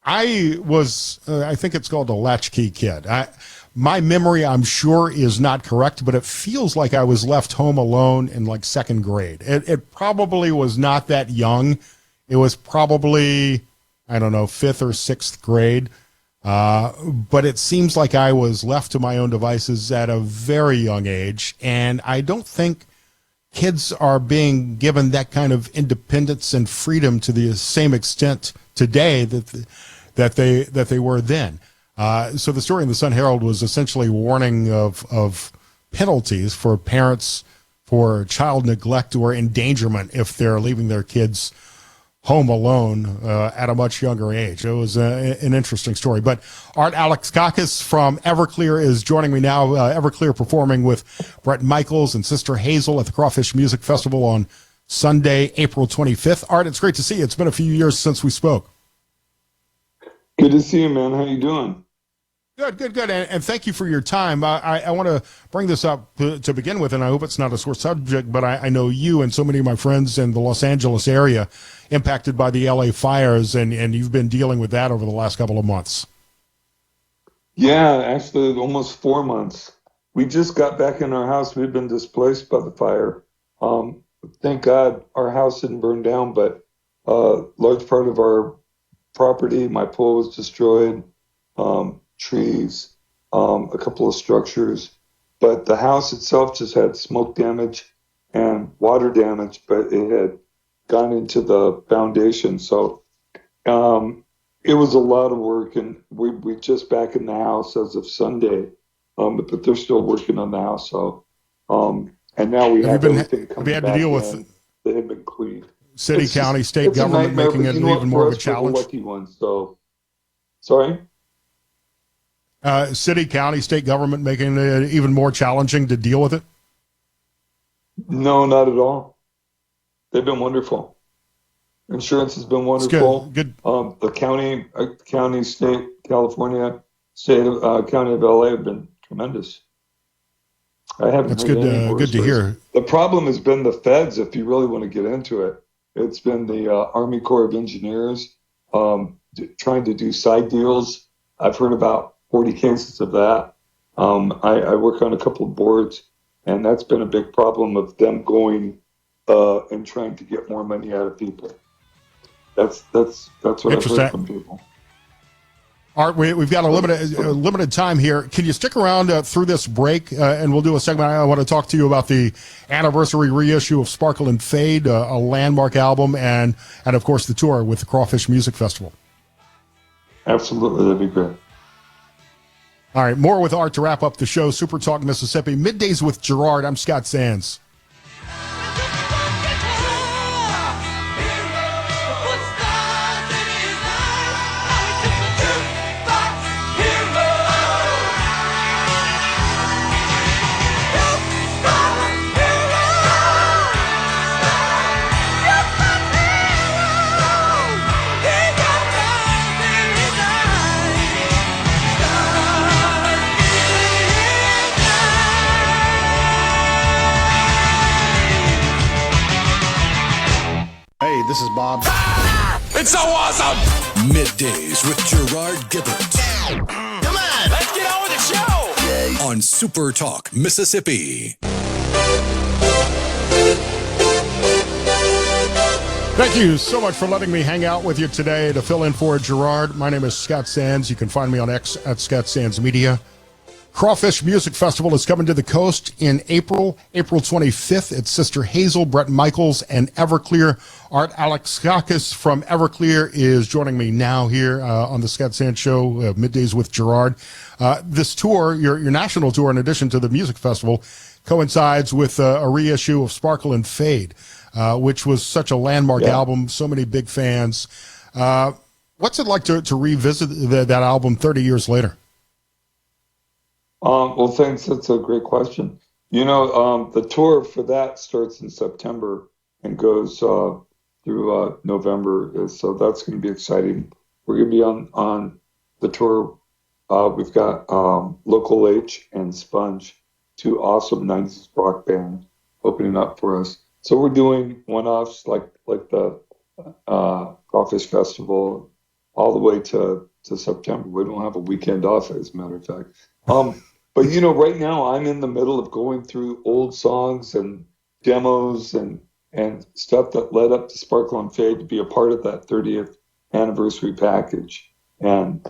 I was, I think it's called a latchkey kid. My memory, I'm sure, is not correct, but it feels like I was left home alone in like second grade. It probably was not that young. It was probably, I don't know, fifth or sixth grade. But it seems like I was left to my own devices at a very young age. And I don't think kids are being given that kind of independence and freedom to the same extent today that they were then. So the story in the Sun Herald was essentially warning of penalties for parents for child neglect or endangerment if they're leaving their kids home alone at a much younger age. It was an interesting story. But Art Alexakis from Everclear is joining me now. Everclear performing with Bret Michaels and Sister Hazel at the Crawfish Music Festival on Sunday, April 25th. Art, it's great to see you. It's been a few years since we spoke.
Good to see you, man. How you doing?
Good. And thank you for your time. I want to bring this up to begin with, and I hope it's not a sore subject, but I know you and so many of my friends in the Los Angeles area impacted by the LA fires, and you've been dealing with that over the last couple of months.
Yeah, actually almost 4 months. We just got back in our house. We've been displaced by the fire. Thank God our house didn't burn down, but a large part of our property, my pool was destroyed. Trees, a couple of structures, but the house itself just had smoke damage and water damage, but it had gone into the foundation. So it was a lot of work, and we just back in the house as of Sunday, but they're still working on the house. So and now we have everything coming back. Have you had to deal with they had been cleaned.
City, county, state government making it even more of a challenge?
Lucky ones, so sorry.
City, county, state government making it even more challenging to deal with it?
No, not at all. They've been wonderful. Insurance has been wonderful.
Good.
The county, state, California, county of LA have been tremendous. I haven't.
That's good. Good to hear.
The problem has been the feds. If you really want to get into it, it's been the Army Corps of Engineers trying to do side deals. I've heard about 40 cases of that. I work on a couple of boards, and that's been a big problem of them going and trying to get more money out of people. That's what I've heard from people.
Art, we've got a limited time here. Can you stick around through this break, and we'll do a segment. I want to talk to you about the anniversary reissue of Sparkle and Fade, a landmark album, and of course the tour with the Crawfish Music Festival.
Absolutely, that'd be great.
All right, more with Art to wrap up the show. Super Talk Mississippi, Middays with Gerard. I'm Scott Sands.
Hey, this is Bob.
It's so awesome! Middays with Gerard Gibert.
Come on, let's get on with the show.
On Super Talk, Mississippi.
Thank you so much for letting me hang out with you today to fill in for Gerard. My name is Scott Sands. You can find me on X at Scott Sands Media. Crawfish Music Festival is coming to the coast in April 25th. It's Sister Hazel, Brett Michaels, and Everclear. Art Alexakis from Everclear is joining me now here on the Scott Sands Show, Middays with Gerard. This tour, your national tour, in addition to the music festival, coincides with a reissue of Sparkle and Fade, which was such a landmark album, so many big fans. What's it like to revisit that album 30 years later?
Well, thanks. That's a great question. You know, the tour for that starts in September and goes through November. So that's going to be exciting. We're going to be on the tour. We've got Local H and Sponge, two awesome 90s rock bands, opening up for us. So we're doing one-offs like the Crawfish Festival all the way to September. We don't have a weekend off, as a matter of fact. But, you know, right now I'm in the middle of going through old songs and demos and stuff that led up to Sparkle and Fade to be a part of that 30th anniversary package, and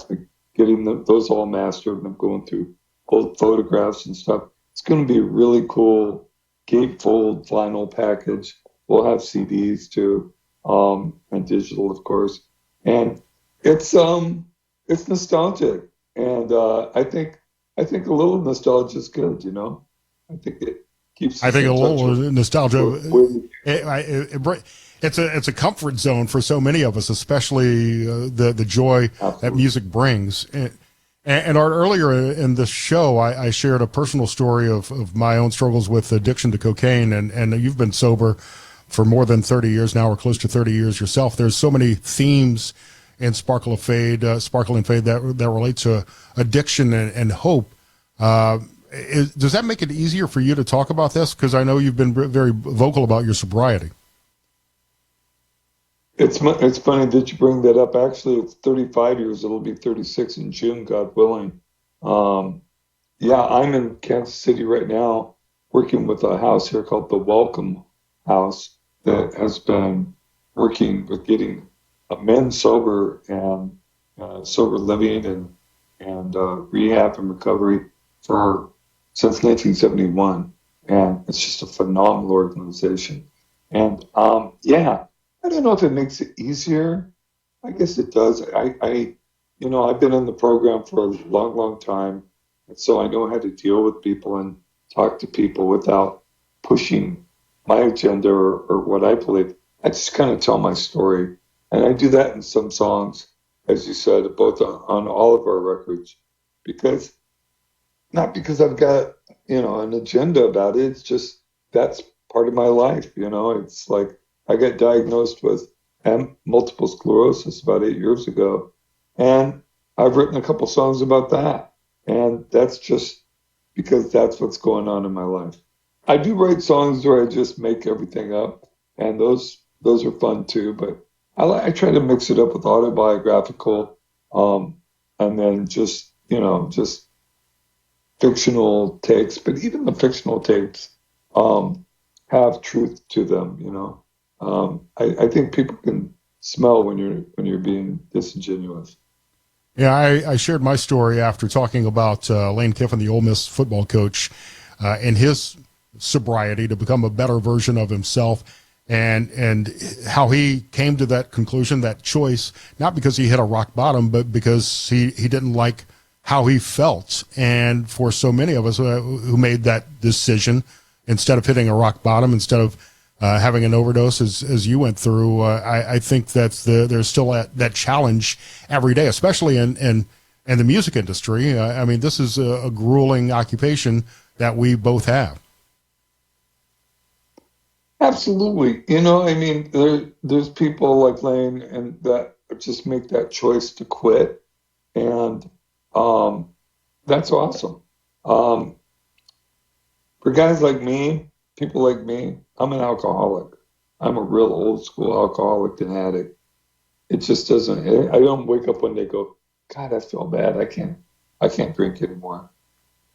getting those all mastered, and I'm going through old photographs and stuff. It's going to be a really cool gatefold vinyl package. We'll have CDs too, and digital, of course. And it's nostalgic, and I think a little nostalgia is good, you know. I think it keeps.
I think a little nostalgia. It's a comfort zone for so many of us, especially the joy that music brings. And Art, earlier in this show, I shared a personal story of my own struggles with addiction to cocaine, and you've been sober for more than 30 years now, or close to 30 years yourself. There's so many themes in Sparkle and Fade that relate to addiction and hope. Does that make it easier for you to talk about this? Because I know you've been very vocal about your sobriety.
It's funny that you bring that up. Actually, it's 35 years. It'll be 36 in June, God willing. Yeah, I'm in Kansas City right now working with a house here called the Welcome House that has been working with getting men sober and sober living and rehab and recovery since 1971, and it's just a phenomenal organization. And yeah, I don't know if it makes it easier. I guess it does. I've been in the program for a long, long time, and so I know how to deal with people and talk to people without pushing my agenda or what I believe. I just kind of tell my story. And I do that in some songs, as you said, both on all of our records, not because I've got, an agenda about it. It's just, that's part of my life. It's like I got diagnosed with multiple sclerosis about 8 years ago. And I've written a couple songs about that. And that's just because that's what's going on in my life. I do write songs where I just make everything up. And those are fun too, but I try to mix it up with autobiographical, and then just fictional takes. But even the fictional takes have truth to them. I think people can smell when you're being disingenuous.
Yeah, I shared my story after talking about Lane Kiffin, the Ole Miss football coach, and his sobriety to become a better version of himself. And how he came to that conclusion, that choice, not because he hit a rock bottom, but because he didn't like how he felt. And for so many of us who made that decision, instead of hitting a rock bottom, instead of having an overdose as you went through, I think that there's still that challenge every day, especially in the music industry. I mean, this is a grueling occupation that we both have.
Absolutely. There's people like Lane and that just make that choice to quit. And that's awesome. For guys like me, people like me, I'm an alcoholic. I'm a real old school alcoholic and addict. It just doesn't. I don't wake up one day and go, God, I feel bad. I can't drink anymore.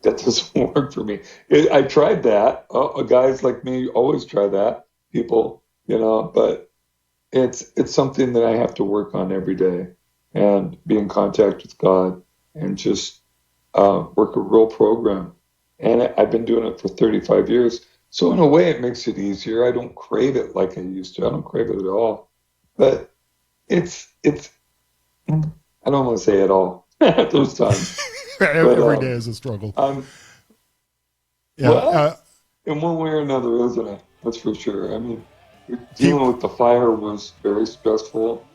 That doesn't work for me. I tried that. Guys like me always try that. People, but it's something that I have to work on every day and be in contact with God and just work a real program. And I've been doing it for 35 years. So in a way, it makes it easier. I don't crave it like I used to. I don't crave it at all. But it's I don't want to say it all at those times.
Every day is a struggle.
In one way or another, isn't it? That's for sure. I mean, dealing with the fire was very stressful.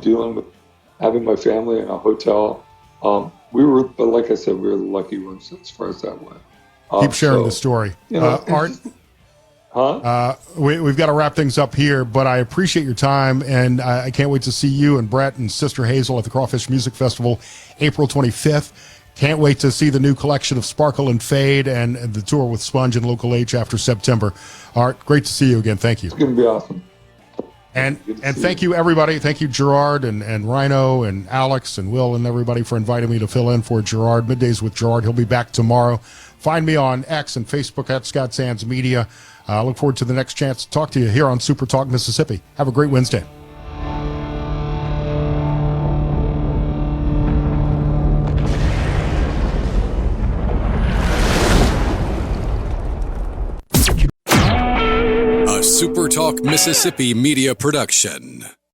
Dealing with having my family in a hotel. But like I said, we were the lucky ones as far as that went.
Keep sharing the story. Art, we've got to wrap things up here, but I appreciate your time, and I can't wait to see you and Brett and Sister Hazel at the Crawfish Music Festival, April 25th. Can't wait to see the new collection of Sparkle and Fade and the tour with Sponge and Local H after September. Art, great to see you again. Thank you.
It's going to be awesome.
And thank you, everybody. Thank you, Gerard and Rhino and Alex and Will and everybody for inviting me to fill in for Gerard. Middays with Gerard. He'll be back tomorrow. Find me on X and Facebook at Scott Sands Media. I look forward to the next chance to talk to you here on Super Talk Mississippi. Have a great Wednesday.
A Super Talk Mississippi media production.